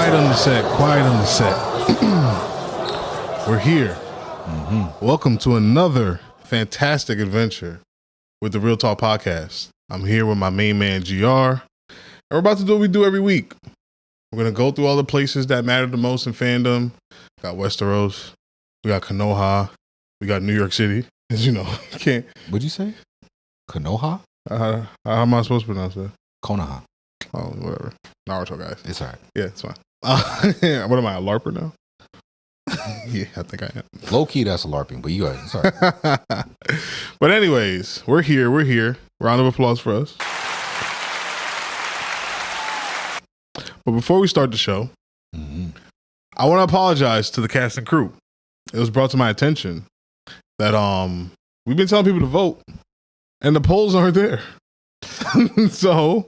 Quiet on the set. Quiet on the set. We're here. Welcome to another fantastic adventure with the Real Talk Podcast. I'm here with my main man, GR. And we're about to do what we do every week. We're going to go through all the places that matter the most in fandom. We got Westeros. We got Konoha. We got New York City. As you know, you can't. What'd you say? Konoha? How am I supposed to pronounce that? Konoha. Oh, whatever. Naruto, guys. It's all right. Yeah, it's fine. What am I, a LARPer now? Yeah, I think I am. Low key, that's a LARPing, but you got it. It's all right. But anyways, we're here. Round of applause for us. But before we start the show, I want to apologize to the cast and crew. It was brought to my attention that we've been telling people to vote, and the polls aren't there. So,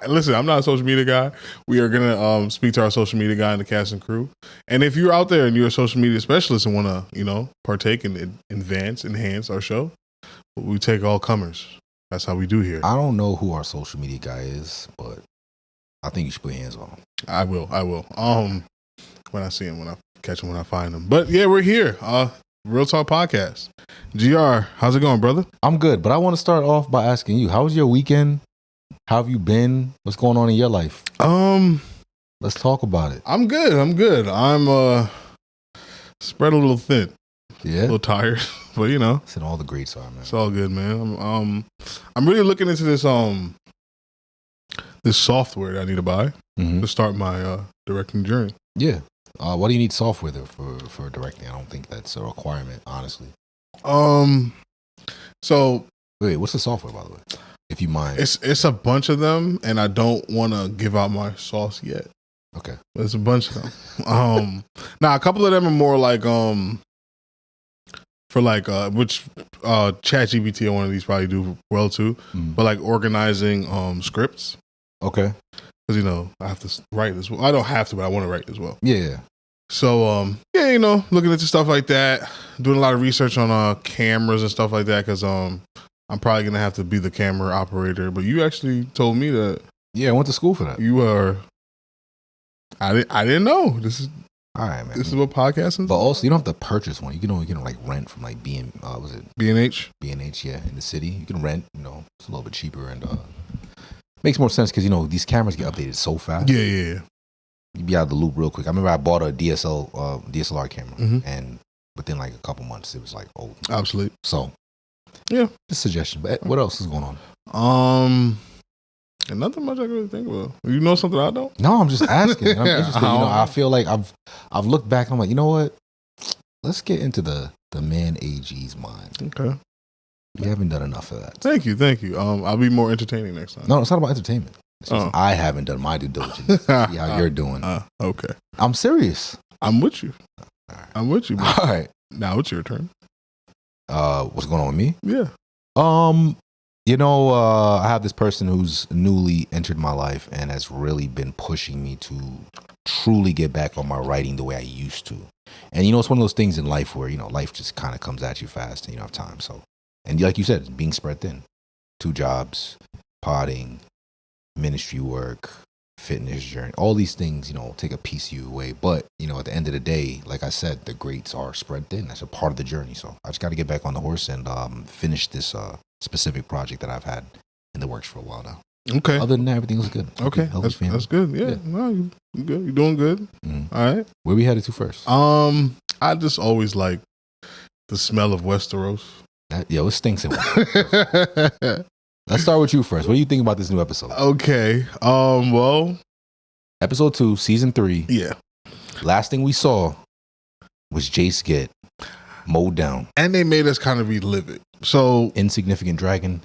listen, I'm not a social media guy. We are gonna speak to our social media guy and the cast and crew. And if you're out there and you're a social media specialist and want to, partake and enhance our show, we take all comers. That's how we do here. I don't know who our social media guy is, but I think you should put your hands on him. I will. When I see him, when I catch him, when I find him. But yeah, we're here. Real Talk Podcast. GR, how's it going, brother? I'm good, but I want to start off by asking you, how was your weekend? How have you been? What's going on in your life? Let's talk about it. I'm good. I'm spread a little thin. Yeah, a little tired, but it's in all the greats are, man. It's all good, man. I'm really looking into this this software that I need to buy to start my directing journey. Yeah. What do you need software for directing? I don't think that's a requirement, honestly. So wait, what's the software, by the way? If you mind. It's a bunch of them, and I don't want to give out my sauce yet. Okay. There's a bunch of them. Now a couple of them are more like for like which ChatGPT or one of these probably do well too, but like organizing scripts. Okay. Because I have to write as well. I don't have to, but I want to write as well. Yeah. So looking into stuff like that, doing a lot of research on cameras and stuff like that. Because I'm probably gonna have to be the camera operator. But you actually told me that. Yeah, I went to school for that. You are. I didn't know. This is all right, man. This is what podcasting. But also, you don't have to purchase one. You can like rent from like was it B&H? B&H, yeah, in the city. You can rent. It's a little bit cheaper and makes more sense because these cameras get updated so fast. Yeah. You'd be out of the loop real quick. I remember I bought a DSLR camera, and within like a couple months, it was like old, obsolete. So, yeah, just a suggestion. But what else is going on? And nothing much I can really think about. You know something I don't? No, I'm just asking. I'm interested. I feel like I've looked back and I'm like, you know what? Let's get into the man AG's mind. Okay. You haven't done enough of that. Thank you. I'll be more entertaining next time. No, it's not about entertainment. It's just I haven't done my due diligence. See how you're doing. Okay. I'm serious. I'm with you. All right. I'm with you. All right. Now it's your turn. What's going on with me? Yeah. I have this person who's newly entered my life and has really been pushing me to truly get back on my writing the way I used to. And it's one of those things in life where, life just kind of comes at you fast and you don't have time. So, and like you said, being spread thin. 2 jobs, potting, ministry work, fitness journey, all these things, take a piece of you away. But, at the end of the day, like I said, the greats are spread thin. That's a part of the journey. So I just got to get back on the horse and finish this specific project that I've had in the works for a while now. Okay. Other than that, everything was good. Okay. That's good. Yeah. No, you're good. You're doing good. All right. Where we headed to first? I just always like the smell of Westeros. It stinks in Westeros. Let's start with you first. What do you think about this new episode? Okay. Well, episode 2, season 3. Yeah. Last thing we saw was Jace get mowed down. And they made us kind of relive it. So insignificant dragon.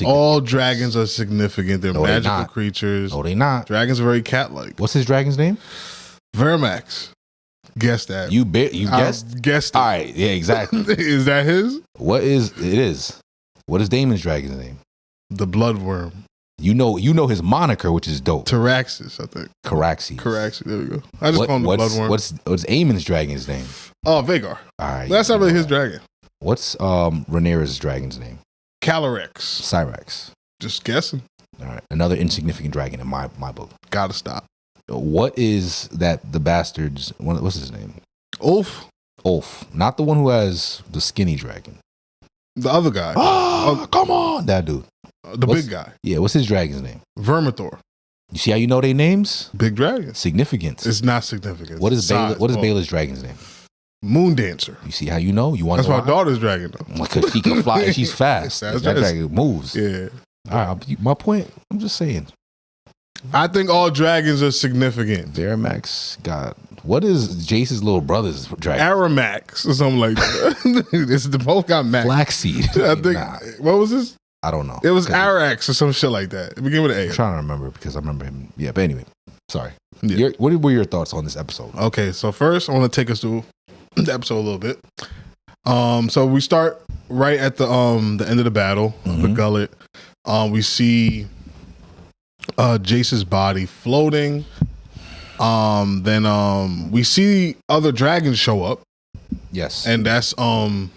All dragons are significant. They're magical creatures. No, they not. Dragons are very cat-like. What's his dragon's name? Vermax. Guess that. You guessed? Guessed it. All right. Yeah, exactly. Is that his? It is. What is Damon's dragon's name? The Bloodworm. You know his moniker, which is dope. Tyraxis, I think. Caraxes. There we go. I just call him the Bloodworm. What's Aemon's dragon's name? Oh, Vagar. All right. That's not really his dragon. What's Rhaenyra's dragon's name? Calyrex. Cyrax. Just guessing. All right. Another insignificant dragon in my book. Gotta stop. What is that? The bastard's. What's his name? Ulf, Not the one who has the skinny dragon. the other guy. Come on, that dude. Big guy. Yeah, what's his dragon's name? Vermithor. You see how you know their names? Big dragon. Significance. It's not significant. What is Baela's dragon's name? Moon Dancer. You see how you know? You want That's to know my daughter's dragon, though. Because she can fly and she's fast. That's that dragon moves. Yeah. All right, my point, I'm just saying. I think all dragons are significant. Veramax got... What is Jace's little brother's dragon? Aramax or something like that. They both got Max. Flaxseed. I think. What was this? I don't know. It was Arax or some shit like that. It began with an A. I'm trying to remember because I remember him. Yeah, but anyway, sorry. Yeah. What were your thoughts on this episode? Okay, so first I want to take us through the episode a little bit. So we start right at the end of the battle, the gullet. We see Jace's body floating. Then we see other dragons show up. Yes. And that's Ulf.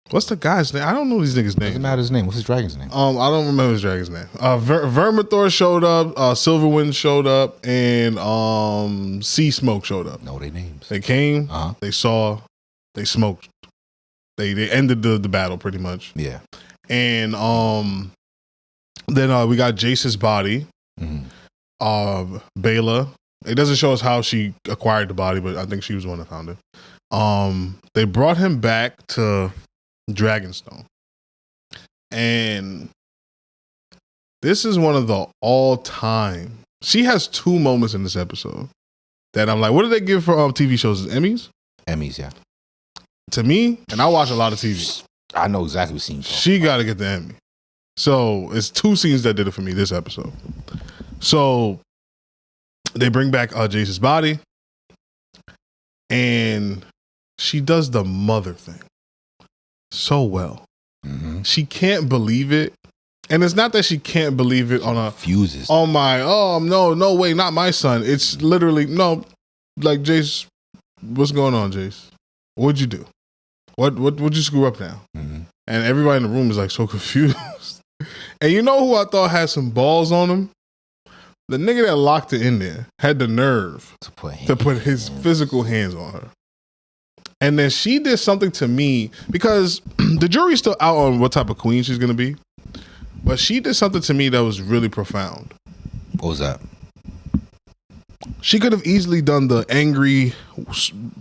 What's the guy's name? I don't know these niggas' names. Doesn't matter his name. What's his dragon's name? I don't remember his dragon's name. Vermithor showed up, Silverwind showed up, and Sea Smoke showed up. No, their names. They came, they saw, they smoked. They ended the battle pretty much. Yeah. And then we got Jace's body. Baela. It doesn't show us how she acquired the body, but I think she was the one that found it. They brought him back to Dragonstone. And this is one of the all-time. She has 2 moments in this episode that I'm like, what do they give for TV shows? Emmys? Emmys, yeah. To me, and I watch a lot of TV. I know exactly what scene. She got to get the Emmy. So it's 2 scenes that did it for me this episode. So they bring back Jace's body, and she does the mother thing so well. She can't believe it. And it's not that she can't believe it on a fuses. No way, not my son. It's literally no, like Jace, what's going on, Jace? What'd you do? What'd you screw up now? And everybody in the room is like so confused. And you know who I thought had some balls on him? The nigga that locked her in there had the nerve to put his physical hands on her. And then she did something to me because the jury's still out on what type of queen she's going to be. But she did something to me that was really profound. What was that? She could have easily done the angry,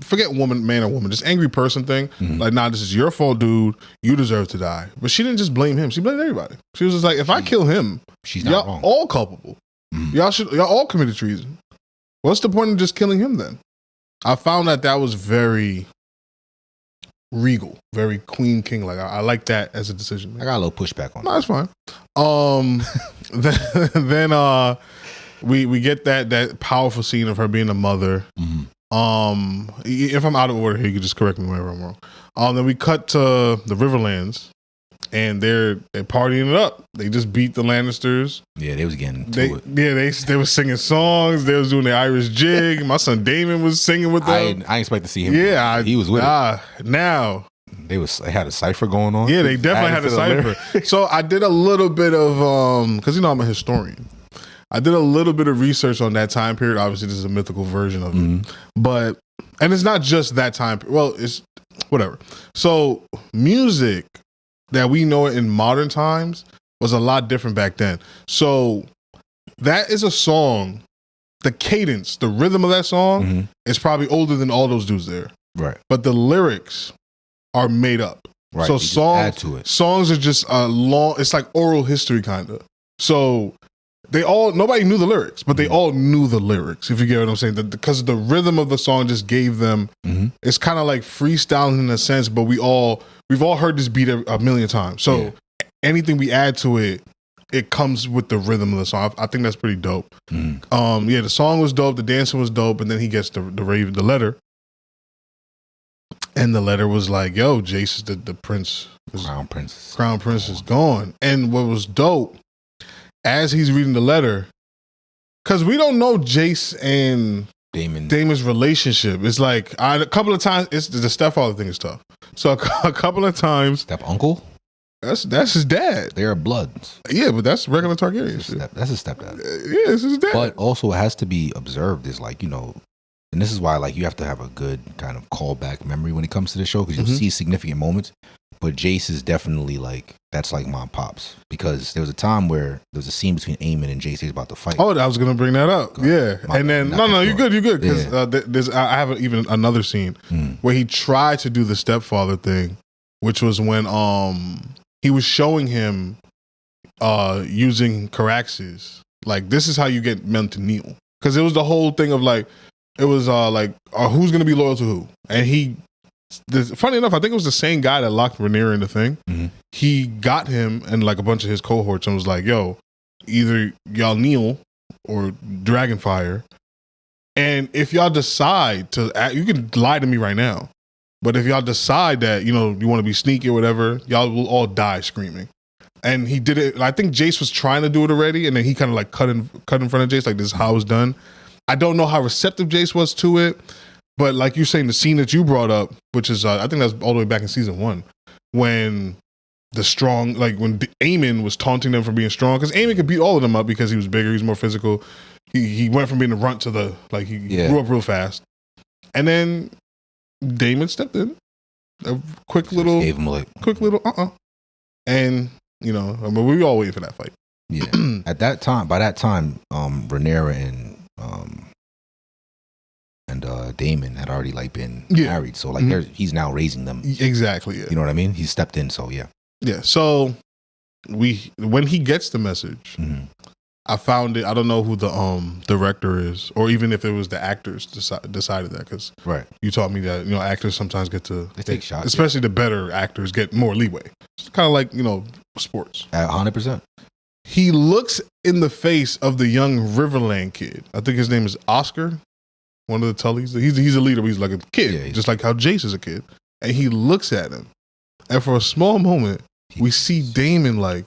forget man or woman, just angry person thing. Like, nah, this is your fault, dude. You deserve to die. But she didn't just blame him. She blamed everybody. She was just like, if I kill him, she's not y'all wrong. All culpable. Y'all all committed treason. What's the point of just killing him then? I found that was very regal, very queen king. Like I like that as a decision. I got a little pushback on that. No, that's fine. Then we get that powerful scene of her being a mother. If I'm out of order here, you can just correct me whenever I'm wrong. Then we cut to the Riverlands, and they're partying it up. They just beat the Lannisters. Yeah, they was getting to it. Yeah, they was singing songs. They was doing the Irish jig. My son Damon was singing with them. I didn't expect to see him. Yeah, he was with it. Now they had a cipher going on. Yeah, they definitely had a cipher. So I did a little bit of because I'm a historian. I did a little bit of research on that time period. Obviously, this is a mythical version of it, and it's not just that time. Well, it's whatever. So music that we know in modern times was a lot different back then. So that is a song. The cadence, the rhythm of that song is probably older than all those dudes there. Right. But the lyrics are made up. Right. So songs are just long. It's like oral history kind of. So nobody knew the lyrics, but they all knew the lyrics, if you get what I'm saying. Because the rhythm of the song just gave them, it's kind of like freestyling in a sense, but we've all heard this beat a million times. So anything we add to it, it comes with the rhythm of the song. I think that's pretty dope. The song was dope, the dancing was dope, and then he gets the letter. And the letter was like, yo, Jace is the prince. Crown Prince is gone. And what was dope, as he's reading the letter, because we don't know Jace and Damon's relationship. It's like a couple of times, the stepfather thing is tough. So a couple of times, step uncle. That's his dad. They're bloods. Yeah, but that's regular Targaryen shit. That's his stepdad. Yeah, it's his dad. But also, it has to be observed is like, and this is why like you have to have a good kind of callback memory when it comes to the show because you'll see significant moments. But Jace is definitely like, that's like my pops. Because there was a time where there was a scene between Aemon and Jace. He's about to fight. Oh, I was going to bring that up. Yeah. And then, no, you're good. Because I have even another scene where he tried to do the stepfather thing, which was when he was showing him using Caraxes. Like, this is how you get men to kneel. Because it was the whole thing of like, it was who's going to be loyal to who? And funny enough, I think it was the same guy that locked Rhaenyra in the thing. Mm-hmm. He got him and like a bunch of his cohorts and was like, yo, either y'all kneel or Dragonfire. And if y'all decide to, you can lie to me right now, but if y'all decide that, you want to be sneaky or whatever, y'all will all die screaming. And he did it. I think Jace was trying to do it already. And then he kind of like cut in front of Jace. Like, this is how it's done. I don't know how receptive Jace was to it. But like you're saying, the scene that you brought up, which is, I think that's all the way back in season 1, when when Aemon was taunting them for being strong, because Aemon could beat all of them up because he was bigger, he was more physical. He went from being a runt to he grew up real fast. And then Daemon stepped in, a quick little, and we all waiting for that fight. Yeah. By that time, Rhaenyra and Daemon had already like been married, so like he's now raising them. Exactly. Yeah. You know what I mean? He's stepped in, so yeah. Yeah. So when he gets the message, I found it. I don't know who the director is, or even if it was the actors decided that, because you taught me that actors sometimes get to take shots, especially the better actors get more leeway. It's kind of like sports. 100%. He looks in the face of the young Riverland kid. I think his name is Oscar. One of the Tullys. He's a leader, but he's like a kid, just like how Jace is a kid. And he looks at him. And for a small moment, we see Daemon like,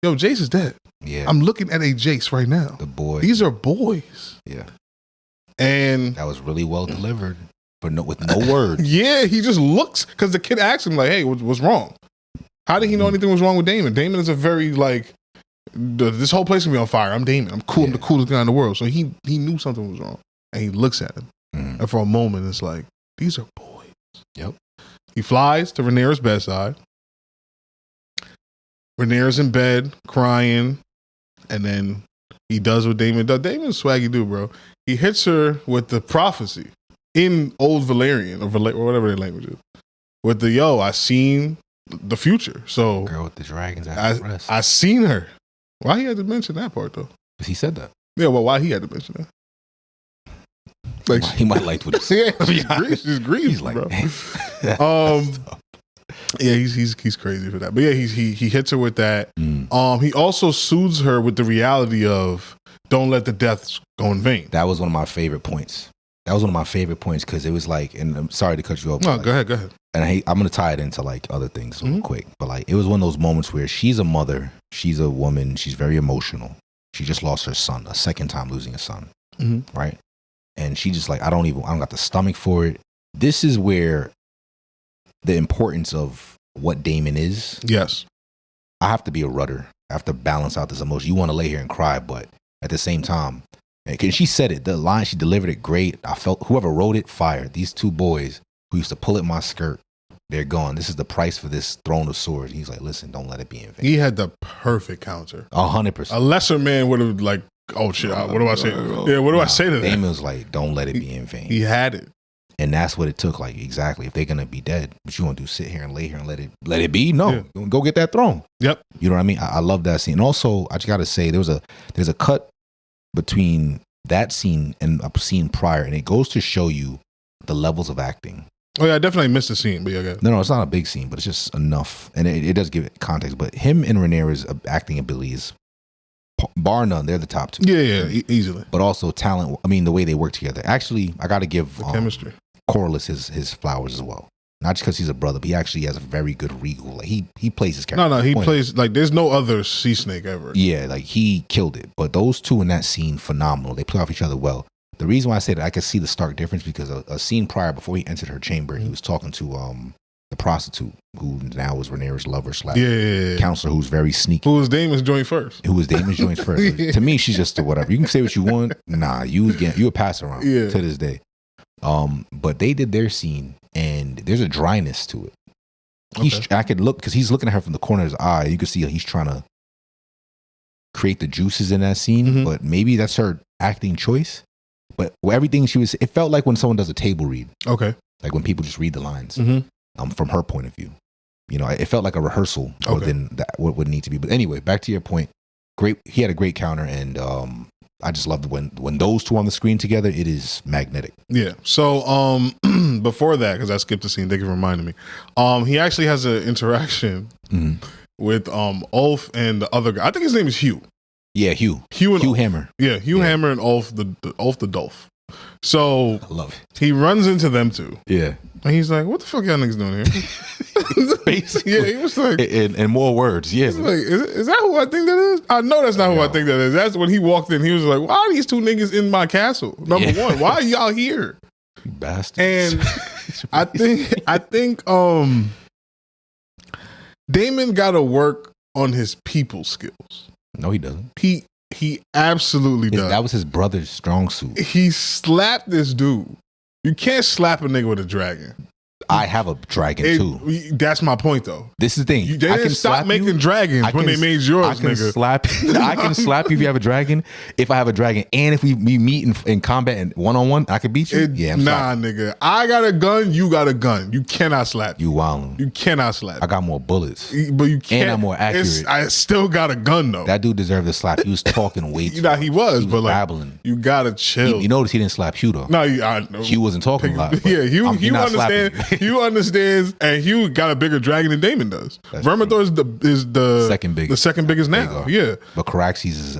yo, Jace is dead. Yeah. I'm looking at a Jace right now. The boy. These are boys. Yeah. And that was really well delivered, but with no words. Yeah, he just looks, because the kid asked him like, hey, what's wrong? How did he know anything was wrong with Daemon? Daemon is a very like, this whole place can be on fire. I'm Daemon. I'm cool. I'm the coolest guy in the world. So he knew something was wrong. And he looks at him. And for a moment, it's like, these are boys. Yep. He flies to Rhaenyra's bedside. Rhaenyra's in bed, crying. And then he does what Daemon does. Daemon's swaggy dude, bro. He hits her with the prophecy in Old Valyrian, or whatever their language is. With the, I seen the future. So, girl with the dragons at the breast. I seen her. Why he had to mention that part, though? Because he said that. Yeah, well, why he had to mention that? Like, he might like what he said. He's grieved. He's like, bro. Yeah, he's crazy for that. But yeah, he hits her with that. He also soothes her with the reality of, don't let the deaths go in vain. That was one of my favorite points. Because it was like, and I'm sorry to cut you off. No, go ahead. And I'm going to tie it into like other things real quick. But like, it was one of those moments where she's a mother, she's a woman, she's very emotional. She just lost her son, a second time losing a son, right? And she just like, I don't got the stomach for it. This is where the importance of what Daemon is. Yes. I have to be a rudder. I have to balance out this emotion. You want to lay here and cry, but at the same time, and she said it, the line, she delivered it great. I felt whoever wrote it fired. These two boys who used to pull at my skirt, they're gone. This is the price for this throne of swords. He's like, listen, don't let it be in vain. He had the perfect counter. 100%. A lesser man would have like, oh shit, what do I say? Yeah, what do I say to that? Daemon was like, don't let it be in vain. He had it. And that's what it took. Like, exactly. If they're going to be dead, what you want to do, sit here and lay here and let it be? No, go get that throne. Yep. You know what I mean? I love that scene. And also, I just got to say, there's a cut between that scene and a scene prior, and it goes to show you the levels of acting. Oh yeah, I definitely missed the scene, but yeah. No, it's not a big scene, but it's just enough, and it does give it context. But him and Rhaenyra's acting abilities, bar none, they're the top two. Yeah, easily. But also talent. I mean, the way they work together. Actually, I got to give chemistry. Corlys his flowers as well. Not just because he's a brother, but he actually has a very good regal. Like he plays his character. No, he plays like there's no other sea snake ever. Yeah, like he killed it. But those two in that scene, phenomenal. They play off each other well. The reason why I say that, I could see the stark difference because a scene prior, before he entered her chamber, he was talking to the prostitute who now is Rhaenyra's lover slash yeah. counselor, who's very sneaky. Who was Damon's joint first? To me, she's just a whatever. You can say what you want. Nah, you a pass around to this day. But they did their scene, and there's a dryness to it. I could look because he's looking at her from the corner of his eye. You can see he's trying to create the juices in that scene, but maybe that's her acting choice. But everything it felt like when someone does a table read. Okay. Like when people just read the lines from her point of view. You know, it felt like a rehearsal more than what would need to be. But anyway, back to your point. Great. He had a great counter, and I just loved when those two on the screen together, it is magnetic. Yeah. So before that, because I skipped the scene, thank you for reminding me. He actually has an interaction with Ulf and the other guy. I think his name is Hugh. Yeah, Hugh Hammer. Yeah, Hugh Hammer and Ulf the Dolph. So I love it. He runs into them two. Yeah. And he's like, what the fuck y'all niggas doing here? Basically. Yeah, he was like... In more words, yeah. He's like, is that who I think that is? I know that's not who I think that is. That's when he walked in. He was like, why are these two niggas in my castle? Number one, why are y'all here? You bastards. And I think Damon got to work on his people skills. No, he doesn't. He absolutely does. That was his brother's strong suit. He slapped this dude. You can't slap a nigga with a dragon. I have a dragon too. That's my point, though. This is the thing. They didn't stop making dragons when they made yours, nigga. I can slap you if you have a dragon. If I have a dragon, and if we meet in combat and 1-on-1, I could beat you. Nigga. I got a gun. You got a gun. You cannot slap. You wildin'. You cannot slap. I got more bullets, but you can't. And I'm more accurate. I still got a gun though. That dude deserved a slap. He was talking way too. He was, but like babbling. You gotta chill. You notice he didn't slap Hugh though. No, I know. Hugh wasn't talking a lot. Yeah, Hugh understands. And Hugh got a bigger dragon than Damon does. Vermithor is the second biggest now. Yeah, but Caraxes is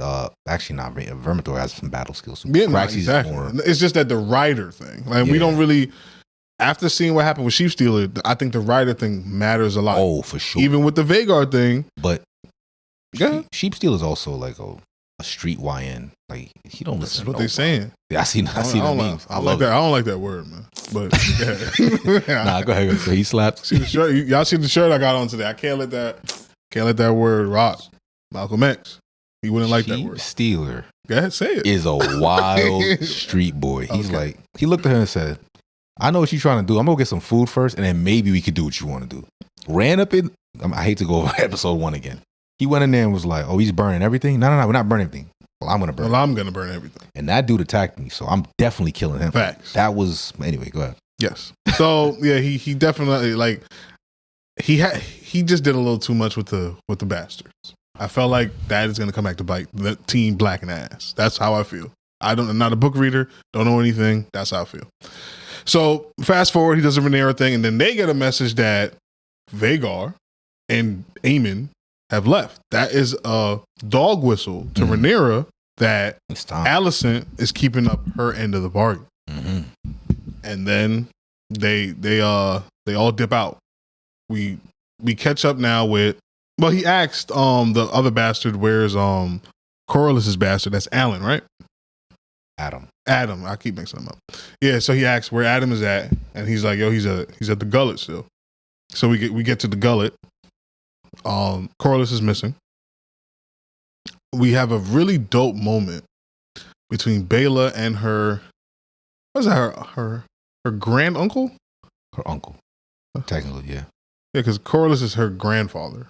actually not. Vermithor has some battle skills. Yeah, exactly. It's just that the rider thing. Like we don't really. After seeing what happened with Sheep Stealer, I think the rider thing matters a lot. Oh, for sure. Even with the Vagar thing, but Sheep Stealer is also like a street YN. Like he don't listen. That's what they're saying. Yeah, I see the memes. I like that. I don't like that word, man. But yeah. Nah, go ahead. So he slapped. See the shirt. Y'all see the shirt I got on today. I can't let that word rock. Malcolm X. He wouldn't like that word. Stealer. Go ahead, say it. Is a wild street boy. He's like, he looked at her and said, I know what you're trying to do. I'm gonna get some food first, and then maybe we could do what you want to do. Ran up in. I hate to go over episode 1 again. He went in there and was like, "Oh, he's burning everything." No, we're not burning everything. Well, I'm gonna burn everything. And that dude attacked me, so I'm definitely killing him. Facts. That was anyway. Go ahead. Yes. So yeah, he definitely like he just did a little too much with the bastards. I felt like that is gonna come back to bite the team black and ass. That's how I feel. I'm not a book reader. Don't know anything. That's how I feel. So fast forward, he does a Rhaenyra thing, and then they get a message that Vagar and Aemon have left. That is a dog whistle to Rhaenyra that Alicent is keeping up her end of the bargain. And then they all dip out. We catch up now with. Well, he asked the other bastard, where's Corlys's bastard? That's Alan, right? Adam. I keep mixing them up. Yeah, so he asks where Adam is at, and he's like, yo, he's at the gullet still. So we get to the gullet. Corlys is missing. We have a really dope moment between Bela and her. What's that? Her grand uncle. Her uncle. Technically, yeah. Yeah, because Corlys is her grandfather.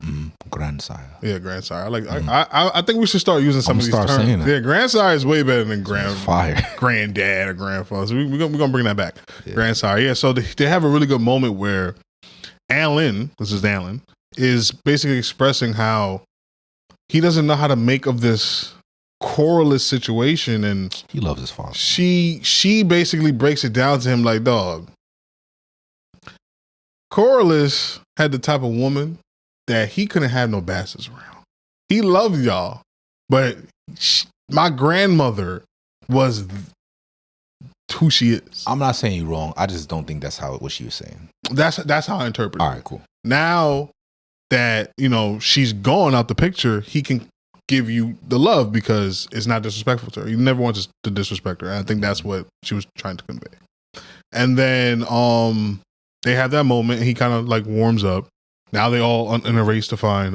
Grandsire. Yeah, grandsire. I think we should start using some of these terms. Yeah, grandsire is way better than granddad or grandfather. So we're gonna bring that back. Yeah. Grandsire. Yeah. So they have a really good moment where Alan, this is Alan, is basically expressing how he doesn't know how to make of this Corlys situation, and he loves his father. She basically breaks it down to him like, dog, Corlys had the type of woman that he couldn't have no bastards around. He loved y'all, but my grandmother was who she is. I'm not saying you're wrong. I just don't think that's what she was saying. That's how I interpret it. All right, cool. Now that, she's gone out the picture, he can give you the love because it's not disrespectful to her. He never wants to disrespect her. And I think that's what she was trying to convey. And then they have that moment, and he kind of like warms up. Now they all in a race to find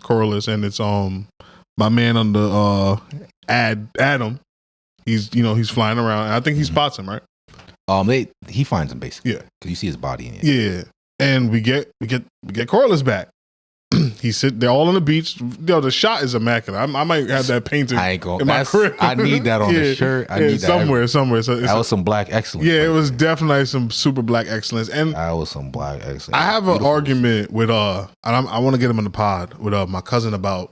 Corlys, and it's my man on the Adam. He's flying around, and I think he spots him, right? He finds him basically. Yeah, because you see his body in it. Yeah, and we get Corlys back. They're all on the beach. Yo, the shot is immaculate. I might have that painted in my crib. I need that on the shirt. I need that somewhere. So that was some black excellence. Yeah, it was definitely some super black excellence. And that was some black excellence. I have an argument with and I want to get him on the pod with my cousin about.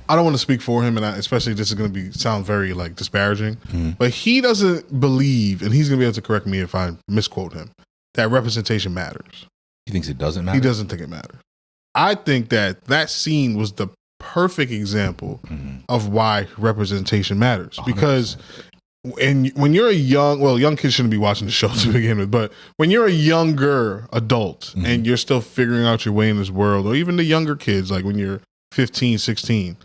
I don't want to speak for him, and especially this is going to sound very like disparaging, but he doesn't believe, and he's going to be able to correct me if I misquote him, that representation matters. He thinks it doesn't matter? He doesn't think it matters. I think that scene was the perfect example of why representation matters. 100%. Because when you're young kids shouldn't be watching the show to begin with, but when you're a younger adult and you're still figuring out your way in this world, or even the younger kids, like when you're 15, 16,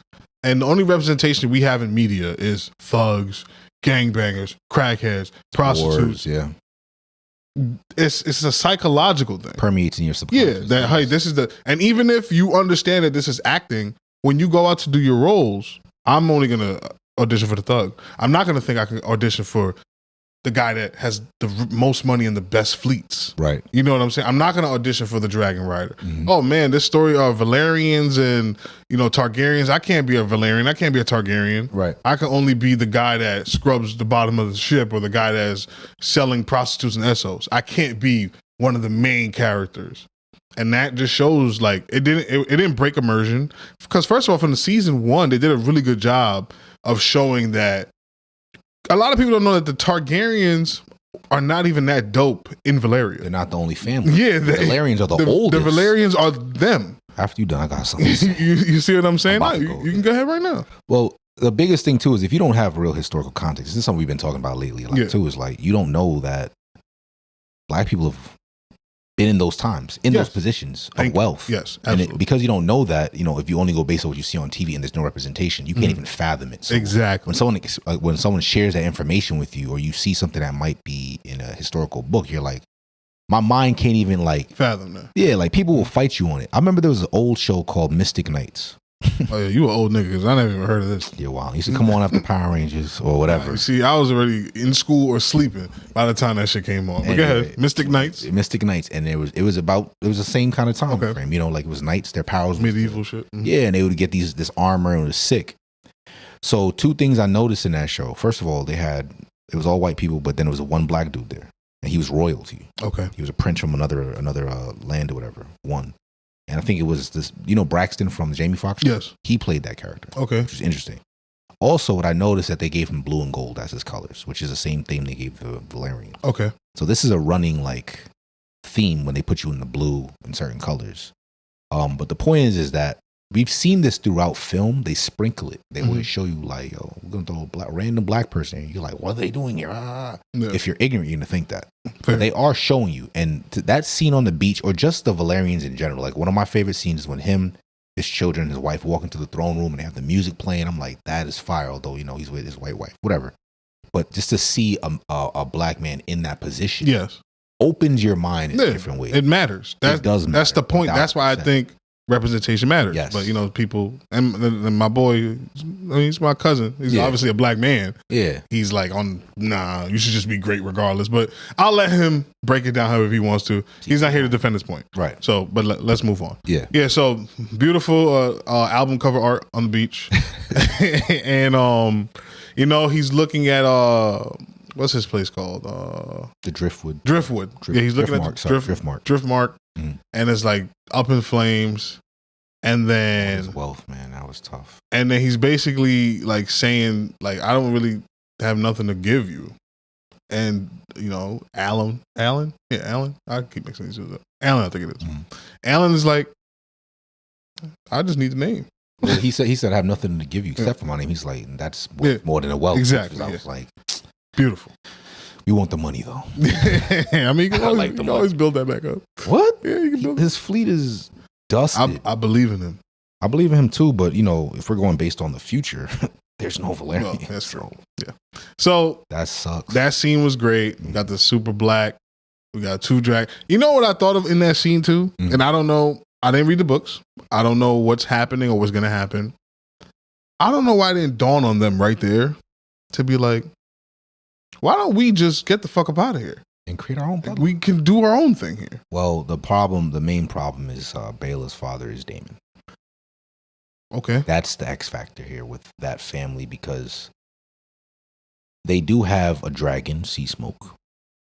and the only representation we have in media is thugs, gangbangers, crackheads, prostitutes. Wars, yeah. It's a psychological thing. Permeates in your subconscious. Yeah, this is and even if you understand that this is acting, when you go out to do your roles, I'm only gonna audition for the thug. I'm not gonna think I can audition for the guy that has the most money and the best fleets. Right. You know what I'm saying? I'm not gonna audition for the Dragon Rider. Oh man, this story of Valerians and Targaryens. I can't be a Valerian. I can't be a Targaryen. Right. I can only be the guy that scrubs the bottom of the ship, or the guy that's selling prostitutes and Essos. I can't be one of the main characters. And that just shows like it didn't break immersion, because first of all, from the season 1, they did a really good job of showing that a lot of people don't know that the Targaryens are not even that dope in Valyria. They're not the only family. Yeah, the Valerians are the oldest. The Valerians are them. After you done, I got something. you see what I'm saying? You can go ahead right now. Well, the biggest thing too is if you don't have real historical context, this is something we've been talking about lately a lot too, is like you don't know that black people have been in those times, in those positions of wealth. Yes, absolutely. And because you don't know that, if you only go based on what you see on TV and there's no representation, you can't even fathom it. So exactly. When someone shares that information with you, or you see something that might be in a historical book, you're like, my mind can't even like fathom that. Yeah, like people will fight you on it. I remember there was an old show called Mystic Knights. Oh yeah, you an old nigga, because I never even heard of this. Yeah, wow. It used to come on after Power Rangers or whatever. You see, I was already in school or sleeping by the time that shit came on. But go ahead, Mystic Knights. Mystic Knights, and it was the same kind of time frame. Like it was knights, their powers, medieval shit. Yeah, and they would get this armor, and it was sick. So 2 things I noticed in that show. First of all, it was all white people, but then there was one black dude there, and he was royalty. Okay, he was a prince from another land or whatever. And I think it was this, Braxton from the Jamie Foxx show? Yes. He played that character. Okay. Which is interesting. Also, what I noticed that they gave him blue and gold as his colors, which is the same theme they gave the Valerian. Okay. So this is a running theme when they put you in the blue in certain colors. But the point is that we've seen this throughout film. They sprinkle it. They always show you like, yo, we're going to throw a random black person in. You're like, what are they doing here? Yeah. If you're ignorant, you're going to think that. But they are showing you. And that scene on the beach, or just the Valerians in general, like one of my favorite scenes is when his children, his wife walk into the throne room and they have the music playing. I'm like, that is fire, although, he's with his white wife, whatever. But just to see a black man in that position opens your mind in different ways. It matters. It does matter. That's the point. 100%. That's why I think representation matters. Yes. But people, and my boy, he's my cousin. He's obviously a black man. Yeah. He's like, you should just be great regardless. But I'll let him break it down however he wants to. He's not here to defend his point. Right. So, but let's move on. Yeah. Yeah. So beautiful album cover art on the beach, and he's looking at what's his place called? The Driftwood. Yeah, he's looking at Driftmark. And it's like up in flames, and then his wealth, man, that was tough. And then he's basically like saying, like, I don't really have nothing to give you. And Alan, I keep mixing these up. Alan, I think it is. Alan is like, I just need the name. Well, he said I have nothing to give you except for my name. He's like, that's more than a wealth. Exactly. I was like, beautiful. You want the money though. I mean, you can always build that back up. What? Yeah, you can build his fleet is dusted. I believe in him. I believe in him too, but if we're going based on the future, there's no Valerian. Well, that's true. Yeah. So that sucks. That scene was great. Got the super black We got 2 dragons. You know what I thought of in that scene too? And I don't know. I didn't read the books. I don't know what's happening or what's going to happen. I don't know why it didn't dawn on them right there to be like, why don't we just get the fuck up out of here? And create our own bloodline. We can do our own thing here. Well, the main problem is Baela's father is Daemon. Okay. That's the X factor here with that family because they do have a dragon, Sea Smoke,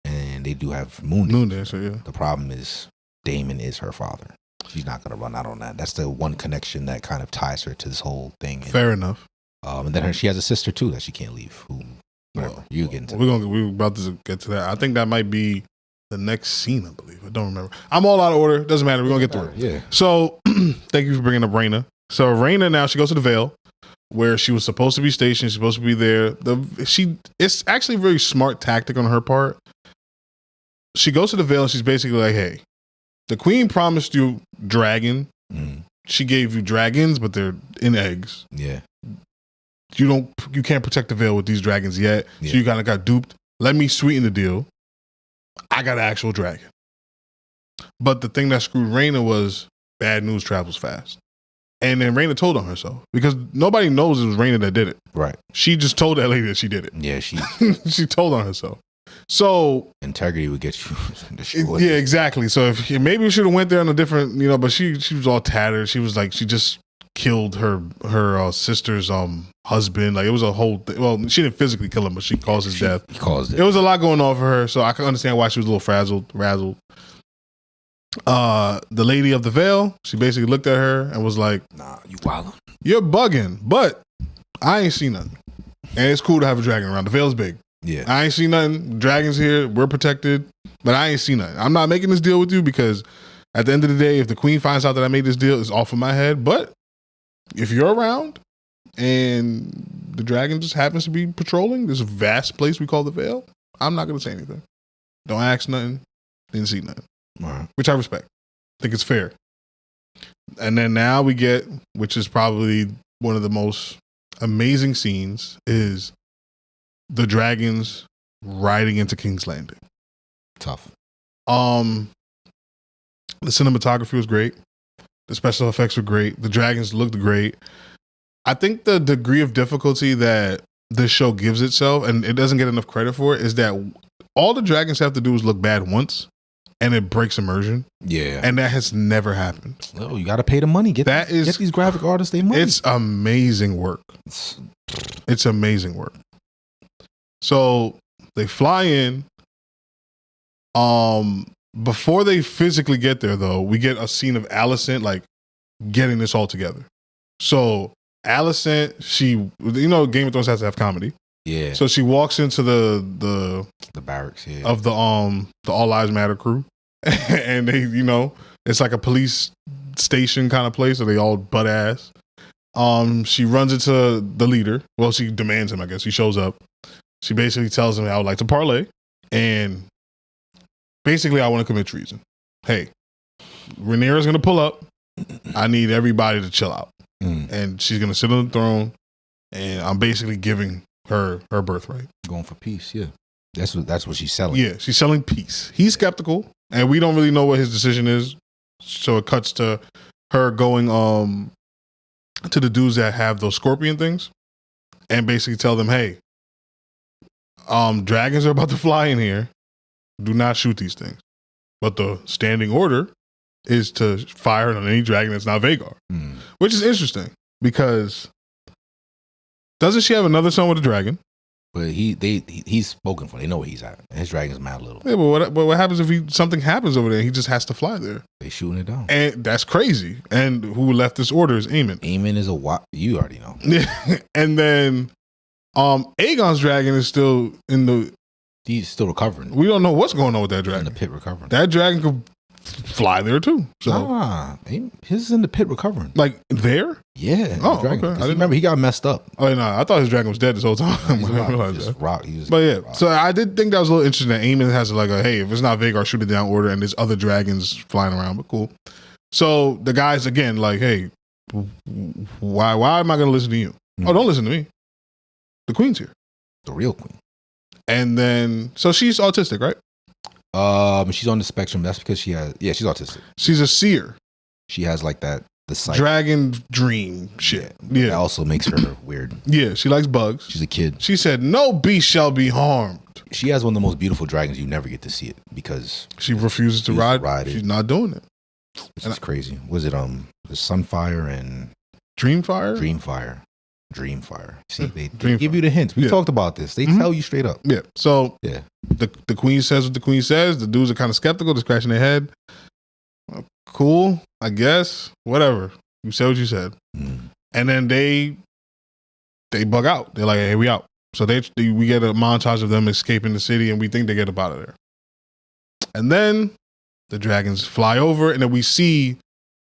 and they do have Moon Dancer. Yeah. The problem is Daemon is her father. She's not going to run out on that. That's the one connection that kind of ties her to this whole thing. Fair enough. And then she has a sister too that she can't leave. You get into. We're about to get to that. I think that might be the next scene. I believe. I don't remember. I'm all out of order. Doesn't matter. We're gonna get through it. Yeah. So thank you for bringing up Rhaena. So Rhaena now she goes to the Vale, where she was supposed to be stationed. She's supposed to be there. It's actually a very smart tactic on her part. She goes to the Vale and she's basically like, "Hey, the Queen promised you dragon. She gave you dragons, but they're in eggs. Yeah. You can't protect the Vale with these dragons yet. Yeah. So you kind of got duped. Let me sweeten the deal. I got an actual dragon." But the thing that screwed Rhaena was bad news travels fast. And then Rhaena told on herself because nobody knows it was Rhaena that did it. Right. She just told that lady that she did it. Yeah, she told on herself. So integrity would get you destroyed. Yeah, exactly. So if maybe we should have went there on a different, but she was all tattered. She was like, she just killed her sister's husband. Like it was a whole thing. Well, she didn't physically kill him, but she caused his death. He caused it. It was a lot going on for her, so I can understand why she was a little razzled. The lady of the Vale, she basically looked at her and was like, "Nah, you wildin'. You're bugging, but I ain't seen nothing. And it's cool to have a dragon around. The Vale's big. Yeah, I ain't seen nothing. Dragons here, we're protected, but I ain't seen nothing. I'm not making this deal with you because at the end of the day, if the Queen finds out that I made this deal, it's off of my head. But if you're around and the dragon just happens to be patrolling this vast place we call the Vale, I'm not going to say anything. Don't ask nothing. Didn't see nothing. Right. Which I respect. I think it's fair. And then now we get, which is probably one of the most amazing scenes, is the dragons riding into King's Landing. Tough. The cinematography was great. The special effects were great. The dragons looked great. I think the degree of difficulty that this show gives itself, and it doesn't get enough credit for it, is that all the dragons have to do is look bad once, and it breaks immersion. Yeah. And that has never happened. Oh, you got to pay the money. Get these graphic artists their money. It's amazing work. It's amazing work. So they fly in. Before they physically get there, though, we get a scene of Alicent like getting this all together. So Alicent, Game of Thrones has to have comedy. Yeah. So she walks into the barracks of the All Lives Matter crew, and they, it's like a police station kind of place, so they all butt ass. She runs into the leader. Well, she demands him, I guess. He shows up. She basically tells him, I would like to parlay, and basically I want to commit treason. Hey, Rhaenyra's going to pull up. I need everybody to chill out. And she's going to sit on the throne, and I'm basically giving her birthright. Going for peace, yeah. That's what she's selling. Yeah, she's selling peace. He's skeptical, and we don't really know what his decision is. So it cuts to her going to the dudes that have those scorpion things, and basically tell them, hey, dragons are about to fly in here. Do not shoot these things. But the standing order is to fire on any dragon that's not Vhagar. Which is interesting because doesn't she have another son with a dragon? But he's spoken for. They know where he's at. His dragon's mad little. Yeah, but what happens if something happens over there? He just has to fly there. They shooting it down, and that's crazy. And who left this order is Aemon. Aemon is you already know. And then Aegon's dragon is still in the. He's still recovering. We don't know what's going on with that dragon. In the pit recovering. That dragon could fly there too. So his is in the pit recovering. Like there? Yeah. Oh, okay. I didn't remember he got messed up. Oh no, I thought his dragon was dead this whole time. So I did think that was a little interesting that Aemon has like hey, if it's not Vhagar, shoot it down order, and there's other dragons flying around. But cool. So the guys again like, hey, why am I going to listen to you? Oh, don't listen to me. The Queen's here. The real Queen. And then so she's autistic, right? She's on the spectrum. That's because she's autistic. She's a seer. She has like the sight. Dragon dream shit. Yeah. That also makes her weird. Yeah, she likes bugs. She's a kid. She said, "No beast shall be harmed." She has one of the most beautiful dragons. You never get to see it because she refuses to ride it. She's not doing it. Which is crazy. Was it the Sunfire and Dreamfire? Dreamfire. See, they give you the hints. We talked about this. They tell you straight up. Yeah. So the queen says what the queen says. The dudes are kind of skeptical. They're scratching their head. Cool, I guess. Whatever. You said what you said. And then they bug out. They're like, "Hey, we out." So we get a montage of them escaping the city, and we think they get up out of there. And then the dragons fly over, and then we see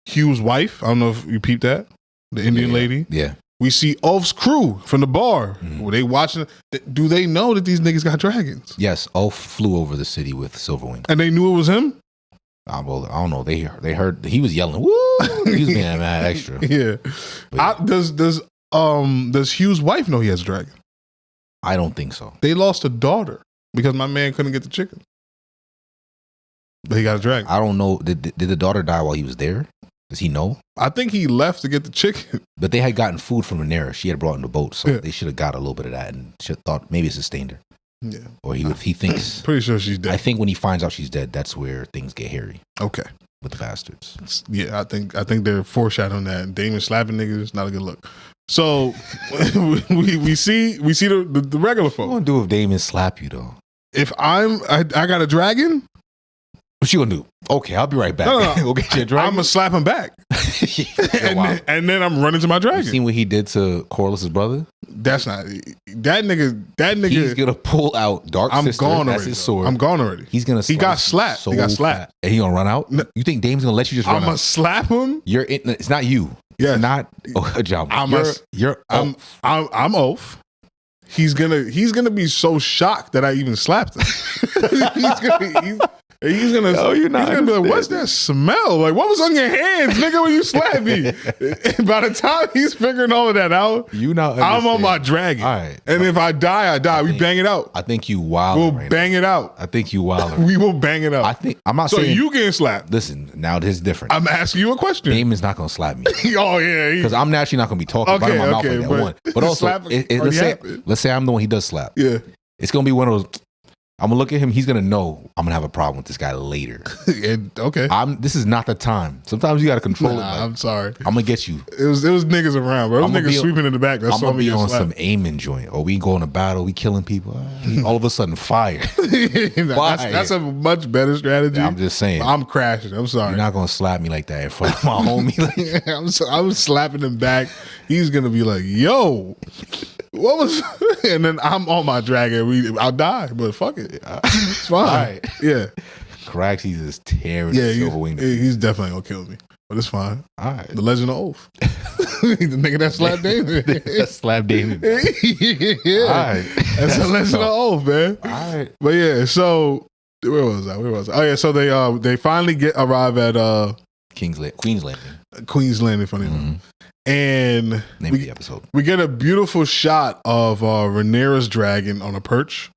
Hugh's wife. I don't know if you peeped that. The Indian lady. Yeah. We see Ulf's crew from the bar. Were they watching? Do they know that these niggas got dragons? Yes. Ulf flew over the city with Silverwing. And they knew it was him? Well, I don't know. They heard he was yelling. Woo! He was being mad extra. Yeah. Does Hugh's wife know he has a dragon? I don't think so. They lost a daughter because my man couldn't get the chicken. But he got a dragon. I don't know. Did the daughter die while he was there? Does he know? I think he left to get the chicken. But they had gotten food from Rhaenyra. She had brought in the boat, so they should have got a little bit of that and thought maybe it sustained her. Yeah. Or he thinks. Pretty sure she's dead. I think when he finds out she's dead, that's where things get hairy. Okay. With the bastards. Yeah, I think they're foreshadowing that. Damon slapping niggas is not a good look. So we see the regular folk. What you gonna do if Damon slap you though? If I got a dragon? What you gonna do? Okay, I'll be right back. No. Go get your dragon. I'm gonna slap him back. and then I'm running to my dragon. You seen what he did to Corliss's brother? That's not that nigga. He's gonna pull out Dark Sister. Gone that's already. his sword. I'm gone already. He got slapped. He got slapped. And he gonna run out? No. You think Dame's gonna let you just run out? I'm gonna slap him. It's not you. Yeah. It's not a job. I'm off. He's gonna be so shocked that I even slapped him. He's gonna be like, "What's that smell? Like, what was on your hands, nigga, when you slapped me?" By the time he's figuring all of that out, I'm on my dragon. All right. And if I die, I die. We bang it out. I think you wild. We'll bang it out. I think you wild. We will bang it out. I'm not so saying you getting slapped. Listen, now this is different. I'm asking you a question. Damon's not gonna slap me. Oh yeah, because I'm naturally not gonna be talking about my mouth like that. One, but also, let's say I'm the one he does slap. Yeah, it's gonna be one of those. I'm gonna look at him. He's gonna know I'm gonna have a problem with this guy later. Okay. This is not the time. Sometimes you gotta control it. I'm sorry. I'm gonna get you. It was niggas around, bro. It was niggas sweeping in the back. I'm gonna be on some aiming joint. Or we go in a battle. We killing people. All of a sudden, fire. That's a much better strategy. Yeah, I'm just saying. I'm crashing. I'm sorry. You're not gonna slap me like that in front of my homie. I'm slapping him back. He's gonna be like, "Yo, what was?" And then I'm on my dragon. I'll die, but fuck it. It's fine. Right. Yeah. Caraxes is tearing. Yeah, he's definitely gonna kill me, but it's fine. All right. The Legend of Oath. The nigga that slapped Damon. Slap Damon. Yeah. All right. That's the Legend of Oath, man. All right. But yeah, so where was I? Oh yeah, so they finally arrive at Queen's Landing. Queen's Landing, funny enough. And name of the episode. We get a beautiful shot of Rhaenyra's dragon on a perch.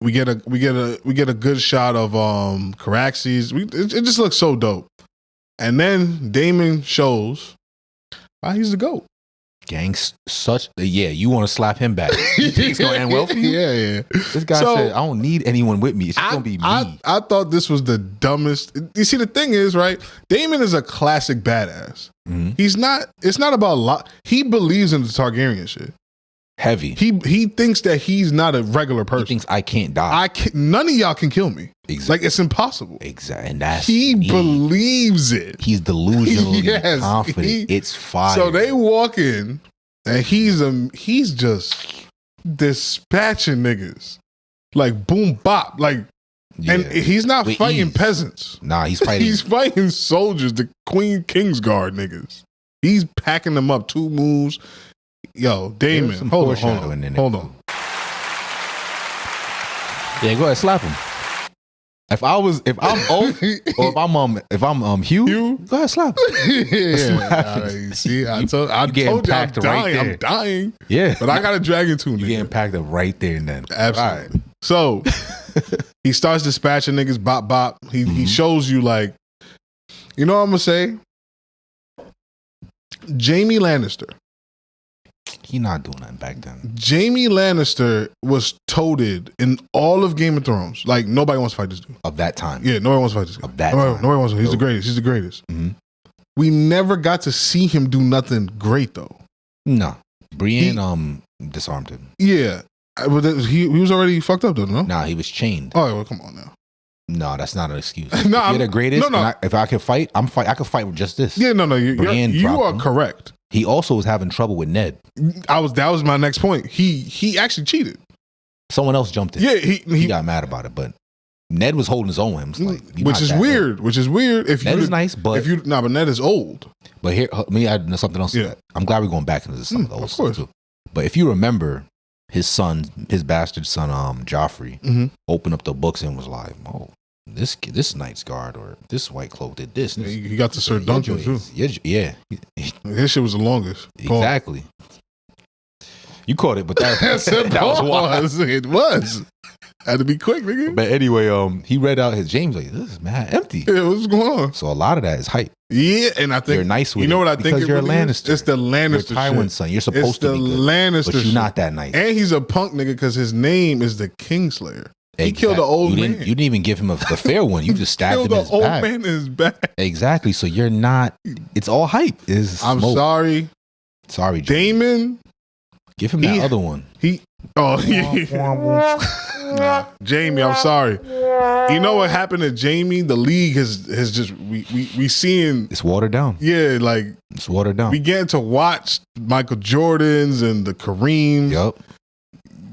We get a good shot of Caraxes. It just looks so dope. And then Daemon shows he's the GOAT. Gang's you want to slap him back. You think it's gonna end well for you? Yeah. This guy said, I don't need anyone with me. It's just gonna be me. I thought this was the dumbest. You see, the thing is, right? Daemon is a classic badass. Mm-hmm. It's not about he believes in the Targaryen shit. Heavy. He thinks that he's not a regular person. He thinks I can't die. None of y'all can kill me. Exactly. Like, it's impossible. Exactly. And that's he believes it. He's delusional. Yes, confident. It's fire. So they walk in and he's just dispatching niggas. Like boom bop. Like and he's not fighting peasants. Nah, he's fighting. He's fighting soldiers, the Queen Kingsguard niggas. He's packing them up 2 moves. Yo, Damon, hold on. Yeah, go ahead, slap him. If I'm Oath, or if I'm Hugh, go ahead, slap him. You see, I told you I'm dying. I'm dying. Yeah, but I got a dragon too. You getting packed up right there and then. Absolutely. Right. So He starts dispatching niggas, bop, bop. He shows you, like, you know what I'm going to say? Jaime Lannister. He not doing nothing back then. Jaime Lannister was toted in all of Game of Thrones. Like, nobody wants to fight this dude. Of that time. Yeah, nobody wants to fight this guy. Of that time. Nobody wants to. He's the greatest. He's the greatest. Mm-hmm. We never got to see him do nothing great, though. No. Brienne disarmed him. Yeah. He was already fucked up, though, no? Nah, he was chained. Oh, well, come on now. No, that's not an excuse. No, if you're the greatest, no. If I could fight, I could fight with just this. Yeah, no. You are correct. He also was having trouble with Ned. That was my next point. He actually cheated. Someone else jumped in. Yeah, he got mad about it, but Ned was holding his own. Like, which is weird. Which is weird. Ned is nice, but but Ned is old. But here, let me add something else. Yeah. I'm glad we're going back into some of the old stuff too. But if you remember, his bastard son, Joffrey, opened up the books and was like, "Oh, this Knight's Guard or this White Cloak did this." Yeah, he got to Sir Duncan too. Yeah, his shit was the longest. Exactly. You caught it, but that was wild. It was. Had to be quick, nigga. But anyway, he read out his James like, "This is mad empty." Yeah, what's going on? So a lot of that is hype. Yeah, and I think you're nice with you know what I because think you're really a Lannister. It's the Lannister you're Tywin's son. You're supposed to be good, Lannister but you're not that nice. And he's a punk nigga because his name is the Kingslayer. He killed the old man. You didn't even give him the fair one. You just stabbed him in his back. Killed the old man in his back. Exactly. So you're not. It's all hype. I'm sorry. Sorry, Damon. Give him that other one. Nah, Jaime, I'm sorry. You know what happened to Jaime? The league has just we seeing it's watered down. Yeah, like it's watered down. We getting to watch Michael Jordans and the Kareems. Yep.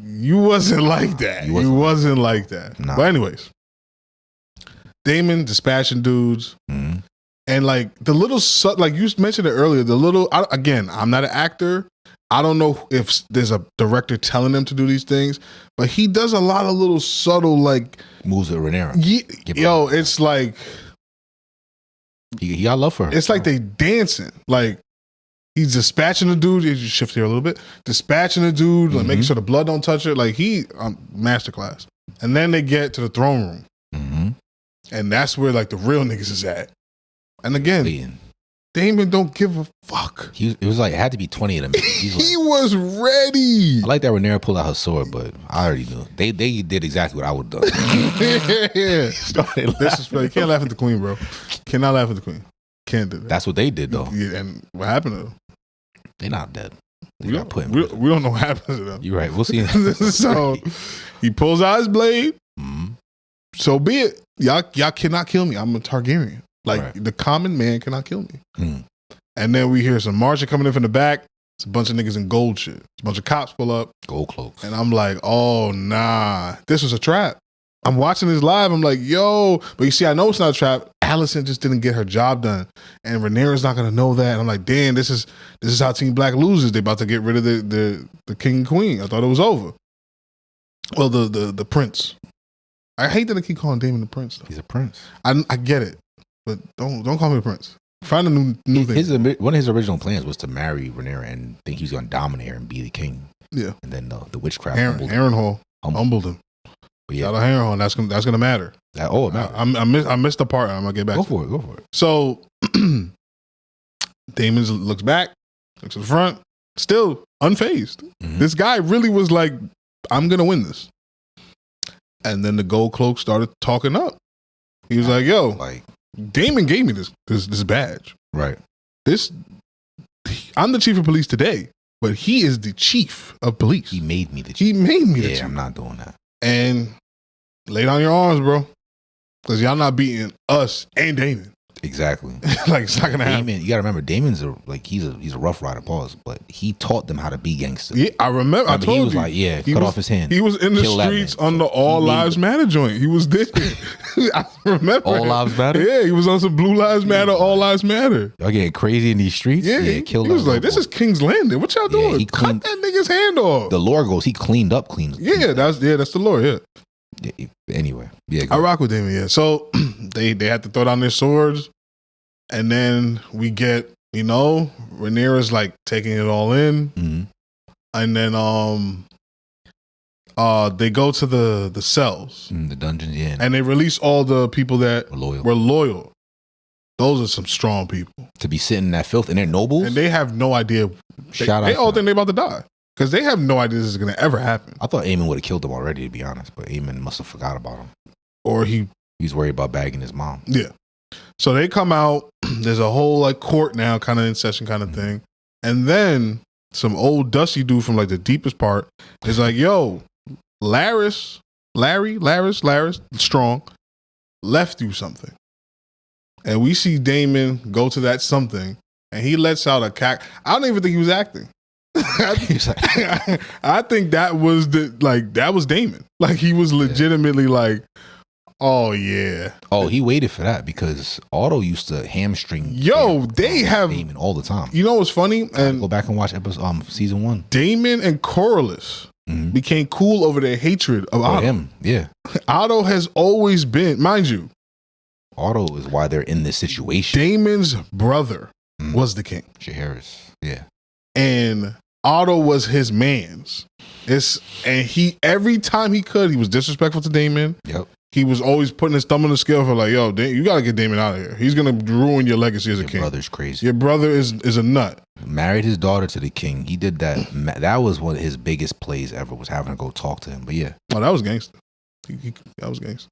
You wasn't like that. You wasn't like that. Nah. But anyways, Damon dispatching dudes, and like the little like you mentioned it earlier. The little again, I'm not an actor. I don't know if there's a director telling him to do these things, but he does a lot of little subtle like moves with Rhaenyra. Yo, it's like he got love for her. It's like they dancing. Like he's dispatching the dude. You shift here a little bit. Dispatching the dude, like making sure the blood don't touch it. Like he masterclass. And then they get to the throne room, and that's where like the real niggas is at. And again. Damon don't give a fuck. It was like it had to be 20 of them. He was ready. I like that Rhaenyra pulled out her sword, but I already knew they did exactly what I would have done. You can't laugh at the queen, bro. Cannot laugh at the queen. Can't do that. That's what they did, though. Yeah, and what happened to them? They're not dead. We don't know what happened to them. You're right. We'll see. So he pulls out his blade. So be it. Y'all cannot kill me. I'm a Targaryen. Like, the common man cannot kill me. And then we hear some Marsha coming in from the back. It's a bunch of niggas in gold shit. It's a bunch of cops pull up. Gold cloaks. And I'm like, oh, nah. This was a trap. I'm watching this live. I'm like, yo. But you see, I know it's not a trap. Allison just didn't get her job done. And Rhaenyra's not going to know that. And I'm like, damn, this is how Team Black loses. They about to get rid of the king and queen. I thought it was over. Well, the prince. I hate that I keep calling Damon the prince, though. He's a prince. I get it. But don't call me the prince. Find a new thing. One of his original plans was to marry Rhaenyra and think he was going to dominate her and be the king. Yeah. And then the witchcraft Harrenhal humbled him. But yeah, Harrenhal, that's gonna matter. It matters. I missed the part. I'm gonna get back. Go for it. So Damon looks back, looks to the front, still unfazed. This guy really was like, I'm gonna win this. And then the gold cloak started talking up. He was like, yo, Damon gave me this badge. Right. I'm the chief of police today, but he is the chief of police. He made me the chief. Yeah, I'm not doing that. And lay down your arms, bro. Because y'all not beating us and Damon. Exactly. Like, it's not going to happen. You got to remember, Damon's he's a rough rider, pause, but he taught them how to be gangsters. Yeah, I remember. I told you. He was like, cut off his hand. He was in the streets on the All Lives Matter joint. He was there. I remember. All Lives Matter? Yeah, he was on some Blue Lives Matter, All Lives Matter. Y'all getting crazy in these streets? Yeah, he was like, this is King's Landing. What y'all doing? He cut that nigga's hand off. The lore goes, he cleaned up. Yeah, that's the lore, yeah. Anyway, I rock with Damon, yeah. So they had to throw down their swords. And then we get, Rhaenyra's like taking it all in. And then they go to the cells, the dungeons, yeah, and they release all the people that were loyal. Those are some strong people to be sitting in that filth, and they're nobles, and they have no idea. They all think they're about to die because they have no idea this is going to ever happen. I thought Aemon would have killed them already, to be honest, but Aemon must have forgot about him, or he's worried about bagging his mom. Yeah. So they come out. There's a whole like court now, kind of in session, kind of thing, and then some old dusty dude from like the deepest part is like, "Yo, Larry, Strong, left you something." And we see Damon go to that something, and he lets out a cack. I don't even think he was acting. I think that was that was Damon. Like he was legitimately like, oh yeah. Oh, he waited for that because Otto used to hamstring. They have Damon all the time. You know what's funny? And go back and watch season 1. Damon and Corlys became cool over their hatred of Otto. Him, yeah. Otto has always been, mind you. Otto is why they're in this situation. Damon's brother was the king. Jaehaerys, yeah. And Otto was his man's. And he, every time he could, he was disrespectful to Damon. Yep. He was always putting his thumb on the scale for like, yo, you got to get Damon out of here. He's going to ruin your legacy as a king. Your brother's crazy. Your brother is a nut. Married his daughter to the king. He did that. That was one of his biggest plays ever, was having to go talk to him. But yeah. Oh, that was gangster. That was gangster.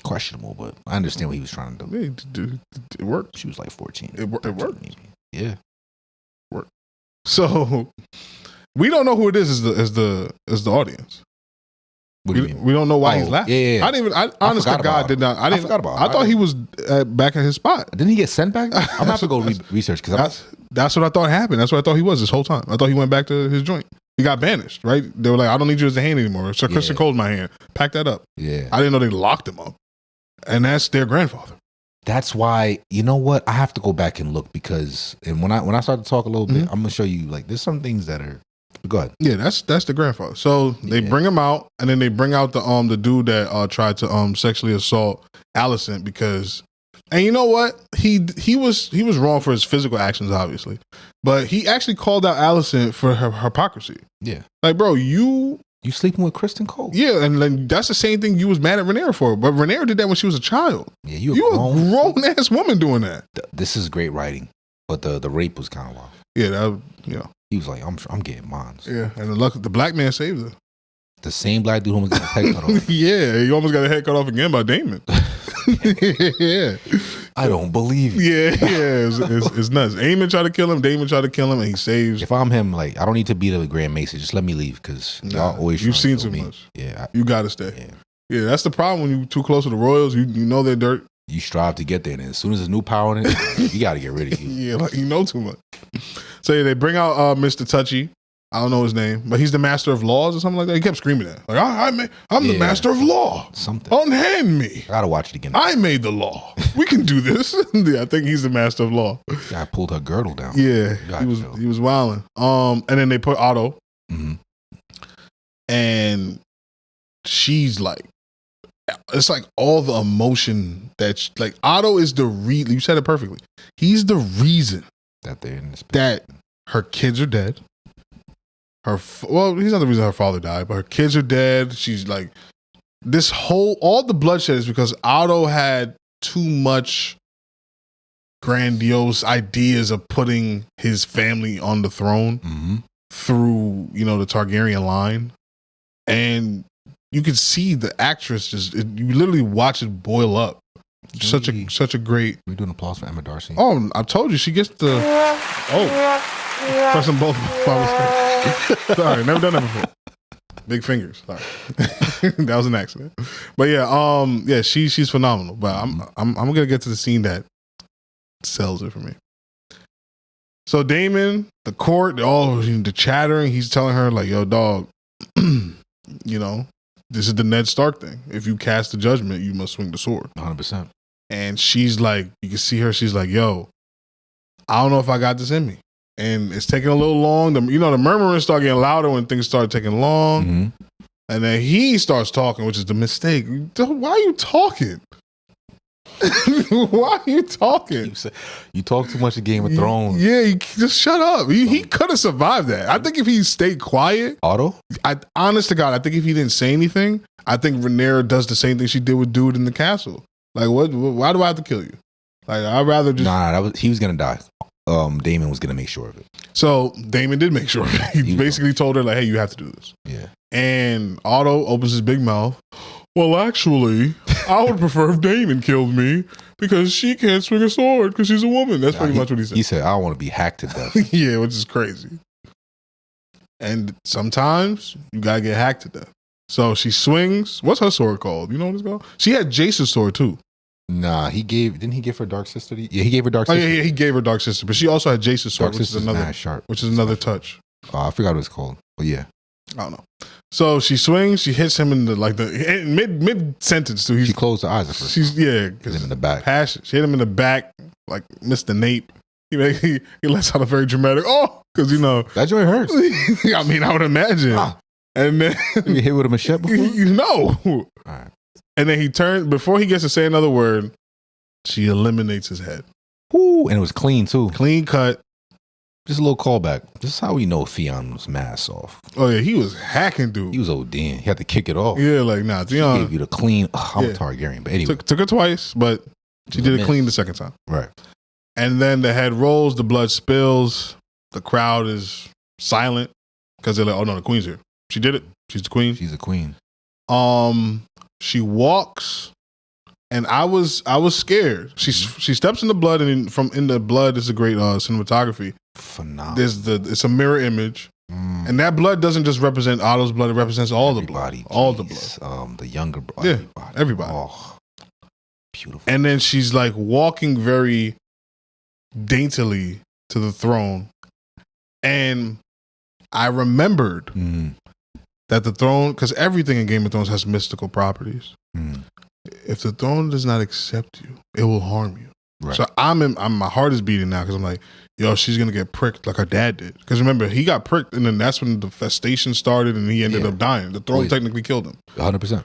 Questionable, but I understand what he was trying to do. It worked. She was like 14. It worked. Maybe. Yeah. It worked. So we don't know who it is as the audience. What do you mean? We don't know why he's laughing. Yeah. I honestly, God did not. I forgot about him. I thought he was back at his spot. Didn't he get sent back? I'm gonna have to go research because that's what I thought happened. That's what I thought he was this whole time. I thought he went back to his joint. He got banished, right? They were like, I don't need you as a hand anymore. Sir Christian Cole's my hand. Pack that up. Yeah. I didn't know they locked him up. And that's their grandfather. That's why, you know what? I have to go back and look because when I start to talk a little bit, I'm gonna show you like there's some things that are. Go ahead. Yeah, that's the grandfather. So they bring him out, and then they bring out the dude that tried to sexually assault Alicent because, and you know what? He was wrong for his physical actions, obviously, but he actually called out Alicent for her hypocrisy. Yeah, like bro, you sleeping with Kristen Cole. Yeah, and then that's the same thing you was mad at Rhaenyra for. But Rhaenyra did that when she was a child. Yeah, you a grown ass woman doing that. This is great writing, but the rape was kind of wild. Yeah, he was like, I'm getting mine. Yeah, and the black man saved her. The same black dude who almost got his head cut off. Yeah, he almost got his head cut off again by Damon. Yeah, I don't believe you. Yeah, it's nuts. Aemon tried to kill him. Damon tried to kill him, and he saves. If I'm him, like I don't need to be the Grand Mason. Just let me leave because y'all always. You've seen too much. Yeah, you got to stay. Yeah, that's the problem when you're too close to the royals. You know they're dirt. You strive to get there, and as soon as there's new power in it, you got to get rid of you. Yeah, like you know too much. So yeah, they bring out Mr. Touchy. I don't know his name, but he's the master of laws or something like that. He kept screaming that. Like, I'm the master of law. Something. Unhand me. I got to watch it again. I made the law. We can do this. Yeah, I think he's the master of law. Guy pulled her girdle down. Yeah, he was wilding. And then they put Otto. Mm-hmm. And she's like, it's like all the emotion that like Otto is the reason. You said it perfectly. He's the reason that they're in this. That her kids are dead. He's not the reason her father died, but her kids are dead. She's like, all the bloodshed is because Otto had too much grandiose ideas of putting his family on the throne through, the Targaryen line. And you could see the actress you literally watch it boil up. Such a great. We're doing applause for Emma Darcy. Oh, I told you she gets the. Press them both. Sorry, never done that before. Big fingers. Sorry, that was an accident. But yeah, she's phenomenal. But I'm gonna get to the scene that sells it for me. So Damon, the court, the chattering. He's telling her like, "Yo, dog, this is the Ned Stark thing. If you cast the judgment, you must swing the sword." 100%. And she's like, you can see her. She's like, "Yo, I don't know if I got this in me." And it's taking a little long. The murmurings start getting louder when things start taking long. Mm-hmm. And then he starts talking, which is the mistake. Why are you talking? Why are you talking? You talk too much of Game of Thrones. Yeah, just shut up. He could have survived that. I think if he stayed quiet, Otto. Honest to God, I think if he didn't say anything, I think Rhaenyra does the same thing she did with dude in the castle. Like, what? Why do I have to kill you? Like, I'd rather just. Nah, he was gonna die. Daemon was gonna make sure of it. So Daemon did make sure of it. He basically told her like, "Hey, you have to do this." Yeah. And Otto opens his big mouth. Well, actually, I would prefer if Daemon killed me because she can't swing a sword because she's a woman. That's pretty much what he said. He said, "I want to be hacked to death." Yeah, which is crazy. And sometimes you gotta get hacked to death. So she swings. What's her sword called? You know what it's called? She had Jace's sword too. Nah, didn't he give her Dark Sister? Yeah, he gave her Dark Sister. Yeah, he gave her Dark Sister, but she also had Jace's sword, which is another touch. I forgot what it's called, but yeah, I don't know. So she swings, she hits him in the mid sentence too. She closed her eyes at first. She's hit him in the back. Passion. She hit him in the back, like Mr. Nape. He lets out a very dramatic because that joint hurts. I mean, I would imagine. And then you hit with a machete before? No. All right. And then he turns before he gets to say another word. She eliminates his head. Ooh, and it was clean too. Clean cut. Just a little callback. This is how we know Theon was mask off. Oh yeah, he was hacking dude. He was ODing. He had to kick it off. Yeah, like nah. Theon gave you the clean. I'm a Targaryen, but anyway, took her twice, but she did it clean the second time. Right. And then the head rolls, the blood spills. The crowd is silent because they're like, "Oh no, the queen's here. She did it. She's the queen. She's the queen." She walks. And I was scared. She steps in the blood, and from in the blood is a great cinematography. Phenomenal. It's a mirror image, and that blood doesn't just represent Otto's blood; it represents all the blood, all the blood. The younger blood, yeah, everybody. Oh, beautiful. And then she's like walking very daintily to the throne, and I remembered that the throne, because everything in Game of Thrones has mystical properties. If the throne does not accept you, it will harm you. Right. So my heart is beating now because I'm like, yo, she's gonna get pricked like her dad did. Because remember, he got pricked, and then that's when the festation started, and he ended up dying. The throne technically killed him. 100%.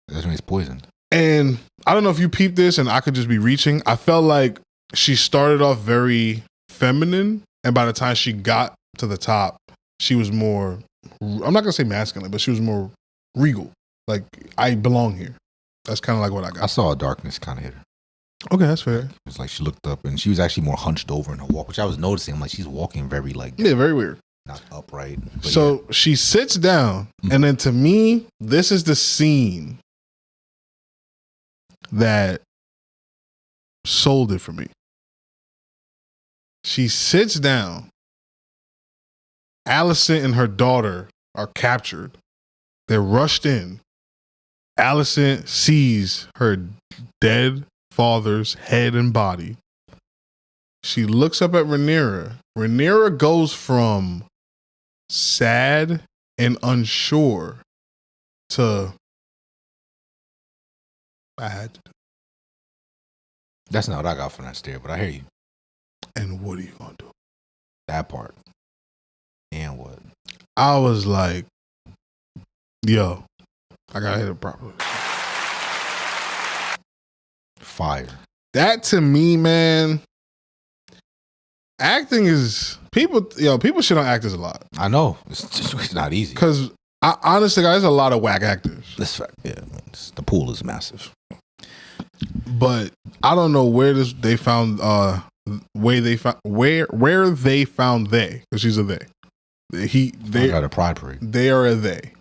That's when he's poisoned. And I don't know if you peeped this, and I could just be reaching. I felt like she started off very feminine, and by the time she got to the top, she was more. I'm not gonna say masculine, but she was more regal. Like, I belong here. That's kind of like what I got. I saw a darkness kind of hit her. Okay, that's fair. It's like she looked up and she was actually more hunched over in her walk, which I was noticing. I'm like, she's walking very very weird. Not upright. So she sits down, and then to me, this is the scene that sold it for me. She sits down. Alicent and her daughter are captured. They're rushed in. Alicent sees her dead father's head and body. She looks up at Rhaenyra. Rhaenyra goes from sad and unsure to I had to do. That's not what I got from that stare, but I hear you. And what are you gonna do? That part. And what? I was like, yo, I gotta hit it properly. Fire. That to me, man, acting is people shit on actors a lot. I know. It's not easy. Because honestly, guys, there's a lot of whack actors. That's fact. Yeah, the pool is massive. But I don't know where they found where they found they, because she's a they. They got a pride parade. They are a they.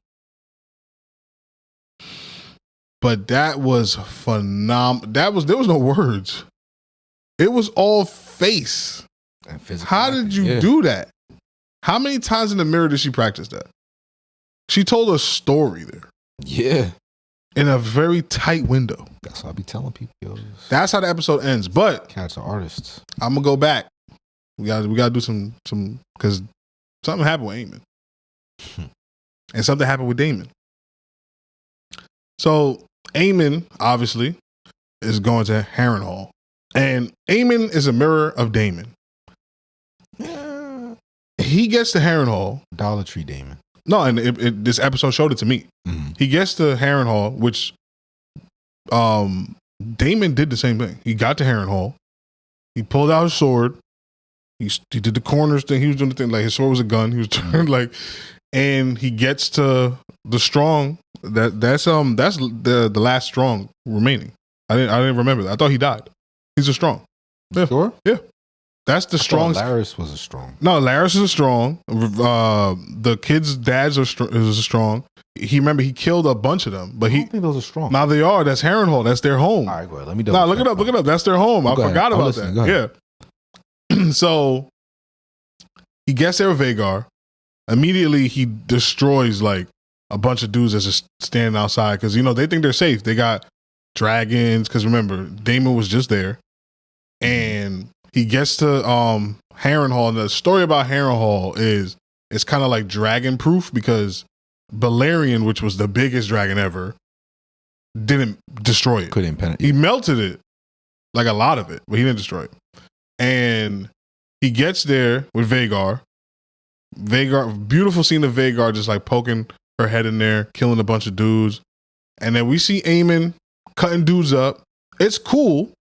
But that was phenomenal. There was no words. It was all face. And physical. How did you do that? How many times in the mirror did she practice that? She told a story there. Yeah. In a very tight window. That's what I be telling people. Yo. That's how the episode ends. But cats are artists. I'm gonna go back. We gotta do some because something happened with Aemon. And something happened with Daemon. So Aemon, obviously, is going to Harrenhal. And Aemon is a mirror of Daemon. He gets to Harrenhal. Dollar Tree Daemon. No, and this episode showed it to me. Mm-hmm. He gets to Harrenhal, which Daemon did the same thing. He got to Harrenhal. He pulled out his sword. He did the corners thing. He was doing the thing like his sword was a gun. He was turned like, and he gets to the strong. That's the last strong remaining. I didn't remember that. I thought he died. He's a strong. Yeah. Sure. Yeah. That's the strong. Larys was a strong. No, Larys is a strong. The kids' dads is a strong. He killed a bunch of them, but I don't think those are strong. Now they are. That's Harrenhal. That's their home. All right, go ahead. Let me look it up. Look it up. That's their home. I forgot about that. Yeah. So he gets there with Vhagar. Immediately he destroys like a bunch of dudes that's just standing outside because they think they're safe. They got dragons because remember Daemon was just there, and he gets to Harrenhal. And the story about Harrenhal is it's kind of like dragon proof because Balerion, which was the biggest dragon ever, didn't destroy it. Couldn't penetrate. He melted it, like a lot of it, but he didn't destroy it. And he gets there with Vhagar. Beautiful scene of Vhagar just like poking her head in there, killing a bunch of dudes. And then we see Aemon cutting dudes up. It's cool.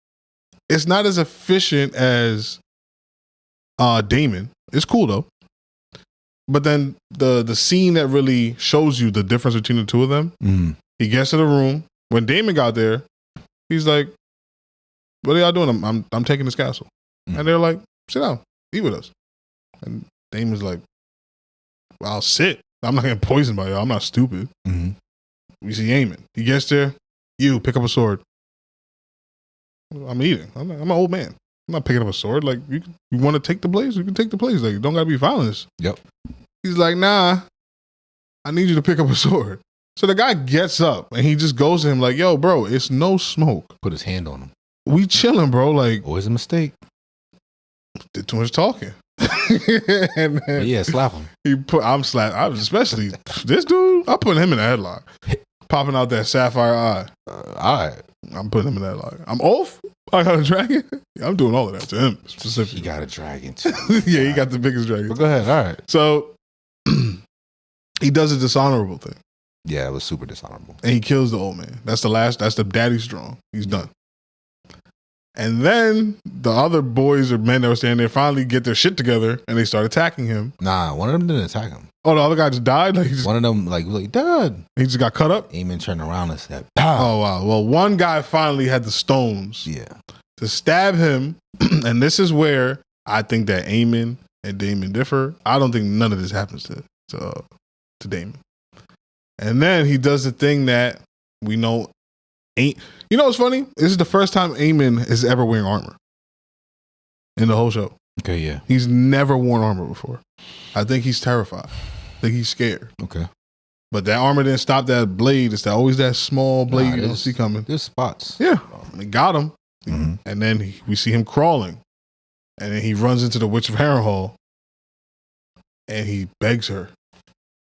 It's not as efficient as Daemon. It's cool though. But then the scene that really shows you the difference between the two of them, he gets to the room. When Daemon got there, he's like, "What are y'all doing? I'm taking this castle." And they're like, "Sit down, eat with us." And Daemon's like, "I'll sit. I'm not getting poisoned by y'all. I'm not stupid." We see Aemon. He gets there. You pick up a sword. I'm eating. I'm an old man. I'm not picking up a sword. Like, you want to take the blaze? You can take the blaze. Like, you don't got to be violent. Yep. He's like, nah, I need you to pick up a sword. So the guy gets up and he just goes to him like, yo, bro, it's no smoke. Put his hand on him. We chilling, bro. Like, always a mistake. Did too much talking. And then slap him. I'm especially this dude, I'm putting him in a headlock. Popping out that sapphire eye. All right. I'm putting him in that headlock. I'm off. I got a dragon. I'm doing all of that to him specifically. He got a dragon too. Yeah, he got the biggest dragon. But go ahead. All right. So he does a dishonorable thing. Yeah, it was super dishonorable. And he kills the old man. That's the daddy strong. He's done. And then the other boys or men that were standing there finally get their shit together and they start attacking him. Nah, one of them didn't attack him. Oh, the other guy just died? One of them was like, Dad. He just got cut up? Aemon turned around and said, pow. Oh, wow. Well, one guy finally had the stones to stab him. And this is where I think that Aemon and Daemon differ. I don't think none of this happens to Daemon. And then he does the thing that we know ain't. You know what's funny? This is the first time Aemon is ever wearing armor in the whole show. Okay, yeah. He's never worn armor before. I think he's terrified. I think he's scared. Okay. But that armor didn't stop that blade. It's always that small blade you don't see coming. There's spots. Yeah. They got him. Mm-hmm. And then we see him crawling. And then he runs into the Witch of Harrenhal. And he begs her.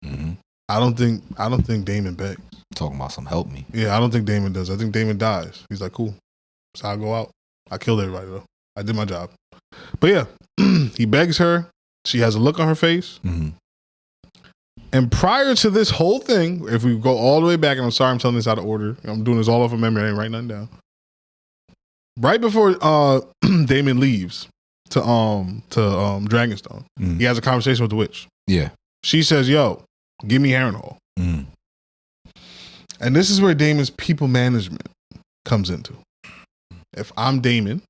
Mm-hmm. I don't think Daemon begs. Talking about some help me. Yeah, I don't think Daemon does. I think Daemon dies. He's like, cool. So I'll go out. I killed everybody though. I did my job. But yeah, he begs her. She has a look on her face. Mm-hmm. And prior to this whole thing, if we go all the way back, and I'm sorry I'm telling this out of order. I'm doing this all off of memory. I ain't writing nothing down. Right before Daemon leaves to Dragonstone, he has a conversation with the witch. Yeah. She says, yo, give me Harrenhal. Mm. And this is where Daemon's people management comes into. If I'm Daemon,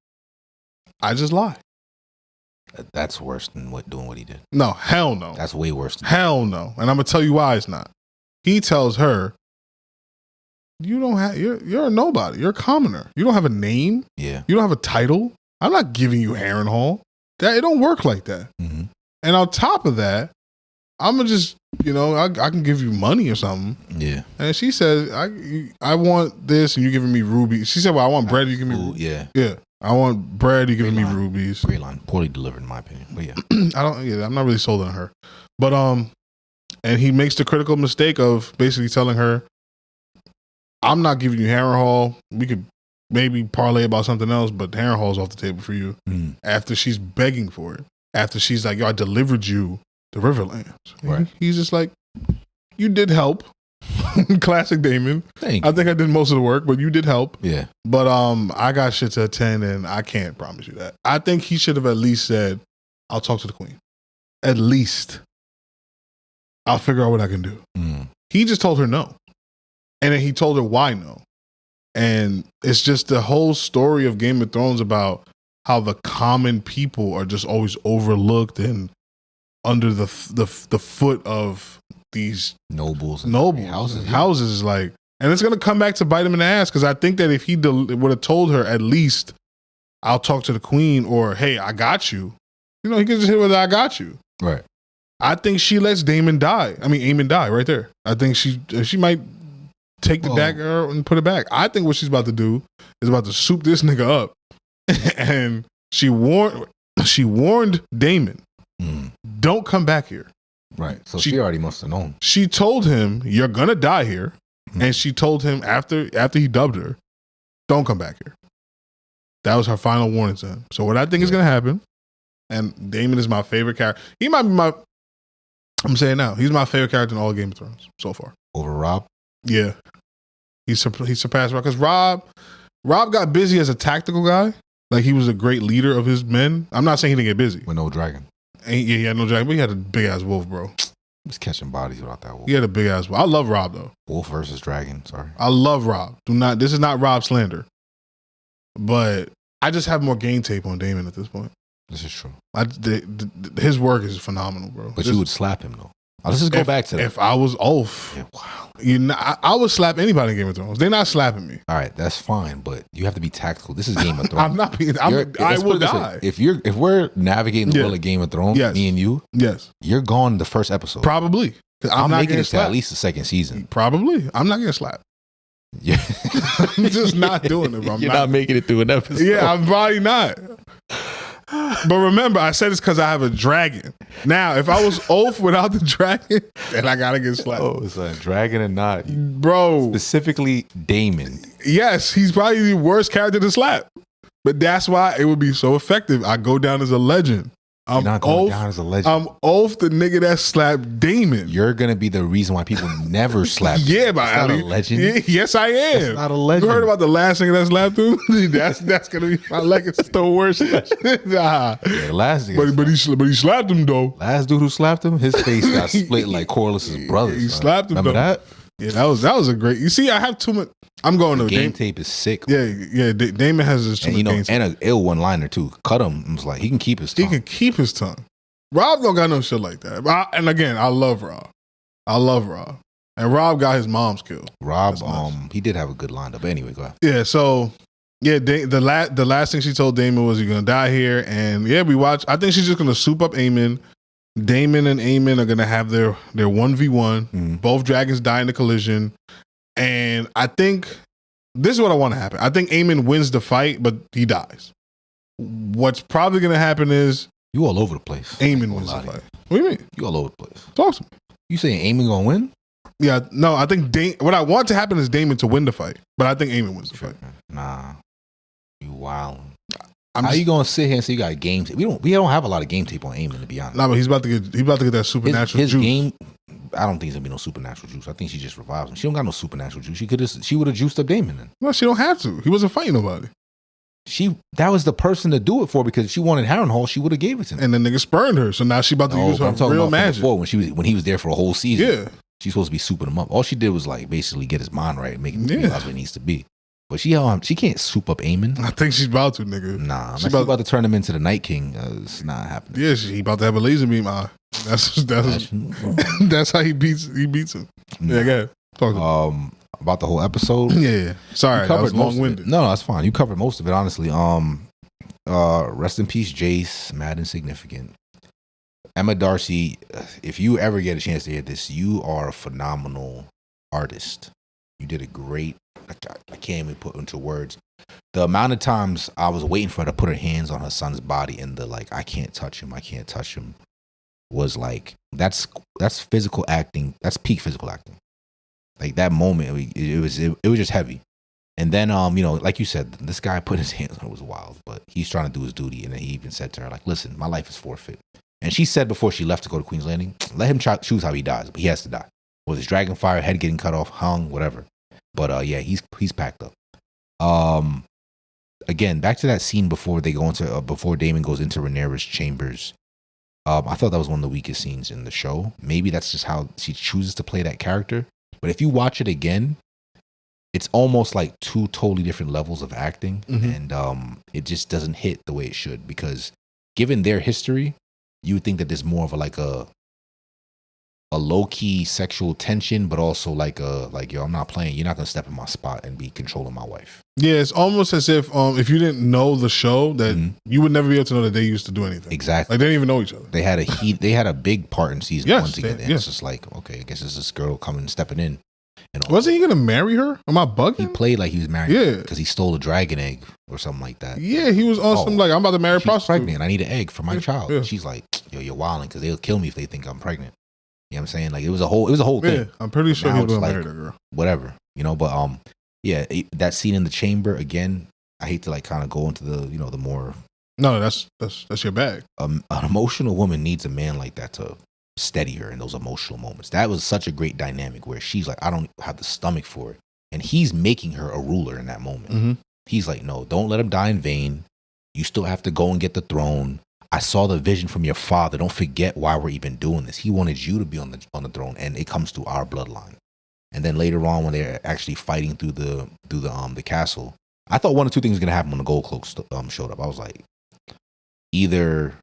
I just lie. That's worse than doing what he did. No, hell no. That's way worse. Hell no. And I'm going to tell you why it's not. He tells her, you're a nobody. You're a commoner. You don't have a name. Yeah. You don't have a title. I'm not giving you Harrenhal. It don't work like that. Mm-hmm. And on top of that, I'm going to just, I can give you money or something. Yeah. And she says, I want this and you're giving me rubies. She said, well, I want bread. You give me rubies. Yeah. Yeah. I want bread. You're giving me rubies. Great line. Poorly delivered in my opinion. But yeah. I'm not really sold on her. But, and he makes the critical mistake of basically telling her, I'm not giving you Harrenhal. We could maybe parlay about something else, but Harrenhal's off the table for you. Mm. After she's begging for it. After she's like, yo, I delivered you the Riverlands. Right. He's just like, you did help. Classic Damon. Thank I think I did most of the work, but you did help. Yeah. But I got shit to attend, and I can't promise you that. I think he should have at least said, "I'll talk to the queen." At least, I'll figure out what I can do. He just told her no, and then he told her why no. And it's just the whole story of Game of Thrones about how the common people are just always overlooked and under the foot of these nobles houses like, and it's gonna come back to bite him in the ass, because I think that if he would have told her at least, "I'll talk to the queen," or "Hey, I got you," he could just hit with "I got you." Right. I think she lets Aemon die right there. I think she might take the dagger and put it back. I think what she's about to do is about to soup this nigga up. And she warned Daemon, "Don't come back here." Right. So she already must have known. She told him, "You're gonna die here." And she told him after he dubbed her, "Don't come back here." That was her final warning to him. So what I think is gonna happen, and Daemon is my favorite character. He might be I'm saying now, he's my favorite character in all Game of Thrones so far. Over Rob? Yeah. He surpassed Rob, because Rob got busy as a tactical guy. Like, he was a great leader of his men. I'm not saying he didn't get busy. With no dragon. He had no dragon, but he had a big ass wolf, bro. He was catching bodies without that wolf. He had a big ass wolf. I love Rob though. Wolf versus dragon, sorry. I love Rob. This is not Rob slander. But I just have more game tape on Daemon at this point. This is true. His work is phenomenal, bro. But you would slap him though. Let's just go back to that. If I was Ulf, wow. I would slap anybody in Game of Thrones. They're not slapping me. All right, that's fine, but you have to be tactical. This is Game of Thrones. I'm not being. I will die. If we're navigating the world of Game of Thrones, me and you, you're gone the first episode. Probably. I'm not making it to at least the second season. Probably. I'm not getting slapped. Yeah, I'm just not doing it, bro. You're not making it through an episode. Yeah, I'm probably not. But remember, I said it's because I have a dragon. Now, if I was Ulf without the dragon, then I gotta get slapped. Oh, it's a dragon or not, bro? Specifically, Daemon. Yes, he's probably the worst character to slap. But that's why it would be so effective. I go down as a legend. You're not going down as a legend. I'm Ulf, the nigga that slapped Daemon. You're gonna be the reason why people never slap. Yeah, but not a legend. Yes, I am. That's not a legend. You heard about the last nigga that slapped him? that's gonna be my legacy. That's the worst. Nah. Yeah, the last nigga. But he slapped him though. Last dude who slapped him, his face got split like Corliss's brothers. He slapped him. Remember that? Yeah, that was a great. You see, I have too much. I'm going to game tape is sick. Yeah. Daemon has this too much game tape. And an ill one liner too. Cut him. I was like, he can keep his tongue. He can keep his tongue. Rob don't got no shit like that. And again, I love Rob. And Rob got his mom's killed. Rob, he did have a good lineup. But anyway, go ahead. Yeah, so the last thing she told Daemon was, "You're gonna die here." And yeah, we watch. I think she's just gonna soup up Aemon. Daemon and Aemon are gonna have their 1v1. Both dragons die in the collision. And I think this is what I want to happen. I think Aemon wins the fight, but he dies. What's probably gonna happen is you all over the place. Aemon wins the fight. What do you mean? You all over the place. Talk to me. You saying Aemon gonna win? Yeah, no, I think what I want to happen is Daemon to win the fight, but I think Aemon wins the fight. Nah, you wildin'. How you gonna sit here and say you got a game tape? We don't have a lot of game tape on Aemon, to be honest. No, but he's about to get that supernatural his juice. Game, I don't think he's gonna be no supernatural juice. I think she just revives him. She don't got no supernatural juice. She would have juiced up Daemon then. No, she don't have to. He wasn't fighting nobody. That was the person to do it for, because if she wanted Harrenhal, she would have gave it to him. And the nigga spurned her, so now she about to use her real magic. Before, when he was there for a whole season, yeah, she's supposed to be souping him up. All she did was like basically get his mind right and make him realize what it needs to be. But she can't soup up Aemon. I think she's about to, nigga. Nah, she's about to turn him into the Night King. It's not happening. Yeah, he about to have a laser beam eye. That's how he beats him. Yeah, go ahead. Talk to me. About the whole episode. Yeah. Sorry, that was long-winded. No, that's fine. You covered most of it, honestly. Rest in peace, Jace. Mad Insignificant. Emma Darcy, if you ever get a chance to hear this, you are a phenomenal artist. You did a great. I can't even put into words the amount of times I was waiting for her to put her hands on her son's body, and the like, I can't touch him, was like, that's physical acting. That's peak physical acting. Like that moment, it was just heavy. And then like you said, this guy put his hands on her, was wild, but he's trying to do his duty. And then he even said to her, like, listen, my life is forfeit. And she said before she left to go to Queen's Landing, let him choose how he dies, but he has to die. Was his dragonfire head getting cut off, hung, whatever. But yeah, he's packed up. Again, back to that scene before they go into before Daemon goes into Rhaenyra's chambers. I thought that was one of the weakest scenes in the show. Maybe that's just how she chooses to play that character. But if you watch it again, it's almost like two totally different levels of acting, and it just doesn't hit the way it should. Because given their history, you would think that there's more of a low key sexual tension, but also yo, I'm not playing. You're not gonna step in my spot and be controlling my wife. Yeah, it's almost as if you didn't know the show, that you would never be able to know that they used to do anything. Exactly, like they didn't even know each other. They had a big part in season 1 together. And it's just like, okay, I guess it's this girl coming stepping in. Wasn't he gonna marry her? Am I bugging? He played like he was married. Yeah, because he stole a dragon egg or something like that. Yeah, he was awesome. Like, I'm about to marry a prostitute. Pregnant. I need an egg for my child. Yeah. She's like, yo, you're wilding because they'll kill me if they think I'm pregnant. You know what I'm saying? Like, it was a whole thing. Yeah, I'm pretty sure he was gonna marry that girl. Whatever, but yeah, that scene in the chamber again. I hate to like kind of go into the the more. No, that's your bag. An emotional woman needs a man like that to steady her in those emotional moments. That was such a great dynamic where she's like, I don't have the stomach for it, and he's making her a ruler in that moment. He's like, no, don't let him die in vain. You still have to go and get the throne. I saw the vision from your father. Don't forget why we're even doing this. He wanted you to be on the throne, and it comes through our bloodline. And then later on, when they're actually fighting through the castle, I thought one or two things was gonna happen when the Gold Cloaks showed up. I was like, either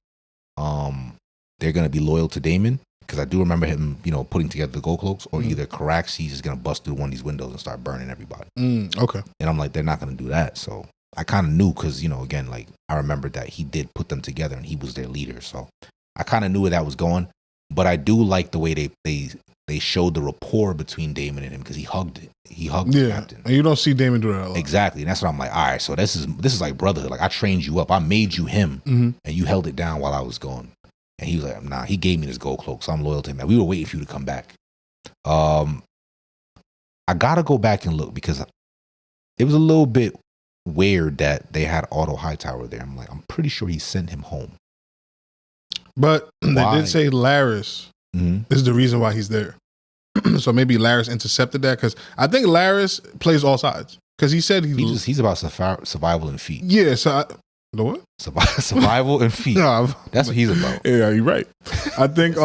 they're gonna be loyal to Daemon, because I do remember him, putting together the Gold Cloaks, or either Caraxes is gonna bust through one of these windows and start burning everybody. Okay. And I'm like, they're not gonna do that. So I kind of knew, because again, like, I remembered that he did put them together and he was their leader. So I kind of knew where that was going. But I do like the way they showed the rapport between Daemon and him, because he hugged the captain. And you don't see Daemon do that a lot. Exactly. And that's what I'm like, all right, so this is like brotherhood. Like, I trained you up. I made you him, and you held it down while I was gone. And he was like, nah, he gave me this gold cloak, so I'm loyal to him. And we were waiting for you to come back. I gotta go back and look, because it was a little bit weird that they had Otto Hightower there. I'm like, I'm pretty sure he sent him home. But they did say Larys is the reason why he's there. So maybe Larys intercepted that, because I think Larys plays all sides. Because he said he's about survival and feet. Yeah, so the what? Survival and feet. No, that's what he's about. Yeah, you're right. I think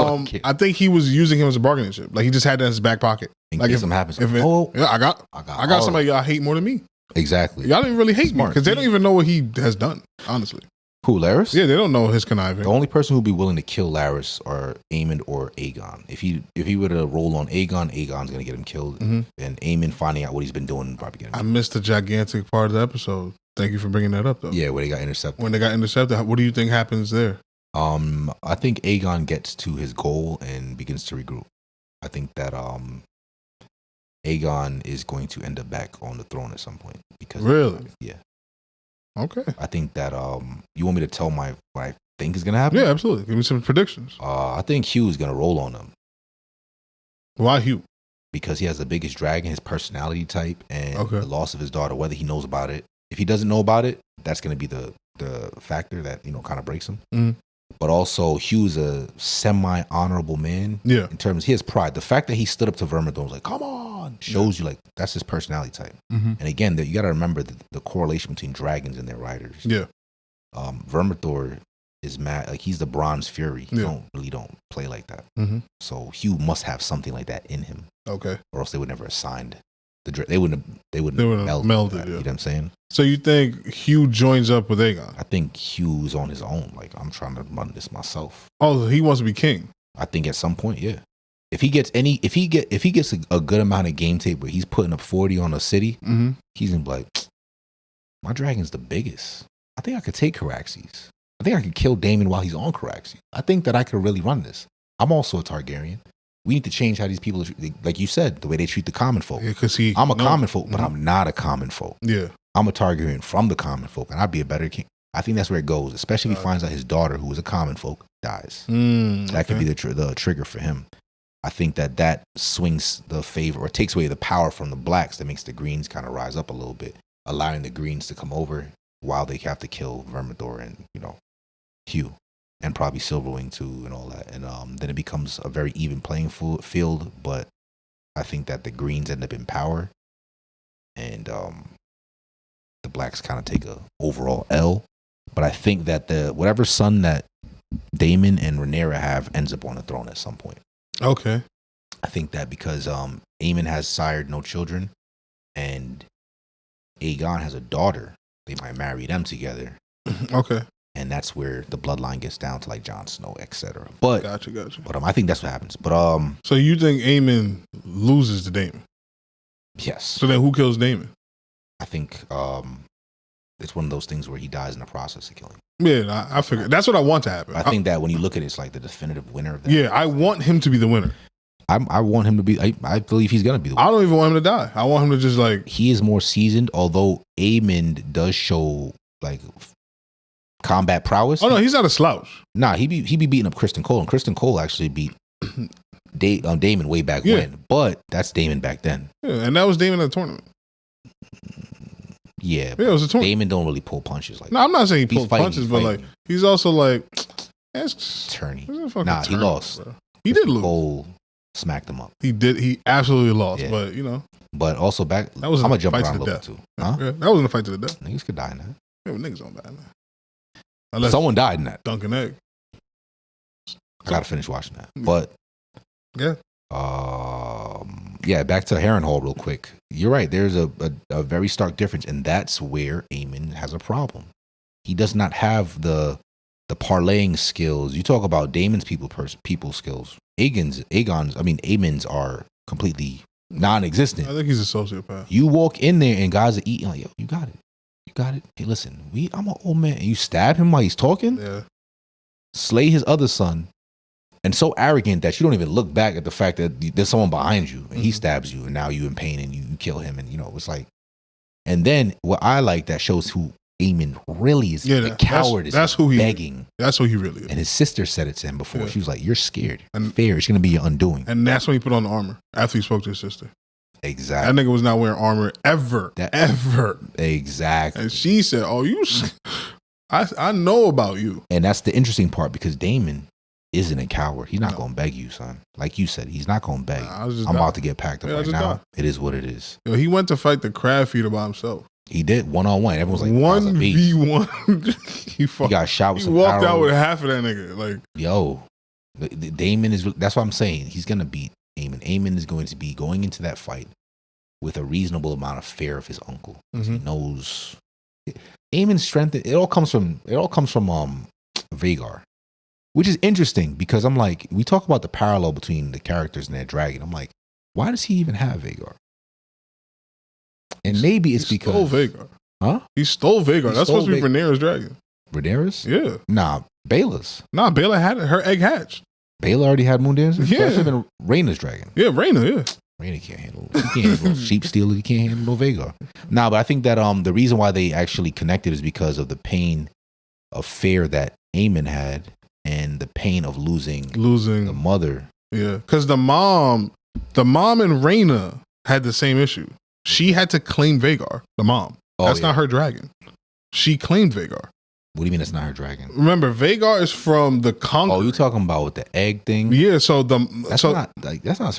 I think he was using him as a bargaining chip. Like, he just had that in his back pocket. In like, case something happens. I got somebody y'all hate more than me. Exactly. Y'all didn't really hate me, because they don't even know what he has done, honestly. Who, Larys? Yeah, they don't know his conniving. The only person who'd be willing to kill Larys are Aemon or Aegon. If he were to roll on Aegon, Aegon's gonna get him killed. And Aemon finding out what he's been doing probably get him killed. I missed the gigantic part of the episode. Thank you for bringing that up, though. Yeah, where they got intercepted. When they got intercepted, what do you think happens there? I think Aegon gets to his goal and begins to regroup. I think that Aegon is going to end up back on the throne at some point. Because yeah. Okay. I think that you want me to tell what I think is gonna happen? Yeah, absolutely. Give me some predictions. I think Hugh is gonna roll on him. Why Hugh? Because he has the biggest dragon, his personality type, and the loss of his daughter, whether he knows about it. If he doesn't know about it, that's gonna be the factor that kind of breaks him. But also, Hugh's a semi-honorable man. Yeah. In terms, he has pride. The fact that he stood up to Vermithor and was like, "Come on," shows you like that's his personality type. And again, you got to remember the correlation between dragons and their riders. Yeah. Vermithor is mad. Like, he's the Bronze Fury. He don't play like that. So Hugh must have something like that in him. Okay. Or else they would never have signed. They wouldn't have melded. You know what I'm saying? So you think Hugh joins up with Aegon? I think Hugh's on his own. Like, I'm trying to run this myself. Oh, he wants to be king. I think at some point, yeah. If he gets a good amount of game tape where he's putting up 40 on a city, he's gonna be like, my dragon's the biggest. I think I could take Caraxes. I think I could kill Daemon while he's on Caraxes. I think that I could really run this. I'm also a Targaryen. We need to change how these people, like you said, the way they treat the common folk. Yeah, I'm a common folk, but I'm not a common folk. Yeah. I'm a Targaryen from the common folk, and I'd be a better king. I think that's where it goes, especially if he finds out his daughter, who is a common folk, dies. That could be the trigger for him. I think that swings the favor, or takes away the power from the blacks, that makes the greens kind of rise up a little bit, allowing the greens to come over while they have to kill Vermithor and, Hugh. And probably Silverwing too, and all that, and then it becomes a very even playing field. But I think that the Greens end up in power, and the Blacks kind of take a overall L. But I think that whatever son that Daemon and Rhaenyra have ends up on the throne at some point. Okay. I think that because Aemon has sired no children, and Aegon has a daughter, they might marry them together. Okay. And that's where the bloodline gets down to like Jon Snow, etc. But gotcha. But I think that's what happens. But so you think Aemon loses to Daemon? Yes. So then who kills Daemon? I think it's one of those things where he dies in the process of killing. Yeah, I figured that's what I want to happen. I think that when you look at it, it's like the definitive winner of that. Yeah, I want him to be the winner. I want him to be. I believe he's gonna be the winner. I don't even want him to die. I want him to just like. He is more seasoned, although Aemon does show like combat prowess. Oh no, he's not a slouch. Nah, he be beating up Kristen Cole, and Kristen Cole actually beat Daemon way back when. But that's Daemon back then. Yeah, and that was Daemon at the tournament. Yeah, it was a tournament. Daemon don't really pull punches like. No, I'm not saying he pulls punches, but like he's also like attorney. Nah, he lost. Bro. He did lose. Cole smacked him up. He did. He absolutely lost. Yeah. But you know. But also back. That was I'm gonna jump around a little bit too. Huh? Yeah, that wasn't a fight to the death. Niggas could die in that. Yeah, but niggas don't die in that. Unless someone died in that. Dunkin' Egg. I gotta finish watching that. But yeah. Yeah, back to Harrenhal real quick. You're right. There's a very stark difference, and that's where Aemon has a problem. He does not have the parlaying skills. You talk about Daemon's people skills. Aemon's are completely non-existent. I think he's a sociopath. You walk in there and guys are eating like, yo, you got it. You got it. Hey, listen, I'm an old man. And you stab him while he's talking? Yeah. Slay his other son. And so arrogant that you don't even look back at the fact that there's someone behind you and he stabs you and now you in pain and you kill him. And, you know, it's like, and then what I like that shows who Aemon really is. Yeah, the coward that's who he begging. That's who he really is. And his sister said it to him before. Yeah. She was like, you're scared. And fear is going to be your undoing. And that's when he put on the armor after he spoke to his sister. Exactly. That nigga was not wearing armor ever. Ever. Exactly. And she said, oh, I know about you. And that's the interesting part because Daemon isn't a coward. He's not going to beg you, son. Like you said, he's not going to beg. I'm about to get packed up right now. Die. It is what it is. Yo, he went to fight the crab feeder by himself. He did 1-on-1. Everyone's like 1v1. He got shot with some walked out with half of that nigga. Like, yo, Daemon is. That's what I'm saying. He's gonna beat Aemon. Aemon is going to be going into that fight with a reasonable amount of fear of his uncle. Mm-hmm. He knows Aemon's strength. It all comes from Vhagar, which is interesting because I'm like, we talk about the parallel between the characters and their dragon. I'm like, why does he even have Vhagar? And maybe it's because stole Vhagar. Huh? He stole Vhagar. That's supposed to be Rhaenyra's dragon. Rhaenyra's? Yeah. Nah, Baela's. Nah, Baela had her egg hatched. Baela already had Moondancer? Yeah. That should have been Rhaenyra's dragon. Yeah, Rhaena, yeah. Rhaena can't handle it. He can't handle sheep stealer. He can't handle no Vhagar. Nah, but I think that the reason why they actually connected is because of the pain of fear that Aemon had and the pain of losing the mother. Yeah, because the mom and Rhaena had the same issue. She had to claim Vhagar, the mom. That's not her dragon. She claimed Vhagar. What do you mean it's not her dragon? Remember, Vhagar is from the Conqueror. Oh, you talking about with the egg thing? Yeah, so that's not that's not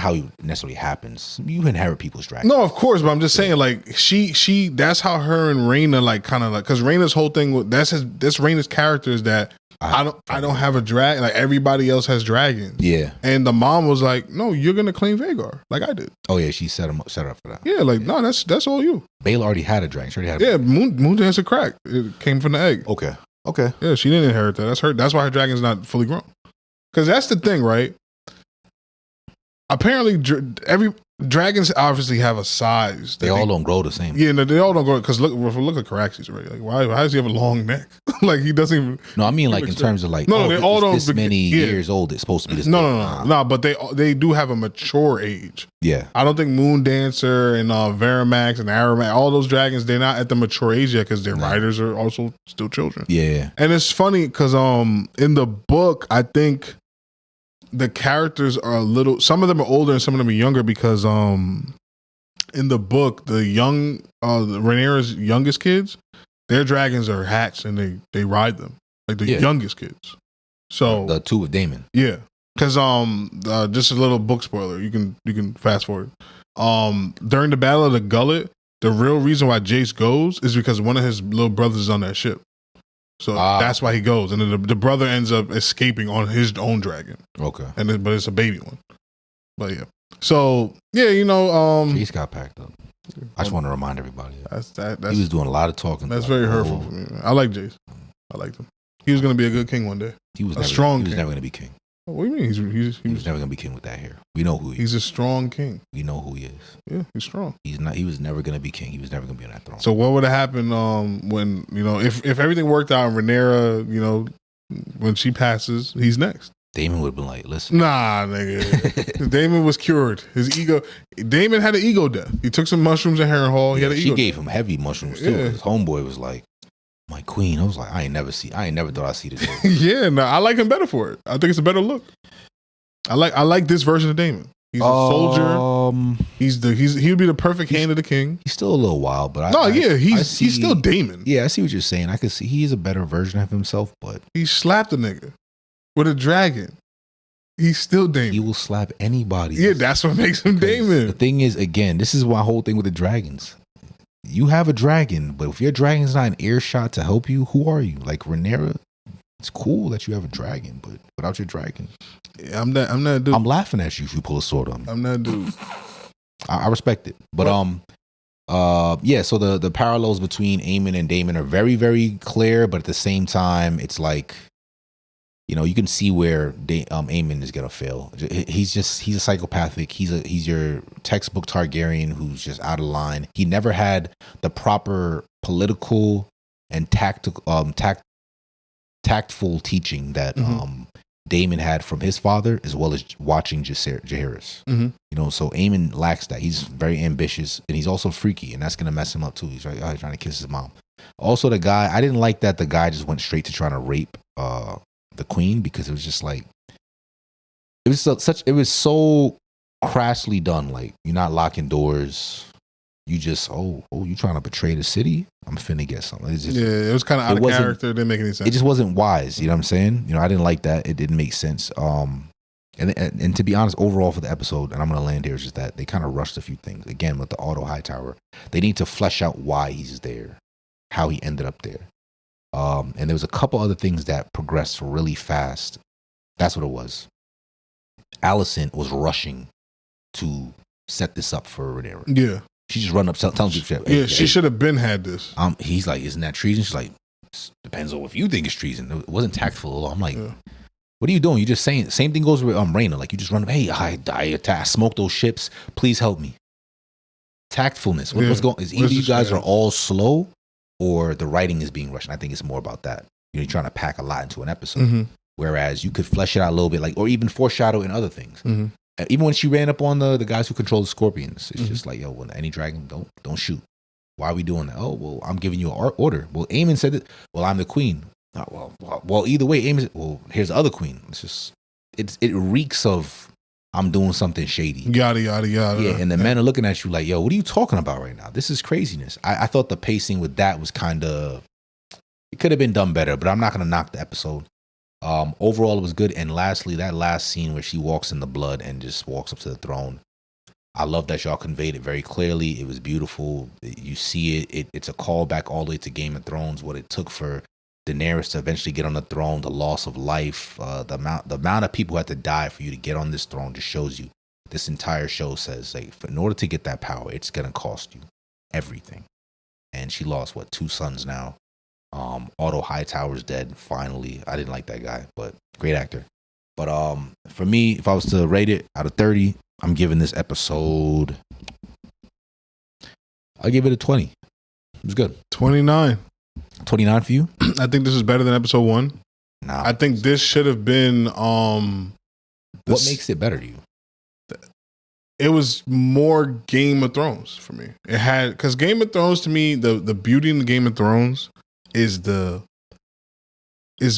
how it necessarily happens. You inherit people's dragons. No, of course, but I'm just saying, like, she that's how her and Rhaena like kind of like, because Rhaena's whole thing that's Rhaena's character is that I don't have a dragon. Like everybody else has dragons. Yeah. And the mom was like, no, you're gonna claim Vhagar, like I did. Oh yeah, she set her up for that. Yeah, like no, that's all you. Baela already had a dragon. She already had. Yeah, Moondancer cracked. It came from the egg. Okay. Yeah, she didn't inherit that. That's her. That's why her dragon's not fully grown. Because that's the thing, right? Apparently, dragons obviously have a size. They all don't grow the same. Yeah, no, they all don't grow. Because look at Caraxes already. Like, why does he have a long neck? Like he doesn't even. No, I mean like in terms of like. No, they all don't. This many years old. It's supposed to be this. No. But they do have a mature age. Yeah. I don't think Moondancer and Varamax and Aramax, all those dragons, they're not at the mature age yet because their riders are also still children. Yeah. And it's funny because in the book, I think the characters are some of them are older and some of them are younger because in the book, the Rhaenyra's youngest kids, their dragons are hatched and they ride them like the youngest kids. So the two with Daemon. Yeah. Because just a little book spoiler. You can fast forward. During the Battle of the Gullet, the real reason why Jace goes is because one of his little brothers is on that ship. So that's why he goes, and then the brother ends up escaping on his own dragon. Okay, but it's a baby one. But yeah, so yeah, Jace got packed up. I just want to remind everybody he was doing a lot of talking. That's very hurtful for me. Man. I like Jace. I liked him. He was going to be a good king one day. He was strong. He was never going to be king. What do you mean? He was never going to be king with that hair. We know who he is. He's a strong king. We know who he is. Yeah, he's strong. He's not. He was never going to be king. He was never going to be on that throne. So what would have happened when if everything worked out and Rhaenyra, when she passes, he's next. Daemon would have been like, listen. Nah, nigga. Daemon was cured. Daemon had an ego death. He took some mushrooms at Harrenhal. She gave him heavy mushrooms too. Yeah. His homeboy was like, my queen. I was like, I ain't never thought I'd see the day. Yeah, no, I like him better for it. I think it's a better look. I like this version of Daemon. He's a soldier. He would be the perfect hand of the king. He's still a little wild, but he's still Daemon. Yeah, I see what you're saying. I could see he's a better version of himself, but he slapped a nigga with a dragon. He's still Daemon. He will slap anybody. Yeah, that's what makes him Daemon. The thing is, again, this is my whole thing with the dragons. You have a dragon, but if your dragon's not in earshot to help you, who are you? Like Rhaenyra, it's cool that you have a dragon, but without your dragon, yeah, I'm not dude. I'm laughing at you if you pull a sword on me. I'm not dude. I respect it, but yeah. So the parallels between Aemon and Daemon are very, very clear, but at the same time, it's like, you can see where Aemon is gonna fail. He's a psychopathic. He's your textbook Targaryen who's just out of line. He never had the proper political and tactful teaching that Daemon had from his father, as well as watching Jaehaerys. Mm-hmm. So Aemon lacks that. He's very ambitious, and he's also freaky, and that's gonna mess him up too. He's trying to kiss his mom. Also, the guy, I didn't like that the guy just went straight to trying to rape the queen, because it was just like it was so crassly done. Like, you're not locking doors. You just you trying to betray the city? I'm finna get something. It was kind of out of character. It didn't make any sense. It just wasn't wise. You know what I'm saying? I didn't like that. It didn't make sense. And to be honest, overall for the episode, and I'm gonna land here, is just that they kind of rushed a few things. Again, with the Auto Hightower, they need to flesh out why he's there, how he ended up there. And there was a couple other things that progressed really fast. That's what it was. Alicent was rushing to set this up for Rhaenyra. Yeah. She just run up telling people. Hey, she should have been had this. He's like, isn't that treason? She's like, depends on if you think it's treason. It wasn't tactful at all. I'm like, what are you doing? You just saying. Same thing goes with Rhaena. Like, you just run up. Hey, I smoked those ships. Please help me. Tactfulness. What's going? Is either you guys are all slow, or the writing is being rushed. And I think it's more about that. You're trying to pack a lot into an episode. Mm-hmm. Whereas you could flesh it out a little bit, or even foreshadow in other things. Mm-hmm. Even when she ran up on the guys who control the scorpions, it's just like, yo, when any dragon, don't shoot. Why are we doing that? Oh, well, I'm giving you an order. Well, Aemon said that. Well, I'm the queen. Oh, well, either way, Aemon said, well, here's the other queen. It's just, it reeks of, I'm doing something shady. Yada, yada, yada. Yeah, and the men are looking at you like, yo, what are you talking about right now? This is craziness. I thought the pacing with that was kind of, it could have been done better, but I'm not going to knock the episode. Overall, it was good. And lastly, that last scene where she walks in the blood and just walks up to the throne. I love that y'all conveyed it very clearly. It was beautiful. You see it. It's a callback all the way to Game of Thrones, what it took for Daenerys to eventually get on the throne, the loss of life, the amount of people who had to die for you to get on this throne just shows you. This entire show says, like, in order to get that power, it's going to cost you everything. And she lost, 2 sons now. Otto Hightower's dead, finally. I didn't like that guy, but great actor. But for me, if I was to rate it out of 30, I'm giving this episode, I'll give it a 20. It was good. 29. 29 for you? I think this is better than episode 1. Nah. I think this should have been what makes it better to you? It was more Game of Thrones for me. It had, because Game of Thrones, to me, the beauty in the Game of Thrones is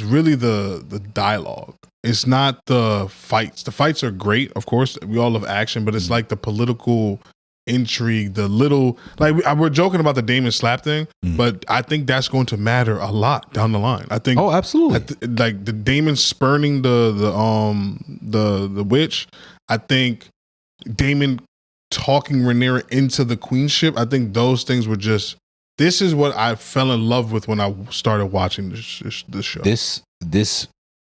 really the dialogue. It's not the fights. The fights are great, of course. We all love action, but it's like the political intrigue, the little we're joking about the Damon slap thing, but I think that's going to matter a lot down the line. I think absolutely. Like the Damon spurning the witch. I think Damon talking Rhaenyra into the queenship. I think those things were just. This is what I fell in love with when I started watching this show. This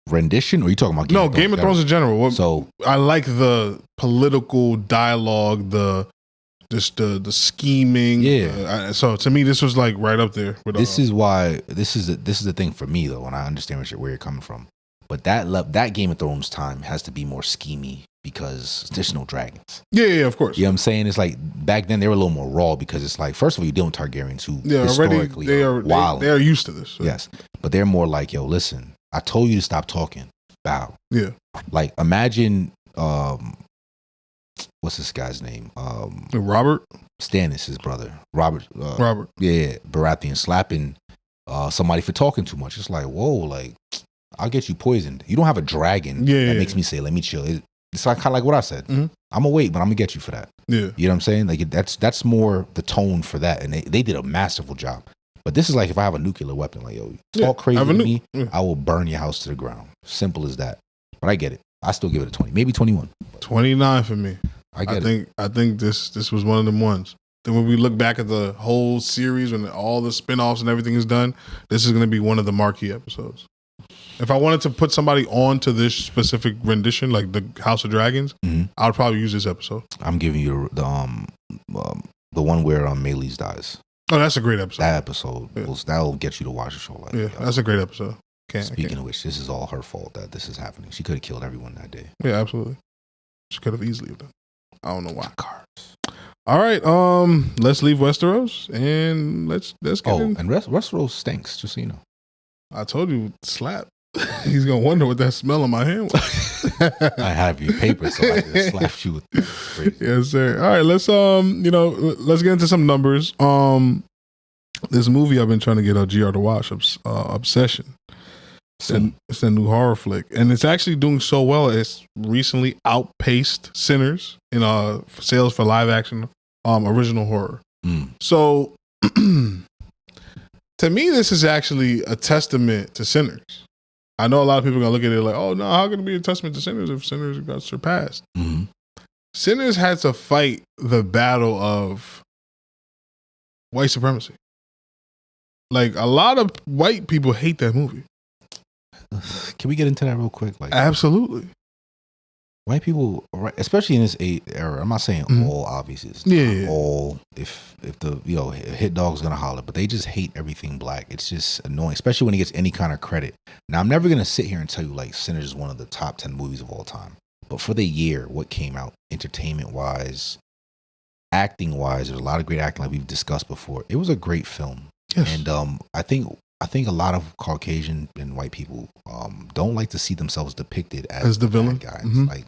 rendition, or are you talking about Game of Thrones in general? So I like the political dialogue, the scheming. Yeah. So to me, this was like right up there. With, this is the thing for me though, and I understand where you're coming from. But that Game of Thrones time has to be more schemy because there's no dragons. Yeah, of course. You know what I'm saying? It's like back then they were a little more raw because it's like, first of all, you're dealing with Targaryens who historically they are wild. They are used to this. So. Yes. But they're more like, yo, listen, I told you to stop talking. Bow. Yeah. Like imagine what's this guy's name? Robert? Stannis, his brother. Robert. Robert. Yeah, Baratheon slapping somebody for talking too much. It's like, whoa, like I'll get you poisoned. You don't have a dragon that makes me say, let me chill. It's like kind of like what I said. I'm gonna wait, but I'm gonna get you for that. Yeah, you know what I'm saying? Like that's more the tone for that, and they did a masterful job. But this is like if I have a nuclear weapon, like yo, talk crazy to me, I will burn your house to the ground. Simple as that. But I get it. I still give it a 20, maybe 21. 29 for me. I think this was one of them ones. Then when we look back at the whole series, when all the spinoffs and everything is done, this is going to be one of the marquee episodes. If I wanted to put somebody on to this specific rendition, like the House of Dragons, I would probably use this episode. I'm giving you the one where Melees dies. Oh, that's a great episode. That episode, that'll get you to watch the show. Like, yeah, that's a great episode. Speaking of which, this is all her fault that this is happening. She could have killed everyone that day. Yeah, absolutely. She could have easily done. I don't know why. Cars. All right, let's leave Westeros and let's get in. And Westeros stinks, just so you know. I told you, slap. He's gonna wonder what that smell on my hand was. I have your paper, so I just slapped you with that. Yes, sir. All right, let's let's get into some numbers. This movie I've been trying to get GR to watch, Obsession. It's a new horror flick, and it's actually doing so well. It's recently outpaced Sinners in sales for live action original horror. So, to me, this is actually a testament to Sinners. I know a lot of people are gonna look at it like, "Oh no, how can it be a testament to Sinners if Sinners got surpassed?" Sinners had to fight the battle of white supremacy. Like a lot of white people hate that movie. Can we get into that real quick? Like, absolutely. White people, especially in this era, I'm not saying all, obviously. It's all. If the hit dog's gonna holler, but they just hate everything black. It's just annoying, especially when it gets any kind of credit. Now, I'm never gonna sit here and tell you like Sinners is one of the top 10 movies of all time. But for the year, what came out, entertainment wise, acting wise, there's a lot of great acting like we've discussed before. It was a great film, and I think a lot of Caucasian and white people don't like to see themselves depicted as the villain guys. Like,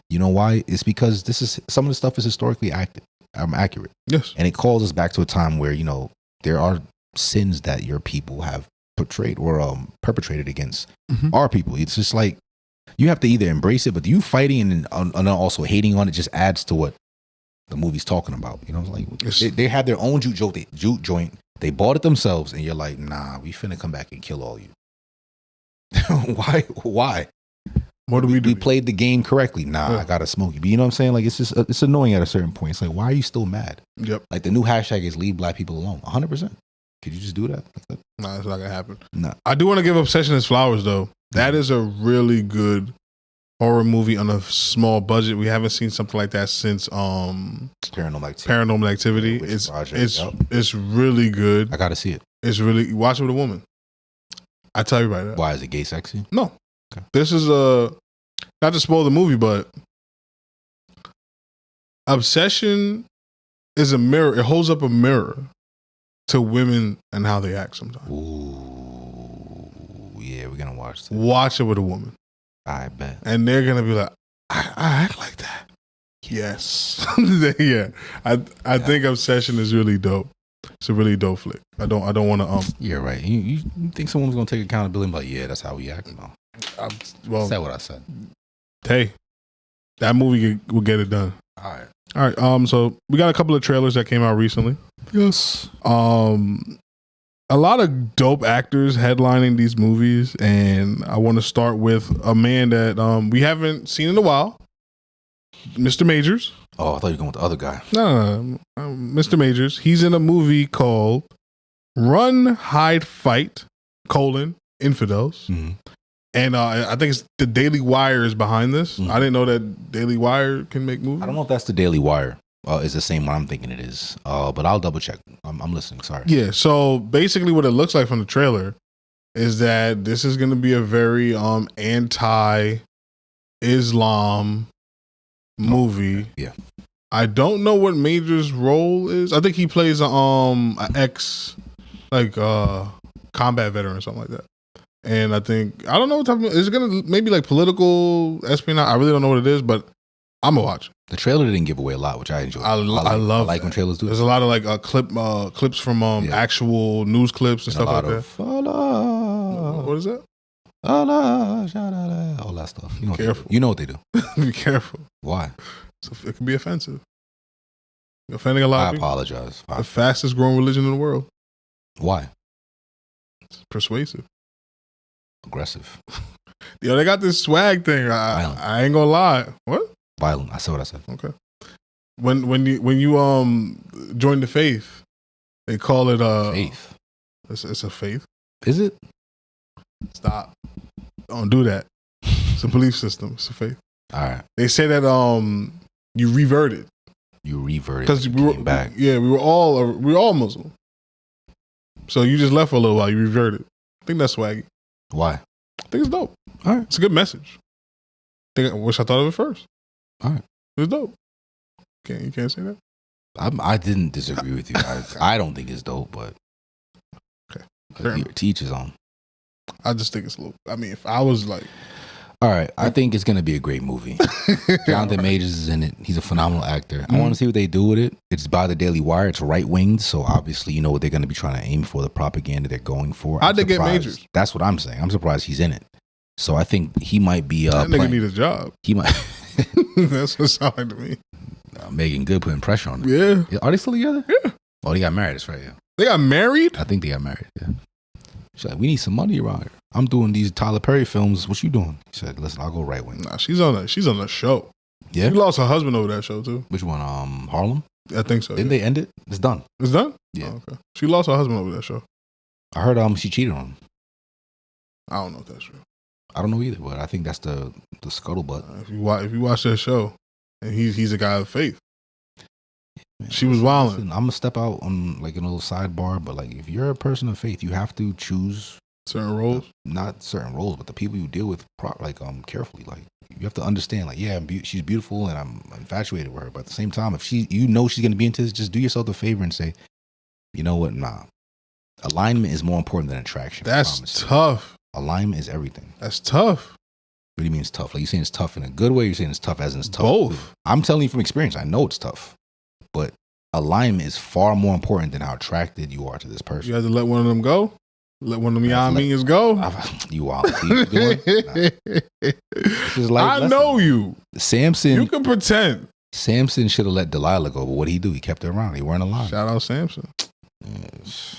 you know why? It's because some of the stuff is historically accurate. Yes, and it calls us back to a time where there are sins that your people have portrayed or perpetrated against our people. It's just like you have to either embrace it, but you fighting and also hating on it just adds to what the movie's talking about. Like they had their own juke joint. They bought it themselves, and you're like, nah, we finna come back and kill all you. Why? What do we do? We played the game correctly. Nah, I gotta smoke you. But you know what I'm saying? Like, it's just it's annoying at a certain point. It's like, why are you still mad? Yep. Like, the new hashtag is leave black people alone. 100%. Could you just do that? Nah, it's not gonna happen. Nah. I do want to give Obsession his flowers, though. That is a really good horror movie on a small budget. We haven't seen something like that since Paranormal Activity. It's really good. I gotta see it. It's really, watch it with a woman. I tell you right now. Why is it gay sexy? No. Okay. This is not to spoil the movie, but Obsession is a mirror. It holds up a mirror to women and how they act sometimes. Ooh, yeah, we're gonna watch that. Watch it with a woman. I bet. And they're gonna be like, I act like that. Yes. Yeah. I think Obsession is really dope. It's a really dope flick. I don't want to. You're right. You think someone's gonna take accountability? But yeah, that's how we act. No. Well, said what I said. Hey, that movie will get it done. All right. All right. So we got a couple of trailers that came out recently. Yes. A lot of dope actors headlining these movies, and I want to start with a man that we haven't seen in a while, Mr. Majors. Oh, I thought you were going with the other guy. No, Mr. Majors. He's in a movie called Run, Hide, Fight, Infidels. Mm-hmm. And I think it's the Daily Wire is behind this. Mm-hmm. I didn't know that Daily Wire can make movies. I don't know if that's the Daily Wire. It's the same one I'm thinking it is. But I'll double check. I'm listening. Sorry. Yeah. So basically, what it looks like from the trailer is that this is going to be a very anti-Islam movie. Yeah. I don't know what Major's role is. I think he plays an ex combat veteran or something like that. And I don't know what type of, is it gonna maybe like political espionage? I really don't know what it is, but I'm gonna watch it. The trailer didn't give away a lot, which I enjoy. I love when trailers do. There's a lot of like clips from actual news clips and stuff like that. Allah, what is that? Allah, all that stuff. You know, careful. You know what they do. Be careful. Why? So it can be offensive. You're offending a lot of people. I apologize. The fastest growing religion in the world. Why? It's persuasive. Aggressive. Yo, they got this swag thing. I ain't gonna lie. What? Violent. I said what I said. Okay. When you join the faith, they call it faith. It's a faith. Is it? Stop. Don't do that. It's a belief system. It's a faith. All right. They say that you reverted. You reverted because we were back. Yeah, we were all Muslim. So you just left for a little while. You reverted. I think that's swaggy. Why? I think it's dope. All right. It's a good message. I wish I thought of it first. All right. It's dope. You can't say that? I didn't disagree with you. I don't think it's dope, but okay. To each his own. I just think it's a little. I mean, if I was like, all right, I think it's gonna be a great movie. Jonathan Majors is in it. He's a phenomenal actor. I want to see what they do with it. It's by the Daily Wire. It's right winged, so obviously you know what they're gonna be trying to aim for. The propaganda they're going for. How'd they get Majors? That's what I'm saying. I'm surprised he's in it. So I think he might be. That nigga need a job. He might. That's what it sounds like to me. Megan Good putting pressure on them. Yeah. Are they still together? Yeah. Oh, they got married. That's right. Yeah. They got married? I think they got married. Yeah. She's like, we need some money around here. I'm doing these Tyler Perry films. What you doing? He said, listen, I'll go right wing. Nah, she's on a show. Yeah. She lost her husband over that show too. Which one? Harlem? I think so. Didn't they end it? It's done. It's done? Yeah. Oh, okay. She lost her husband over that show. I heard she cheated on him. I don't know if that's true. I don't know either, but I think that's the scuttlebutt. If you watch that show, and he's a guy of faith. Man, she was wilding. I'm gonna step out on like a little sidebar, but like if you're a person of faith, you have to choose certain roles. Not certain roles, but the people you deal with, carefully. Like you have to understand, like she's beautiful, and I'm infatuated with her. But at the same time, if she's gonna be into this, just do yourself a favor and say, you know what? Nah, alignment is more important than attraction. That's tough. Alignment is everything. That's tough. What do you mean it's tough? Like you saying it's tough in a good way? You're saying it's tough as in it's tough? Both. I'm telling you from experience. I know it's tough, but alignment is far more important than how attracted you are to this person. You have to let one of them go. Let one of them Yamins go. You are. I know you. Samson. You can pretend. Samson should have let Delilah go, but what did he do? He kept her around. He weren't aligned. Shout out Samson. Yes.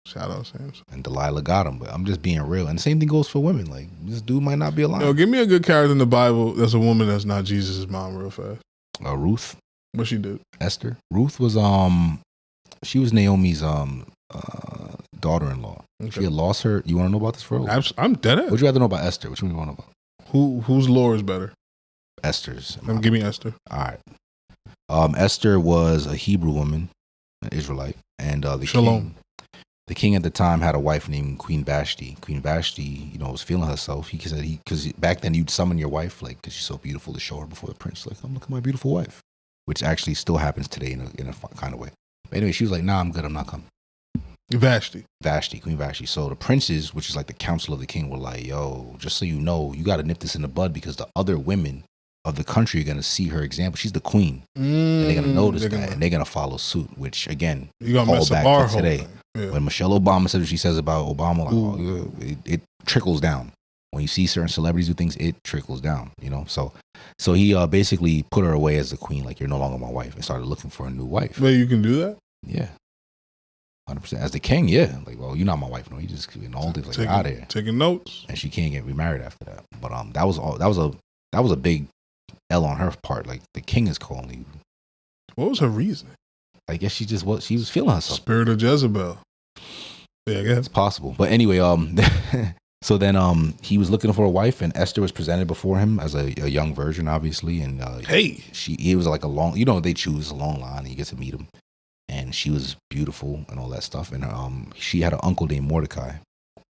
Shout out Samson. And Delilah got him, but I'm just being real. And the same thing goes for women. Like this dude might not be aligned. Yo, give me a good character in the Bible that's a woman that's not Jesus' mom real fast. Ruth. What she did? Esther. Ruth was she was Naomi's daughter-in-law. Okay. She had lost her. You want to know about this for real? I'm dead at. Would you rather know about Esther? Which one do you want to know about? Whose lore is better? Esther's. Give me Esther. All right. Esther was a Hebrew woman, an Israelite, and the king at the time had a wife named Queen Vashti. Queen Vashti, was feeling herself. He said because back then you'd summon your wife like because she's so beautiful to show her before the prince. Like, look at my beautiful wife, which actually still happens today in a kind of way. But anyway, she was like, nah, I'm good. I'm not coming. Vashti, Queen Vashti. So the princes, which is like the council of the king, were like, yo, just so you know, you got to nip this in the bud because the other women of the country are going to see her example. She's the queen. And they're going to notice that and they're going to follow suit, which again, you got to mess up our today. Yeah. When Michelle Obama says what she says about Obama, like, it trickles down. when you see certain celebrities do things, it trickles down, you know. So he basically put her away as the queen, like, you're no longer my wife, and started looking for a new wife. But you can do that? Yeah. 100%. As the king, yeah. Like, well, you're not my wife. No, you just all this, like, out of here. Taking notes. And she can't get remarried after that. But that was a big L on her part. Like, the king is calling you. What was her reason? I guess she was feeling herself. Spirit of Jezebel. Yeah, I guess. It's possible. But anyway, so then he was looking for a wife, and Esther was presented before him as a young virgin, obviously. And he was like a long, you know, they choose a long line, and you get to meet him. And she was beautiful and all that stuff. And she had an uncle named Mordecai.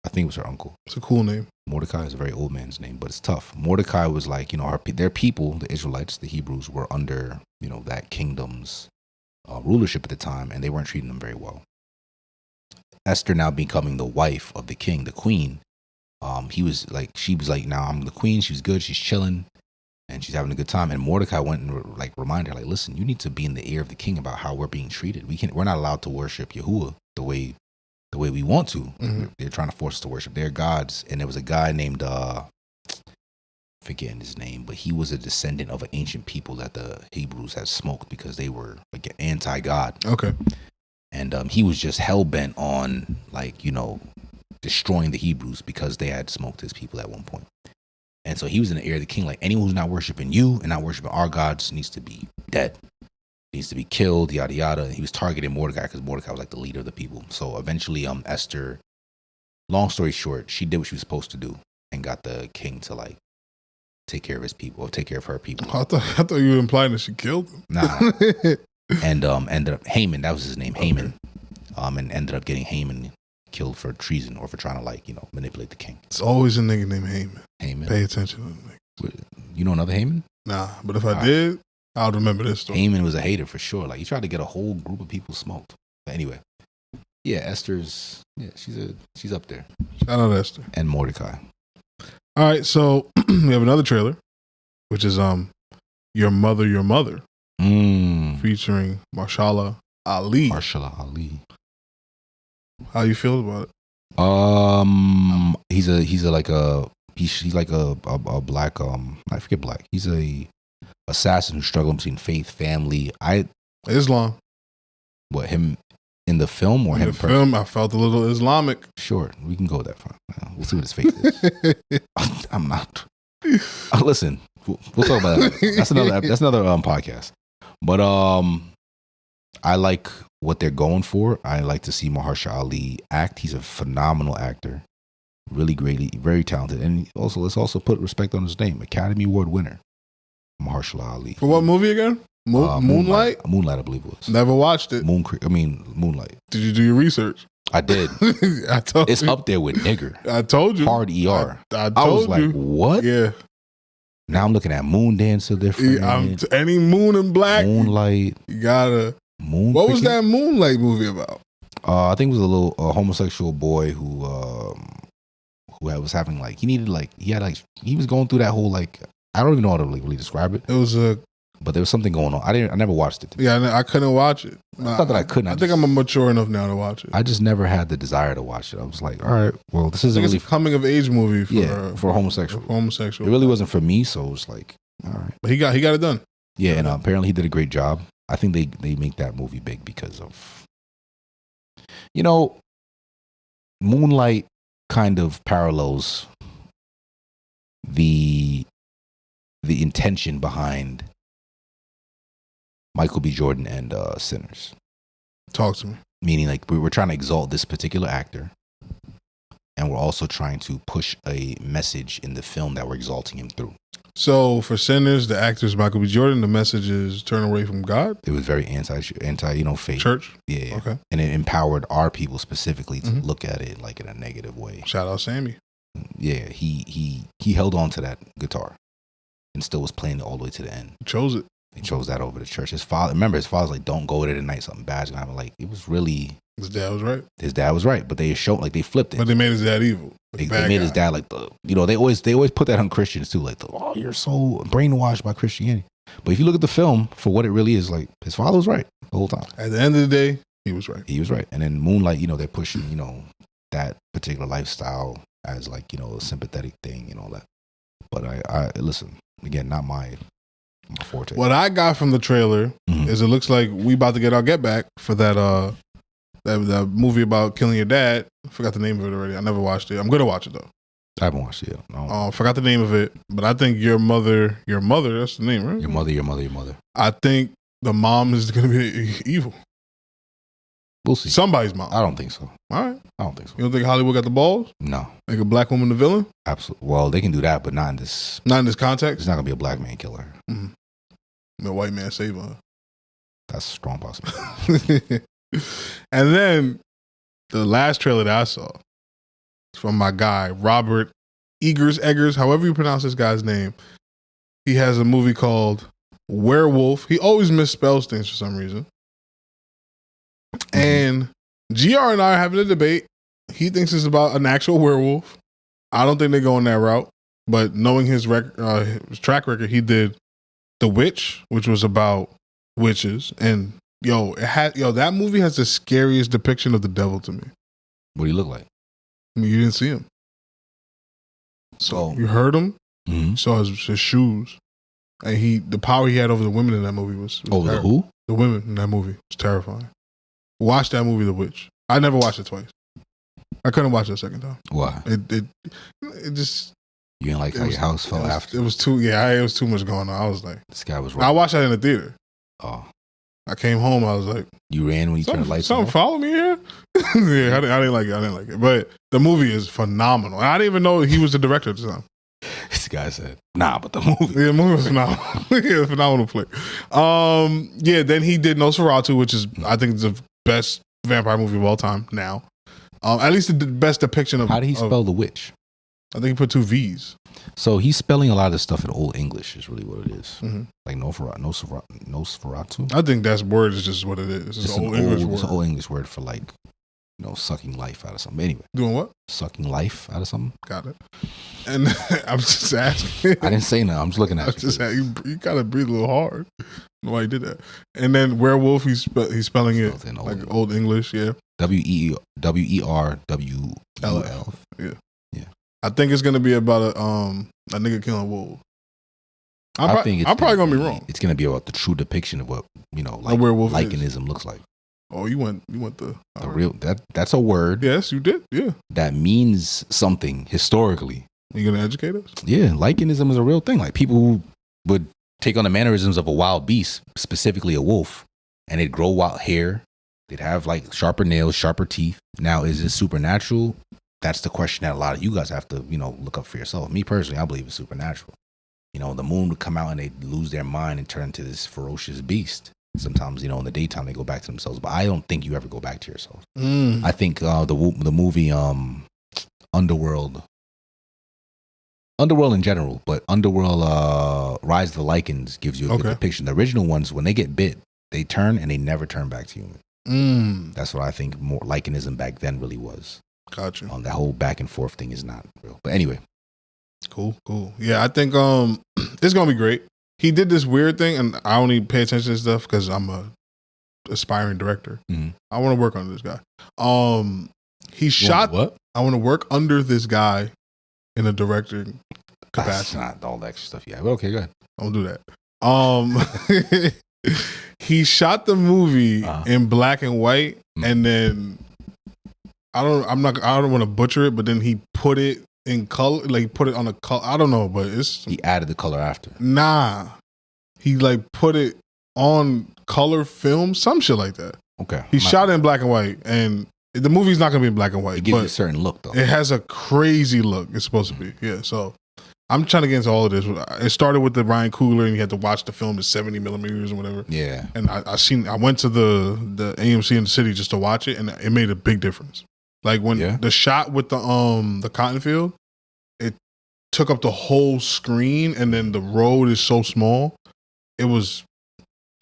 I think it was her uncle. It's a cool name. Mordecai is a very old man's name, but it's tough. Mordecai was like, you know, their people, the Israelites, the Hebrews, were under, you know, that kingdom's rulership at the time, and they weren't treating them very well. Esther now becoming the wife of the king, the queen, she was like, now I'm the queen. She was good. She's chilling. And she's having a good time. And Mordecai went and like reminded her, like, listen, you need to be in the ear of the king about how we're being treated. We're not allowed to worship Yahuwah the way we want to. Mm-hmm. They're trying to force us to worship their gods. And there was a guy named forgetting his name, but he was a descendant of an ancient people that the Hebrews had smoked because they were like anti-God. Okay. And he was just hell bent on, like, you know, destroying the Hebrews because they had smoked his people at one point. And so he was in the ear of the king, like, anyone who's not worshiping you and not worshiping our gods needs to be dead, needs to be killed, yada, yada. And he was targeting Mordecai because Mordecai was like the leader of the people. So eventually Esther, long story short, she did what she was supposed to do and got the king to, like, take care of his people, or take care of her people. I thought you were implying that she killed him. Nah. And ended up, Haman, that was his name, Haman. And ended up getting Haman killed for treason or for trying to, like, you know, manipulate the king. It's always a nigga named Haman. Haman. Pay attention to the niggas. You know another Haman? Nah, but if I did, I'll remember this story. Haman was a hater for sure. Like, he tried to get a whole group of people smoked. But anyway, yeah, Esther's, yeah, she's up there. Shout out Esther. And Mordecai. All right, so we have another trailer, which is Your Mother, featuring Marshala Ali. Marshala Ali. How you feel about it? He's like a black I forget black. He's a assassin who struggled between faith, family. Islam. What, him in the film or him? In the film, I felt a little Islamic. Sure, we can go with that. Fine. We'll see what his faith is. I'm not. Listen, we'll talk about that. That's another podcast. But I like what they're going for. I like to see Mahershala Ali act. He's a phenomenal actor, really greatly, very talented, and also let's also put respect on his name. Academy Award winner, Mahershala Ali. For what movie again? Moonlight. Moonlight, I believe it was. Never watched it. Moonlight. Did you do your research? I did. It's up there with nigger. I told you. Hard ER. I was like, what? Yeah. Now I'm looking at Moon Dancer different. Yeah, any Moon and Black. Moonlight. You gotta. What was that Moonlight movie about? I think it was a little homosexual boy who was having, like, he was going through that whole, like, I don't even know how to, like, really describe it. It was but there was something going on. I never watched it. Yeah, I couldn't watch it. Not that I couldn't. I think I'm mature enough now to watch it. I just never had the desire to watch it. I was like, all right, well, this is it's a coming of age movie for homosexual. Homosexual. It really wasn't for me, so it was like, all right. But he got it done. Yeah, and apparently he did a great job. I think they make that movie big because of, you know, Moonlight kind of parallels the intention behind Michael B. Jordan and Sinners. Talk to me. Meaning, like, we're trying to exalt this particular actor, and we're also trying to push a message in the film that we're exalting him through. So for Sinners, the actor's Michael B. Jordan, the message is turn away from God. It was very anti, faith. Church? Yeah. Okay. And it empowered our people specifically to look at it, like, in a negative way. Shout out Sammy. Yeah, he held on to that guitar and still was playing it all the way to the end. He chose it. He chose that over the church. His father's like, don't go there tonight, something bad's gonna happen. Like, it was really... His dad was right. His dad was right, but they showed, like, they flipped it. But they made his dad evil. They made his dad like the, you know, they always put that on Christians too, like, you're so brainwashed by Christianity. But if you look at the film for what it really is, like, his father was right the whole time. At the end of the day, he was right. He was right. And then Moonlight, you know, they're pushing, you know, that particular lifestyle as like, you know, a sympathetic thing and all that. But I listen, again, not my forte. What I got from the trailer is it looks like we about to get our get back for that movie about killing your dad. I forgot the name of it already. I never watched it. I'm gonna watch it though. I haven't watched it yet. No. Forgot the name of it, but I think your mother, that's the name, right? Your mother. I think the mom is gonna be evil. We'll see. Somebody's mom. I don't think so. All right. I don't think so. You don't think Hollywood got the balls? No. Make a black woman the villain? Absolutely. Well, they can do that, but not in this. Not in this context? It's not going to be a black man killer. The white man saving her. That's a strong possibility. And then the last trailer that I saw from my guy, Robert Eggers, however you pronounce this guy's name. He has a movie called Werewolf. He always misspells things for some reason. And GR and I are having a debate. He thinks it's about an actual werewolf. I don't think they're going that route. But knowing his track record, he did The Witch, which was about witches. And that movie has the scariest depiction of the devil to me. What do you look like? I mean, you didn't see him. So you heard him. You saw his shoes. And the power he had over the women in that movie was the who? The women in that movie was terrifying. Watch that movie, The Witch. I never watched it twice. I couldn't watch it a second time. Why? It just. You didn't like how your house fell after? It was too. Yeah, it was too much going on. I was like, this guy was wrong. I watched that in the theater. Oh. I came home. I was like, you ran when you turned the lights on? Something follow me here? Yeah, I didn't like it. But the movie is phenomenal. I didn't even know he was the director at the time. This guy said, nah, but the movie. Yeah, the movie was phenomenal. Yeah, phenomenal flick. Then he did Nosferatu, which is, I think, the best vampire movie of all time now. At least the best depiction of. How did he spell The Witch? I think he put 2 V's. So he's spelling a lot of this stuff in Old English is really what it is. Like Nosferatu. I think that word is just what it is. It's an Old English word. It's an Old English word for like, sucking life out of something. Anyway. Doing what? Sucking life out of something. Got it. And I'm just asking. I didn't say no. I'm just looking at you. You gotta breathe a little hard. I don't know why he did that. And then werewolf, he's spelling it like Old English. Yeah. WERWULF. Yeah. I think it's gonna be about a nigga killing wolves. I'm probably gonna be wrong. It's gonna be about the true depiction of what like werewolf lycanism looks like. Oh, you went the real that's a word. Yes, you did. Yeah, that means something historically. You gonna educate us? Yeah, lycanism is a real thing. Like people who would take on the mannerisms of a wild beast, specifically a wolf, and they'd grow wild hair. They'd have like sharper nails, sharper teeth. Now, is it supernatural? That's the question that a lot of you guys have to, look up for yourself. Me personally, I believe it's supernatural. The moon would come out and they'd lose their mind and turn into this ferocious beast. Sometimes, in the daytime they go back to themselves, but I don't think you ever go back to yourself. I think the movie Underworld in general, but Underworld Rise of the Lycans gives you a good depiction. The original ones, when they get bit, they turn and they never turn back to human. That's what I think more lycanism back then really was. Gotcha. That whole back and forth thing is not real. But anyway. Cool. Yeah, I think it's gonna be great. He did this weird thing, and I only pay attention to stuff because I'm a aspiring director. I want to work under this guy. He shot. What? I want to work under this guy in a director capacity. That's not all that extra stuff. Yeah, but okay, go ahead. Don't do that. He shot the movie in black and white, and then I don't want to butcher it, but then he put it in color, like put it on a color. I don't know, but he added the color after. Nah, he like put it on color film, some shit like that. Okay, he shot it in black and white, and the movie's not gonna be in black and white. It gives you a certain look, though. It has a crazy look. It's supposed to be, yeah. So I'm trying to get into all of this. It started with the Ryan Coogler, and you had to watch the film at 70 millimeters or whatever. Yeah, and I went to the AMC in the city just to watch it, and it made a big difference. Like when the shot with the cotton field, it took up the whole screen, and then the road is so small. It was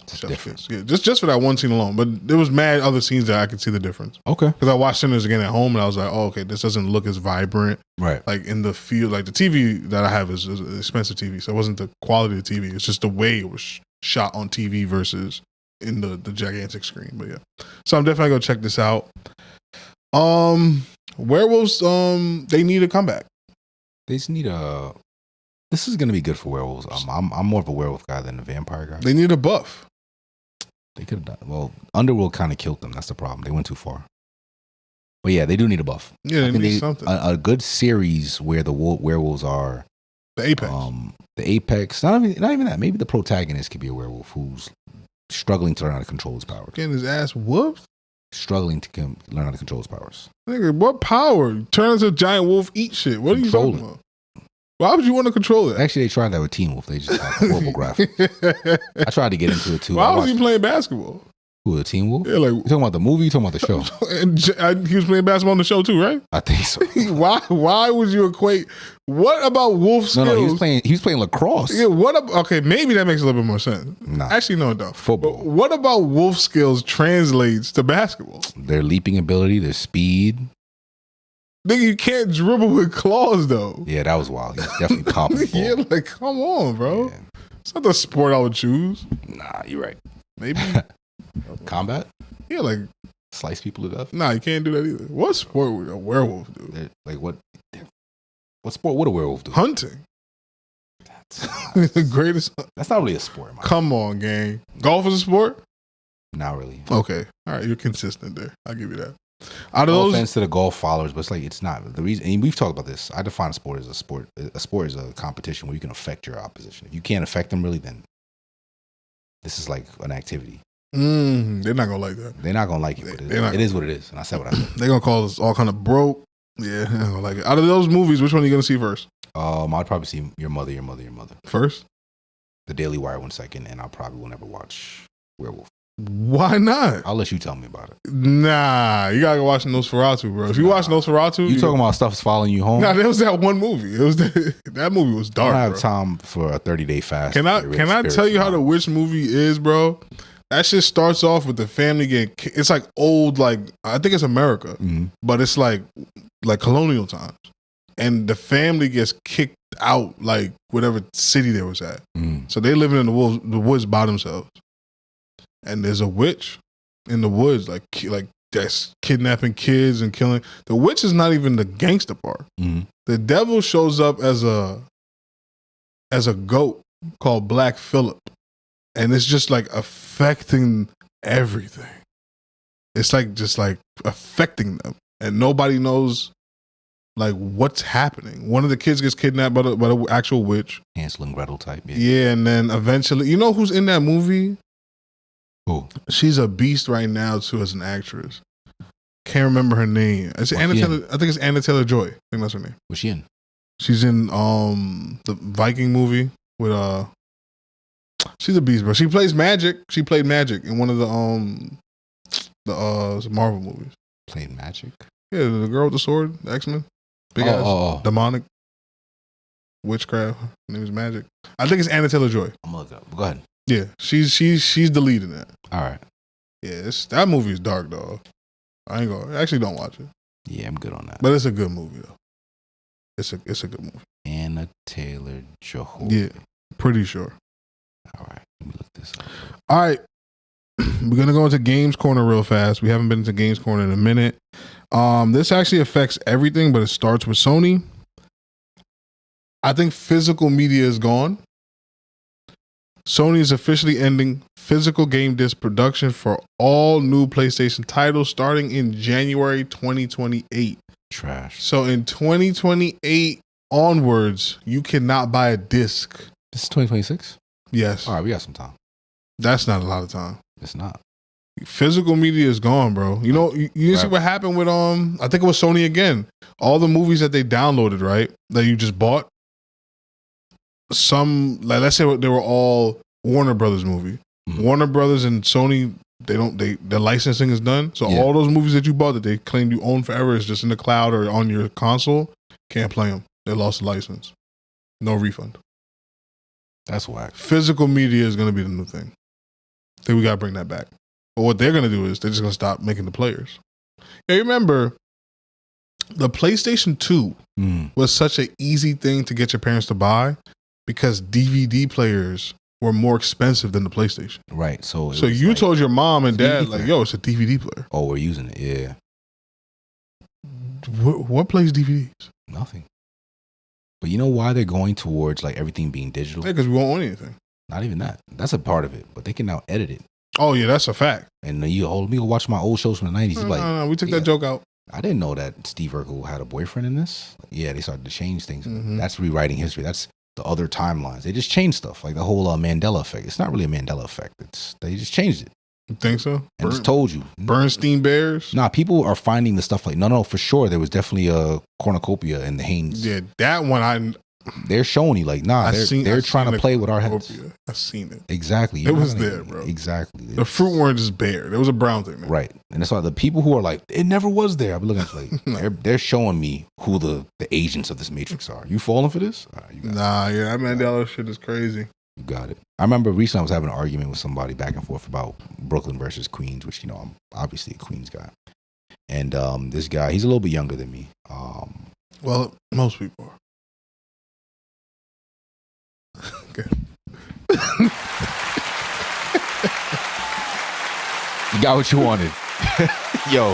different. Yeah, just for that one scene alone. But there was mad other scenes that I could see the difference. Okay. Because I watched Sinners again at home, and I was like, oh, okay, this doesn't look as vibrant. Right. Like in the field, like the TV that I have is an expensive TV, so it wasn't the quality of the TV. It's just the way it was shot on TV versus in the gigantic screen. But yeah, so I'm definitely gonna check this out. Werewolves, they need a comeback. They just need a. This is gonna be good for werewolves. I'm more of a werewolf guy than a vampire guy. They need a buff. They could have done. Well, Underworld kind of killed them. That's the problem. They went too far. But yeah, they do need a buff. Yeah, they need something. A good series where the werewolves are the apex. The apex. Not even that. Maybe the protagonist could be a werewolf who's struggling to learn how to control his powers. Getting his ass whooped. Struggling to learn how to control his powers. Nigga, what power? Turn into a giant wolf, eat shit. What are you talking about? Why would you want to control it? Actually, they tried that with Teen Wolf. They just had a horrible graphic. I tried to get into it too. Why was he playing basketball? Who, the Teen Wolf? Yeah, like you talking about the movie? You talking about the show? And he was playing basketball on the show too, right? I think so. Why would you equate? What about wolf skills? No, he was playing lacrosse. Yeah, okay, maybe that makes a little bit more sense. Nah. Actually, no, it don't. Football. But what about wolf skills translates to basketball? Their leaping ability, their speed. Nigga, you can't dribble with claws though. Yeah, that was wild. He's definitely popping. Yeah, like come on, bro. Yeah. It's not the sport I would choose. Nah, you're right. Maybe combat. Yeah, like slice people to death. Nah, you can't do that either. What sport would a werewolf do? Like what sport would a werewolf do? Hunting. That's the greatest. That's not really a sport. Come on, gang. Golf is a sport? Not really. Okay. All right, you're consistent there. I'll give you that. No offense to the golf followers, but it's not the reason. And we've talked about this. I define a sport as a sport. A sport is a competition where you can affect your opposition. If you can't affect them, really, then this is like an activity. They're not gonna like that. They're not gonna like it. But it is what it is. And I said what I said. They're gonna call us all kind of broke. Yeah, they're not gonna like it. Out of those movies, which one are you gonna see first? I'd probably see Your Mother first. The Daily Wire 1 second, and I probably will never watch Werewolf. Why not? I'll let you tell me about it. Nah, you gotta go watch Nosferatu, bro. If you watch Nosferatu, you talking about stuff's following you home? Nah, there was that one movie. It was that movie was dark. I don't have time for a 30-day fast. Can I tell you how the witch movie is, bro? That shit starts off with the family getting. It's like old, like I think it's America, but it's like colonial times, and the family gets kicked out, like whatever city they was at. So they living in the woods by themselves. And there's a witch in the woods, like that's kidnapping kids and killing. The witch is not even the gangster part. The devil shows up as a goat called Black Phillip, and it's just like affecting everything. It's like just like affecting them, and nobody knows like what's happening. One of the kids gets kidnapped by the actual witch, Hansel and Gretel type. Yeah, and then eventually, you know who's in that movie? Who? She's a beast right now too as an actress. Can't remember her name. It's Anna Taylor. I think it's Anna Taylor-Joy. I think that's her name. What's she in? She's in the Viking movie with she's a beast, bro. She plays magic. She played magic in one of the Marvel movies. Played magic? Yeah, the girl with the sword, the X-Men. Big ass demonic witchcraft. Her name is Magic. I think it's Anna Taylor-Joy. I'm gonna look it up. Go ahead. Yeah, she's the lead in that. All right. Yeah, that movie is dark, dog. I ain't gonna actually don't watch it. Yeah, I'm good on that. But it's a good movie though. It's a good movie. Anna Taylor-Joy. Yeah, pretty sure. All right, let me look this up. All right, we're gonna go into Games Corner real fast. We haven't been into Games Corner in a minute. This actually affects everything, but it starts with Sony. I think physical media is gone. Sony is officially ending physical game disc production for all new PlayStation titles starting in January 2028. Trash. So in 2028 onwards, you cannot buy a disc. This is 2026? Yes. All right, we got some time. That's not a lot of time. It's not. Physical media is gone, bro. You know, you see what happened with I think it was Sony again. All the movies that they downloaded, right, that you just bought. Some, like, let's say they were all Warner Brothers movie. Warner Brothers and Sony, their licensing is done. So all those movies that you bought that they claimed you own forever is just in the cloud or on your console. Can't play them. They lost the license. No refund. That's whack. Physical media is going to be the new thing. I think we got to bring that back. But what they're going to do is they're just going to stop making the players. Yeah, remember, the PlayStation 2 was such an easy thing to get your parents to buy because DVD players were more expensive than the PlayStation. Right. So you told your mom and dad, like, yo, it's a DVD player. Oh, we're using it. Yeah. What plays DVDs? Nothing. But you know why they're going towards like everything being digital? Yeah, because we won't own anything. Not even that. That's a part of it. But they can now edit it. Oh yeah, that's a fact. And let me go watch my old shows from the 90s. No, we took that joke out. I didn't know that Steve Urkel had a boyfriend in this. Yeah, they started to change things. That's rewriting history. That's the other timelines. They just changed stuff, like the whole Mandela effect. It's not really a Mandela effect. They just changed it. You think so? And just told you. Bernstein Bears? Nah, people are finding the stuff like, no, for sure. There was definitely a cornucopia in the Haynes. Yeah, that one they're showing you like, nah, they're trying to play with our heads. I've seen it. Exactly. It was there, bro. Exactly. The fruit weren't just bare. There was a brown thing there. Right. And that's why the people who are like, it never was there. I'm looking at like, they're showing me who the agents of this matrix are. You falling for this? Right, that Mandela shit is crazy. You got it. I remember recently I was having an argument with somebody back and forth about Brooklyn versus Queens, which, I'm obviously a Queens guy. And this guy, he's a little bit younger than me. Well, most people are. Okay. You got what you wanted. Yo.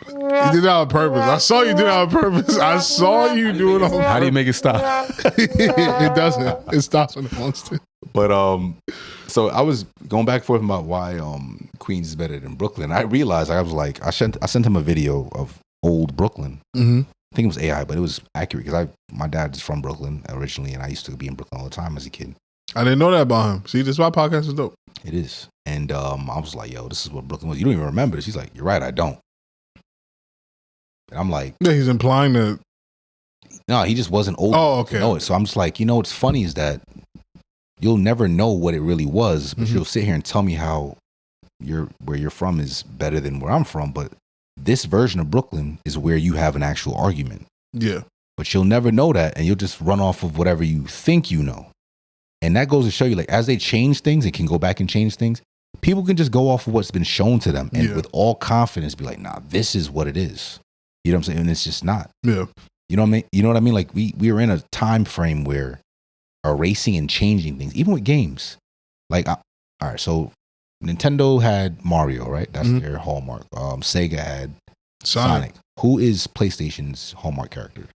You did that on purpose. I saw you do that on purpose. I saw you do it on purpose. How do you make it stop? It doesn't. It stops when it wants to. But so I was going back and forth about why Queens is better than Brooklyn. I realized I was like, I sent him a video of old Brooklyn. Mm-hmm. I think it was AI, but it was accurate because my dad is from Brooklyn originally, and I used to be in Brooklyn all the time as a kid. I didn't know that about him. See, this is why podcast is dope. It is. And I was like, yo, this is what Brooklyn was. You don't even remember this. He's like, you're right, I don't. And I'm like, yeah, he's implying that. No, he just wasn't old. Oh, okay. To know it. So I'm just like, what's funny is that you'll never know what it really was, but you'll sit here and tell me how where you're from is better than where I'm from. But this version of Brooklyn is where you have an actual argument. Yeah. But you'll never know that, and you'll just run off of whatever you think you know. And that goes to show you, like, as they change things, they can go back and change things. People can just go off of what's been shown to them and with all confidence be like, nah, this is what it is. You know what I'm saying? And it's just not. Yeah. You know what I mean? You know what I mean? Like, we are in a time frame where erasing and changing things, even with games. Like, all right, so Nintendo had Mario, right? That's their hallmark. Sega had Sonic. Who is PlayStation's hallmark character?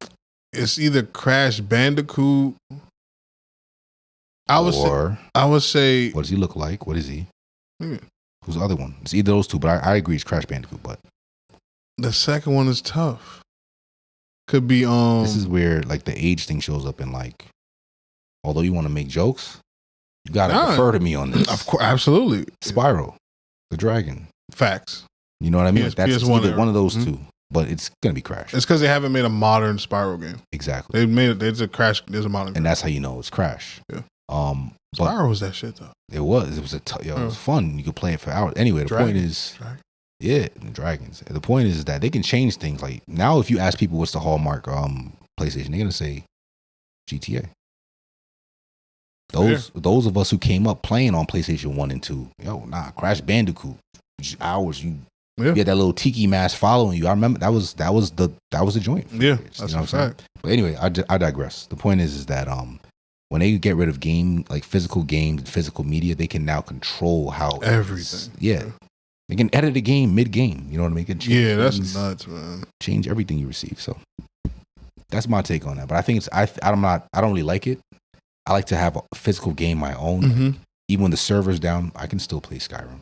It's either Crash Bandicoot. I would say. What does he look like? What is he? Who's the other one? It's either those two, but I agree it's Crash Bandicoot. But the second one is tough. Could be. This is where like the age thing shows up in like. Although you want to make jokes, you gotta defer to me on this. Of course, absolutely. Spyro, the dragon. Facts. You know what I mean? Like that's either one of those two, but it's gonna be Crash. It's because they haven't made a modern Spyro game. Exactly. They've made it. There's a Crash. There's a modern. And that's how you know it's Crash. Yeah. Spyro was that shit though. It was. It was it was fun. You could play it for hours. Anyway, the point is, the dragons. The point is that they can change things. Like now, if you ask people what's the hallmark PlayStation, they're gonna say GTA. Those of us who came up playing on PlayStation 1 and 2, Crash Bandicoot, hours. You had that little tiki mask following you. I remember that was the joint. Yeah, that's a fact. But anyway, I digress. The point is that when they get rid of physical games, physical media, they can now control how everything. Yeah. They can edit a game mid-game. You know what I mean? That's nuts, man. Change everything you receive. So that's my take on that. But I think I don't really like it. I like to have a physical game my own. Mm-hmm. Even when the server's down, I can still play Skyrim.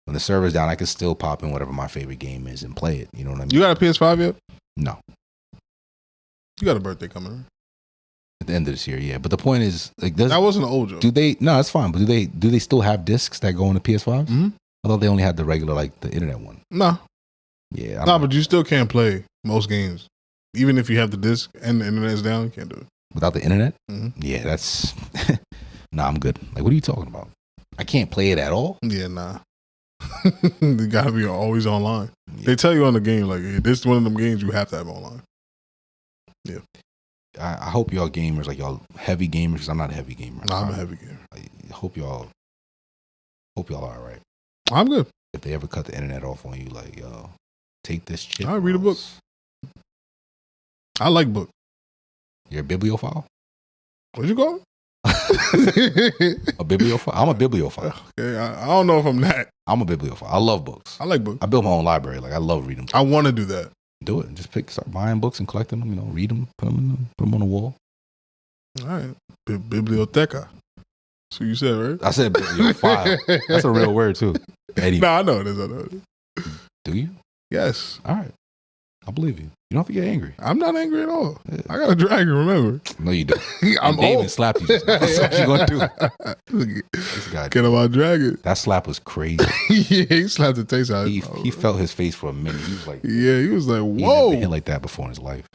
When the server's down, I can still pop in whatever my favorite game is and play it. You know what I mean? You got a PS5 yet? No. You got a birthday coming, right? At the end of this year, yeah. But the point is, like, that wasn't an old joke. Do they? No, that's fine. But do they still have discs that go on the PS5s? Mm-hmm. I thought they only had the regular, like the internet one. No. Yeah. No, but you still can't play most games, even if you have the disc and the internet's down. You can't do it without the internet. Mm-hmm. Yeah, that's. Nah, I'm good. Like, what are you talking about? I can't play it at all. Yeah, nah. You gotta be always online. Yeah. They tell you on the game, like, hey, this is one of them games you have to have online. Yeah. I hope y'all gamers, like y'all heavy gamers, because I'm not a heavy gamer. No, I'm a heavy gamer. I hope y'all are all right. I'm good. If they ever cut the internet off on you, like, yo, take this chip. I read a book. I like books. You're a bibliophile? What'd you call? A bibliophile? I'm a bibliophile. Okay, I don't know if I'm that. I'm a bibliophile. I love books. I like books. I built my own library. Like, I love reading books. I want to do that. Do it. Just start buying books and collecting them. You know, read them, put them on the wall. All right. Biblioteca. That's what you said, right? I said bibliophile. That's a real word, too. Eddie. No, I know it is. Do you? Yes. All right. I believe you. You don't have to get angry. I'm not angry at all. Yeah. I got a dragon, remember? No, you don't. I'm David old. slapped you. That's what you going to do. This guy. Get on my dragon. That slap was crazy. Yeah, he slapped the taste out. He felt his face for a minute. He was like, yeah, he was like, whoa. He never been hit like that before in his life.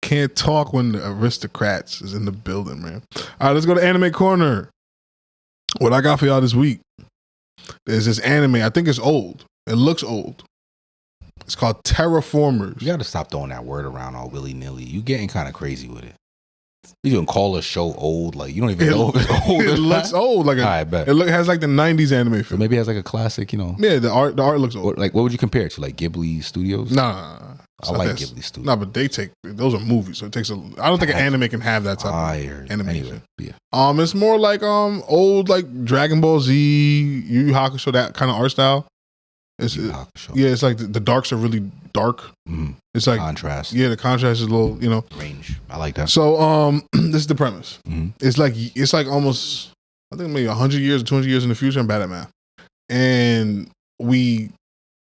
Can't talk when the aristocrats is in the building, man. All right, let's go to Anime Corner. What I got for y'all this week is this anime. I think it's old. It looks old. It's called Terraformers. You got to stop throwing that word around all willy-nilly. You getting kind of crazy with it. You can call a show old. Like, you don't even know if it's old. It looks old. Like I bet. It has like the 90s anime feel. So maybe it has like a classic, you know. Yeah, the art looks old. What would you compare it to? Like Ghibli Studios? Nah. I like Ghibli Studios. No, but those are movies, so it takes I don't think an anime can have that type of animation. Anyway, yeah. It's more like old like Dragon Ball Z, Yu Yu Hakusho, that kind of art style. It's like the darks are really dark. Mm-hmm. It's like contrast. Yeah, the contrast is a little, range. I like that. So this is the premise. Mm-hmm. It's like almost, I think maybe 100 years or 200 years in the future. I'm bad at math. And we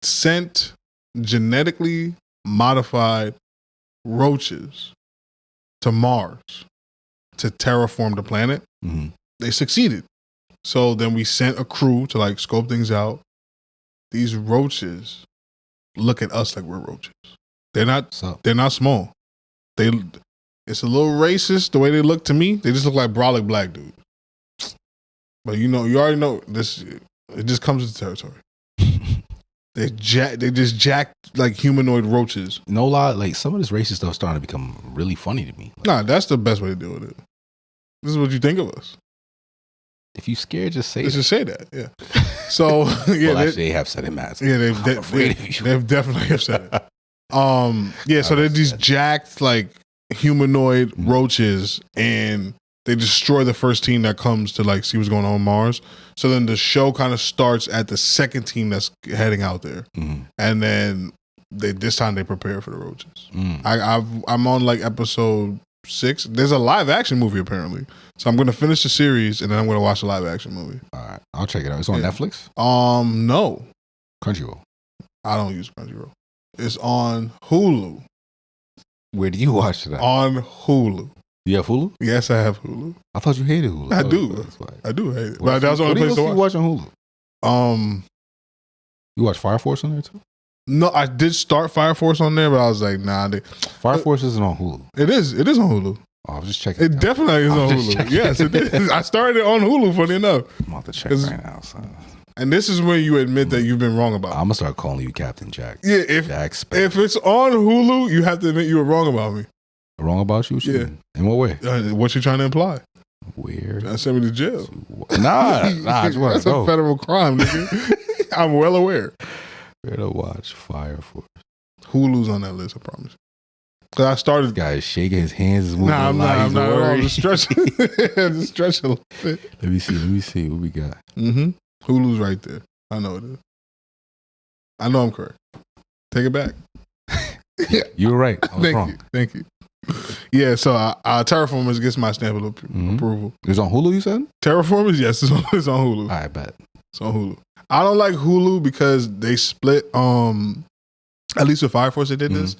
sent genetically modified roaches to Mars to terraform the planet. Mm-hmm. They succeeded. So then we sent a crew to like scope things out. These roaches look at us like we're roaches. They're not small. It's a little racist the way they look to me. They just look like brolic black dudes. But you already know this. It just comes with the territory. They just jacked like humanoid roaches. No lie, like some of this racist stuff is starting to become really funny to me. Nah, that's the best way to deal with it. This is what you think of us. If you scared, just say Just say that. Yeah. So yeah, well, actually, they have said it, Matt. Yeah, they've definitely have said it. Yeah. So they're these jacked like humanoid roaches, and they destroy the first team that comes to like see what's going on Mars. So then the show kind of starts at the second team that's heading out there, and then this time they prepare for the roaches. I'm on like episode 6. There's a live action movie apparently, so I'm going to finish the series and then I'm going to watch the live action movie. All right, I'll check it out. It's on Netflix. No, Crunchyroll. I don't use Crunchyroll. It's on Hulu. Where do you watch that? On Hulu. You have Hulu? Yes, I have Hulu. I thought you hated Hulu. I do. I do hate it. But that's the only place to watch. What you watch on Hulu? You watch Fire Force on there too? No, I did start Fire Force on there, but I was like, nah. Fire Force isn't on Hulu. It is. It is on Hulu. Oh, I was just checking. It definitely is on Hulu. Yes, it is. I started it on Hulu, funny enough. I'm about to check right now, son. And this is when you admit that you've been wrong about it. I'm going to start calling you Captain Jack. Yeah, if it's on Hulu, you have to admit you were wrong about me. Wrong about you? Yeah. In what way? What you trying to imply? Weird. I sent me to jail. Nah. That's a federal crime, nigga. I'm well aware. Where to watch Fire Force? Hulu's on that list, I promise. Because I started. This guy is shaking his hands. Moving I'm not at all. Just stretching. Just stretching a little bit. Let me see what we got. Hulu's right there. I know it is. I know I'm correct. Take it back. You were right. I was wrong. Thank you. Yeah, so Terraformers gets my stamp of approval. It's on Hulu, you said? Terraformers, yes, it's on Hulu. I bet. It's on Hulu. I don't like Hulu because they split, at least with Fire Force they did this.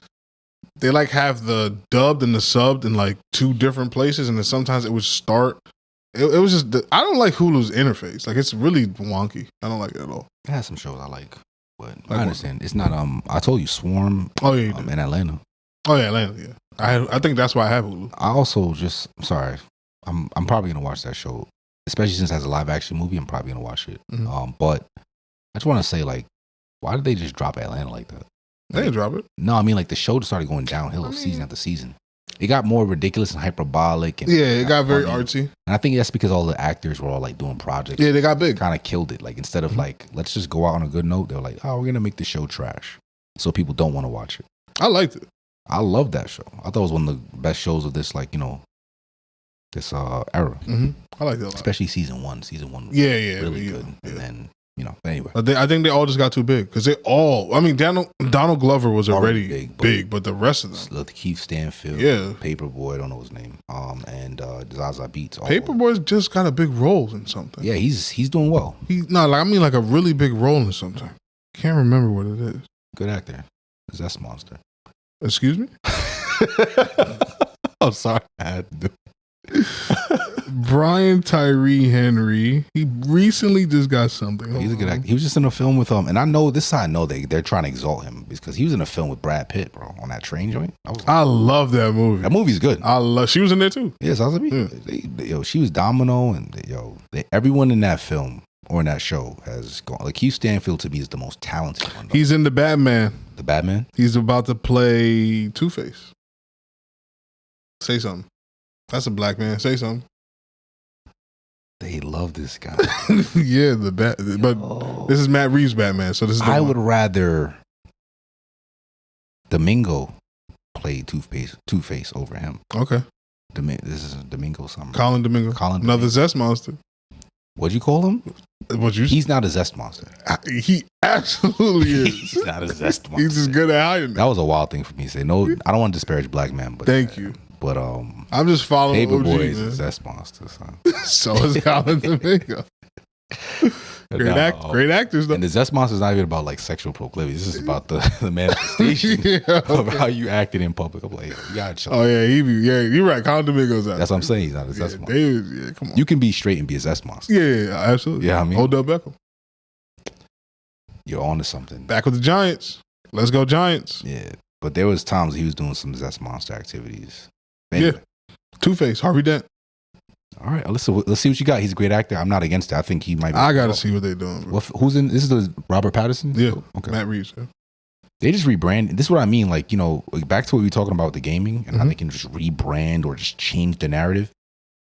They like have the dubbed and the subbed in like 2 different places, and then sometimes it would start. It was just, I don't like Hulu's interface. Like, it's really wonky. I don't like it at all. It has some shows I like, but I understand. It's not, I told you, Swarm in Atlanta. Oh, yeah, Atlanta, yeah. I think that's why I have Hulu. I also I'm probably going to watch that show, especially since it has a live action movie. I'm probably going to watch it. But I just want to say, like, why did they just drop Atlanta like that? They didn't drop it. No, I mean, like, the show started going downhill season after season. It got more ridiculous and hyperbolic. And it got very artsy. And I think that's because all the actors were all like doing projects. Yeah, they got big. Kind of killed it. Like, instead of like, let's just go out on a good note, they were like, oh, we're going to make the show trash. So people don't want to watch it. I liked it. I love that show. I thought it was one of the best shows of this, like, this era. I like that a lot. Especially season one. Season one was really good. And then, anyway. I think they all just got too big because Donald Glover was already big, but the rest of them. Keith Stanfield, Paperboy, I don't know his name, and Zaza Beetz. Paperboy's just got a big role in something. Yeah, he's doing well. Like a really big role in something. Can't remember what it is. Good actor. Zest Monster. Excuse me? I'm sorry. I had to do Brian Tyree Henry. He recently just got something. He's a good actor. He was just in a film with and I know this side. I know they're trying to exalt him because he was in a film with Brad Pitt, bro, on that train joint. I love that movie. That movie's good. She was in there too. Yes, she was Domino, and everyone in that film or in that show has gone. Like Hugh Stanfield to me is the most talented one. He's in the Batman. The Batman. He's about to play Two-Face. Say something. That's a black man. Say something. They love this guy. Yeah, but this is Matt Reeves' Batman. So this is. I would rather Domingo play Two-Face over him. Okay. This is Domingo something. Colin Domingo. Another Zest Monster. What'd you call him? He's not a Zest Monster. He absolutely is. He's not a Zest Monster. He's just good at hiding. That was a wild thing for me to say. No, I don't want to disparage black men, but thank you. But I'm just following Paperboy is a Zest Monster. So is Colin Domingo. Great actors though. And the Zest Monster is not even about like sexual proclivity. This is about the manifestation of how you acted in public. I'm like, you gotta chill. Oh yeah, you're right. Colin Domingo's out. That's what I'm saying. He's not a Zest Monster. David, come on. You can be straight and be a Zest Monster. Yeah, absolutely. Yeah, I mean, Odell Beckham. You're on to something. Back with the Giants. Let's go Giants. Yeah, but there was times he was doing some Zest Monster activities. Anyway. Yeah, Two-Face, Harvey Dent. All right, let's see what you got. He's a great actor. I'm not against it. I think he might be. I got to see what they're doing. Who's in? This is the Robert Pattinson? Yeah. Okay. Matt Reeves. Yeah. They just rebrand. This is what I mean. Like, back to what we were talking about with the gaming and how they can just rebrand or just change the narrative.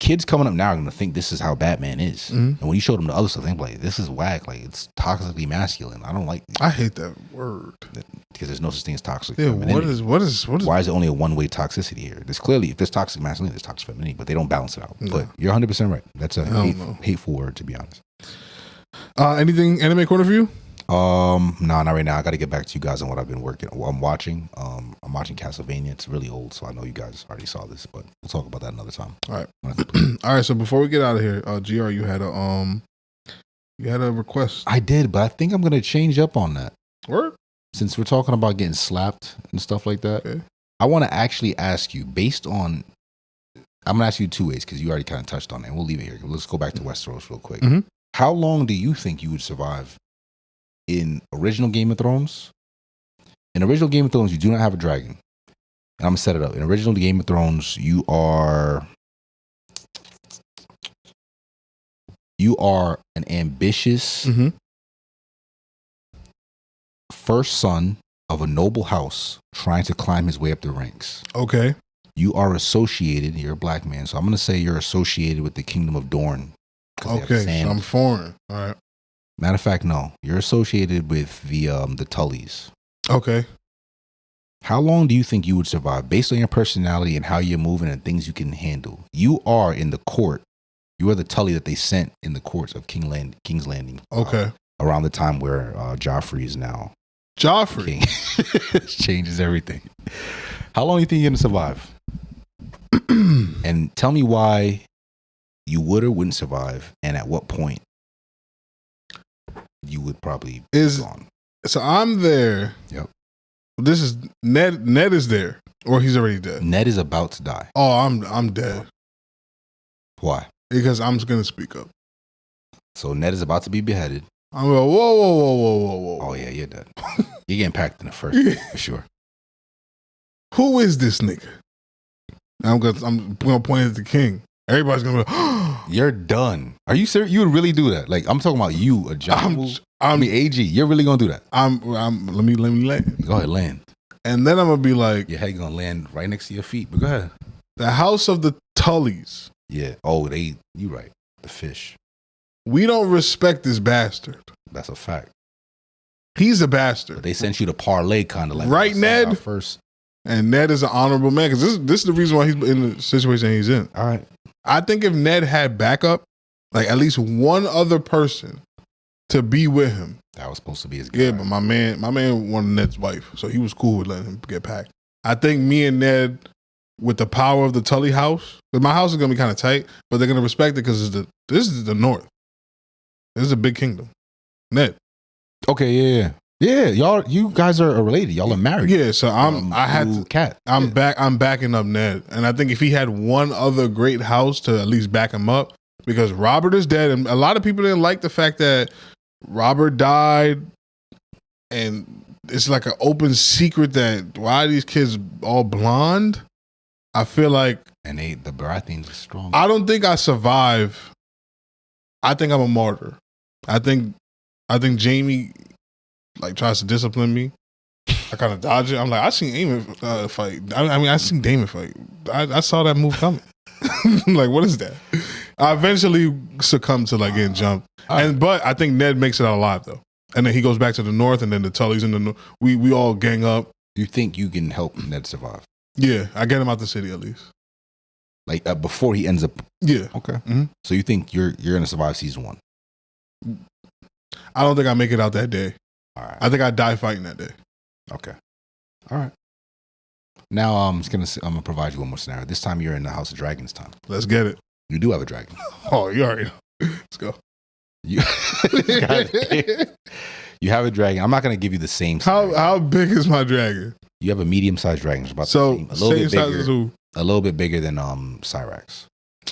Kids coming up now are going to think this is how Batman is. And when you show them the other stuff, they're like, this is whack. Like, it's toxically masculine. I don't like it. I hate that word. Because there's no such thing as toxic femininity. What is Why is it only a one-way toxicity here? There's clearly, if there's toxic masculinity, there's toxic femininity, but they don't balance it out. No. But you're 100% right. That's a hateful word, to be honest. Anything anime corner for you? No, not right now. I got to get back to you guys on what I've been I'm watching. I'm watching Castlevania. It's really old, so I know you guys already saw this, but we'll talk about that another time. All right. All right. So before we get out of here, GR, you had a request. I did, but I think I'm gonna change up on that. Word? Since we're talking about getting slapped and stuff like that, okay. I want to actually ask you based on. I'm gonna ask you two ways because you already kind of touched on it. And we'll leave it here. Let's go back to Westeros real quick. Mm-hmm. How long do you think you would survive? In original Game of Thrones, you do not have a dragon. And I'm going to set it up. In original Game of Thrones, you are an ambitious first son of a noble house trying to climb his way up the ranks. Okay. You are associated, you're a black man, so I'm going to say you're associated with the Kingdom of Dorne. Okay, so I'm foreign. All right. Matter of fact, no. You're associated with the Tullys. Okay. How long do you think you would survive based on your personality and how you're moving and things you can handle? You are in the court. You are the Tully that they sent in the courts of King's Landing. Okay. Around the time where Joffrey is now. Joffrey? Changes everything. How long do you think you're going to survive? And tell me why you would or wouldn't survive and at what point you would probably be gone. So I'm there. Yep. This is Ned. Ned is there, or he's already dead. Ned is about to die. Oh, I'm dead. Why? Because I'm just gonna speak up. So Ned is about to be beheaded. I'm going, whoa. Oh yeah, you're dead. You're getting packed in the first, for sure. Who is this nigga? I'm gonna point at the king. Everybody's gonna go, you're done. Are you serious? You would really do that? Like I'm talking about you, a John. AG. You're really gonna do that? Let me land. Go ahead, land. And then I'm gonna be like, your head gonna land right next to your feet. But go ahead. The House of the Tullys. Yeah. Oh, you right. The fish. We don't respect this bastard. That's a fact. He's a bastard. But they sent you to parlay, kind of like right, Ned. First. And Ned is an honorable man because this is the reason why he's in the situation he's in. All right. I think if Ned had backup, like at least one other person to be with him. That was supposed to be his guy. Yeah, but my man wanted Ned's wife, so he was cool with letting him get packed. I think me and Ned, with the power of the Tully house, because my house is gonna be kind of tight, but they're gonna respect it because this is the North. This is a big kingdom. Ned. Okay, yeah. You guys are related. Y'all are married. Yeah, so I'm backing up Ned, and I think if he had one other great house to at least back him up, because Robert is dead, and a lot of people didn't like the fact that Robert died, and it's like an open secret that why are these kids all blonde? I feel like, and the Baratheons are strong. I don't think I survive. I think I'm a martyr. I think Jamie like tries to discipline me. I kind of dodge it. I'm like, I seen Aemon fight. I seen Daemon fight. I saw that move coming. Like, what is that? I eventually succumb to like getting jumped, but I think Ned makes it out alive though, and then he goes back to the North, and then the Tullys in the North. We all gang up. You think you can help Ned survive? Yeah, I get him out the city at least. Like before he ends up. Yeah. Okay. Mm-hmm. So you think you're gonna survive season 1? I don't think I make it out that day. All right. I think I die fighting that day. Okay. All right. Now I'm gonna provide you one more scenario. This time you're in the House of Dragons time. Let's get it. You do have a dragon. Oh, you already know. Let's go. You have a dragon. I'm not gonna give you the same scenario. How big is my dragon? You have a medium-sized dragon. It's about same size as who? A little bit bigger than Cyrax.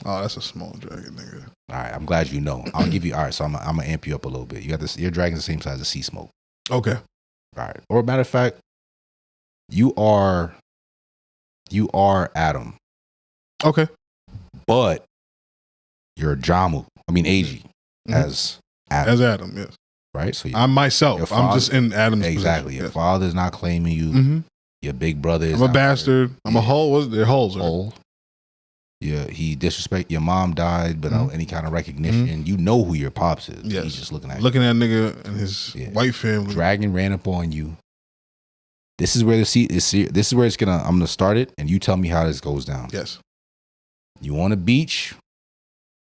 Oh, that's a small dragon, nigga. All right, I'm glad you know. I'll give you. All right, so I'm gonna amp you up a little bit. You got this. Your dragon's the same size as Sea Smoke. Okay. All right. Or matter of fact, you are Adam. Okay. But you're Jamu. AG as Adam. As Adam, yes. Right. So I'm myself. I'm just in Adam's exactly. position. Your father's not claiming you. Mm-hmm. Your big brother is. I'm a bastard. I'm a hole. What's their holes? Hole. Yeah, he disrespect. Your mom died without any kind of recognition. Mm-hmm. You know who your pops is. Yes. He's just looking at nigga and his white family. Dragon ran up on you. This is where the seat is. This is where I'm gonna start it, and you tell me how this goes down. Yes. You on a beach.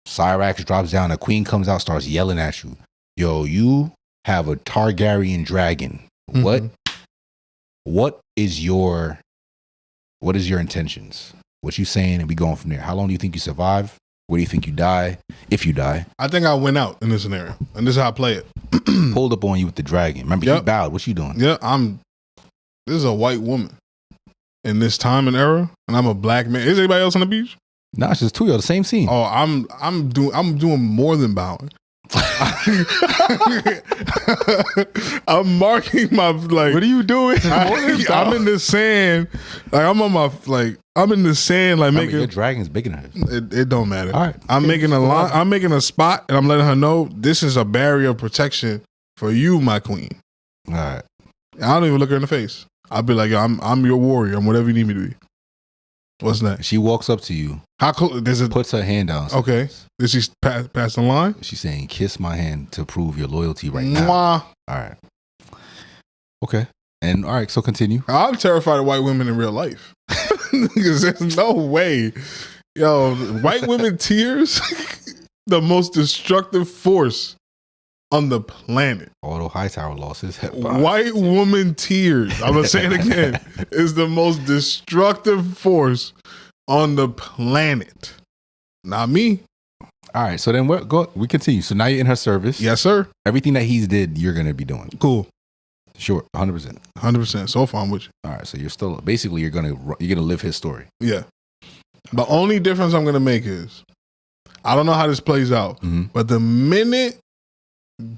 Cyrax drops down. A queen comes out, starts yelling at you. Yo, you have a Targaryen dragon. Mm-hmm. What is your intentions? What you saying, and we going from there. How long do you think you survive? Where do you think you die? If you die. I think I went out in this scenario. And this is how I play it. Pulled up on you with the dragon. Remember, you bowed. What you doing? Yeah, this is a white woman in this time and era, and I'm a black man. Is anybody else on the beach? No, it's just two of y'all, the same scene. Oh, I'm doing more than bowing. I'm marking my like. What are you doing? I'm in the sand. Like I'm in the sand. Like making your dragon's bigger than hers. It don't matter. All right. I'm making a line. I'm making a spot, and I'm letting her know this is a barrier of protection for you, my queen. All right. I don't even look her in the face. I'll be like, yo, I'm your warrior. I'm whatever you need me to be. What's next? She walks up to you. How close? Puts her hand down. Okay. Did she pass the line? She's saying, kiss my hand to prove your loyalty right now. Mwah. All right. Okay. And all right, so continue. I'm terrified of white women in real life. Because there's no way. Yo, white women tears, the most destructive force on the planet. Although Hightower lost his head. White woman tears, I'm going to say it again, is the most destructive force on the planet. Not me. All right, so then we continue. So now you're in her service. Yes, sir. Everything that he's did, you're going to be doing. Cool. Sure, 100%. 100%. So far, I'm with you. All right, so you're still, basically, you're gonna live his story. Yeah. The only difference I'm going to make is, I don't know how this plays out, but the minute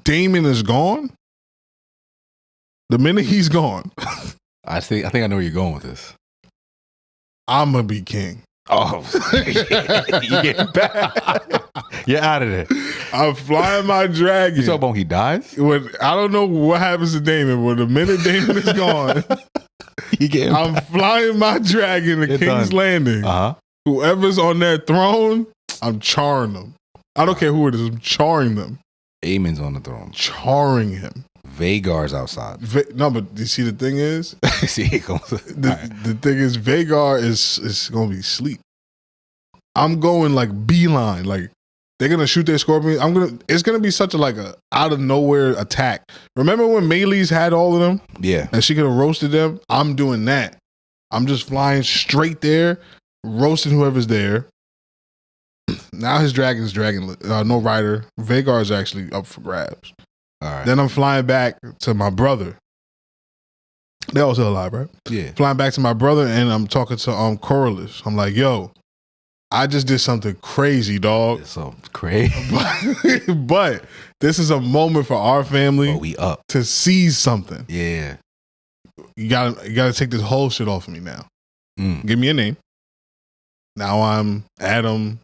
Daemon is gone, the minute he's gone, I think I know where you're going with this. I'm gonna be king. Oh, you getting back? You're out of there. I'm flying my dragon. You talking about he dies? I don't know what happens to Daemon, but the minute Daemon is gone, I'm flying my dragon to King's Landing. Whoever's on that throne, I'm charring them. I don't care who it is. I'm charring them. Aemon's on the throne. Charring him. Vhagar's outside. No, but you see the thing is, see, the thing is, Vhagar is going to be asleep. I'm going like beeline. Like they're gonna shoot their scorpion. It's gonna be such a out of nowhere attack. Remember when Maylee's had all of them? Yeah. And she could have roasted them? I'm doing that. I'm just flying straight there, roasting whoever's there. Now his dragon's dragon, no rider. Vagar is actually up for grabs. All right. Then I'm flying back to my brother. They're all still alive, right? Yeah. Flying back to my brother, and I'm talking to Corliss. I'm like, yo, I just did something crazy, dog. It's so crazy. But this is a moment for our family. Oh, we up to seize something. Yeah. You gotta take this whole shit off of me now. Give me a name. Now I'm Adam.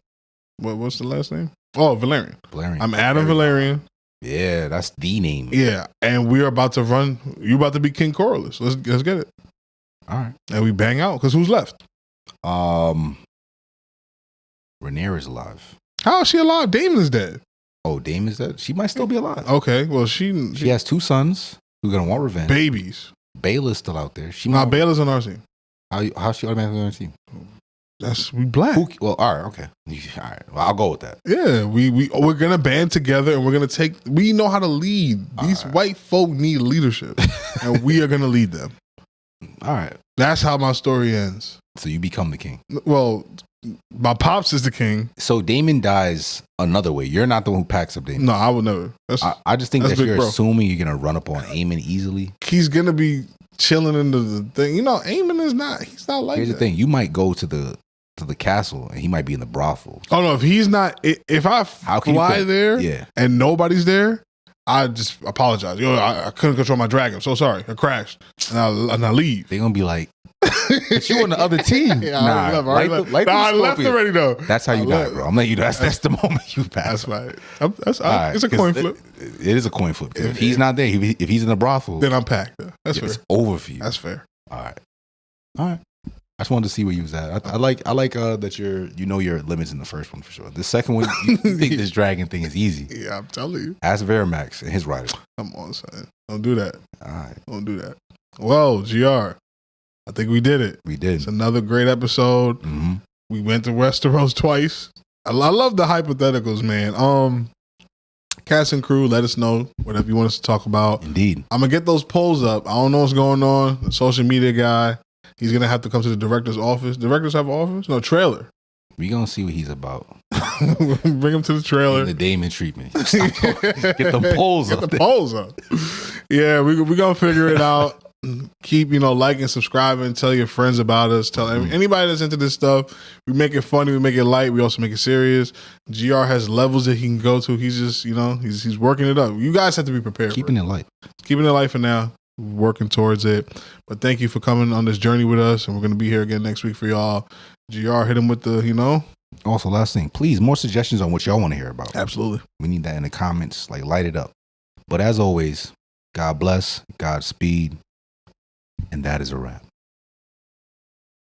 What's the last name? Oh, Valerian. I'm Adam Valerian. Yeah, that's the name. Yeah, and we're about to run. You about to be King Corliss. Let's get it. All right, and we bang out because who's left? Rhaenyra's alive. How is she alive? Daemon's dead. Oh, Daemon's dead. She might still be alive. Okay, well she has 2 sons who are gonna want revenge. Babies. Bayla's still out there. Bayla's on our team. How's she automatically on our team? We black. Well, all right, okay, all right. Well, I'll go with that. Yeah, we're gonna band together and we're gonna take. We know how to lead. These white folk need leadership, and we are gonna lead them. All right, that's how my story ends. So you become the king. Well, my pops is the king. So Daemon dies another way. You're not the one who packs up Daemon. No, I would never. I just think that you're assuming you're gonna run up on Aemon easily. He's gonna be chilling into the thing. You know, Aemon is not. He's not like. Here's the thing: you might go to the castle and he might be in the brothel. Oh no, if he's not, if I fly there and nobody's there, I just apologize. Yo, I couldn't control my dragon. I'm so sorry. I crashed and I leave. They're gonna be like, but you on the other team. Yeah, I left already though. That's how you die, bro. I'm letting you know. That's the moment you pass. That's right. It's a coin flip. It is a coin flip. If he's not there, if he's in the brothel, then I'm packed. That's fair. It's over for you. That's fair. All right. I just wanted to see where you was at. I like that you know your limits in the first one for sure. The second one, you think this dragon thing is easy. Yeah, I'm telling you. Ask Veramax and his rider. Come on, son. Don't do that. All right. Don't do that. Well, GR, I think we did it. We did. It's another great episode. Mm-hmm. We went to Westeros twice. I love the hypotheticals, man. Cast and crew, let us know whatever you want us to talk about. Indeed. I'm going to get those polls up. I don't know what's going on. The social media guy. He's going to have to come to the director's office. Directors have an office? No, trailer. We're going to see what he's about. Bring him to the trailer. The Daemon treatment. Get the polls up. Get the polls up. Yeah, we're going to figure it out. Keep, liking, subscribing. Tell your friends about us. Tell anybody that's into this stuff. We make it funny. We make it light. We also make it serious. GR has levels that he can go to. He's just, he's working it up. You guys have to be prepared. Keeping it light. Keeping it light for now. Working towards it. But thank you for coming on this journey with us, and we're going to be here again next week for y'all. GR, hit him with the, Also, last thing, please, more suggestions on what y'all want to hear about. Absolutely. We need that in the comments, light it up. But as always, God bless, Godspeed, and that is a wrap.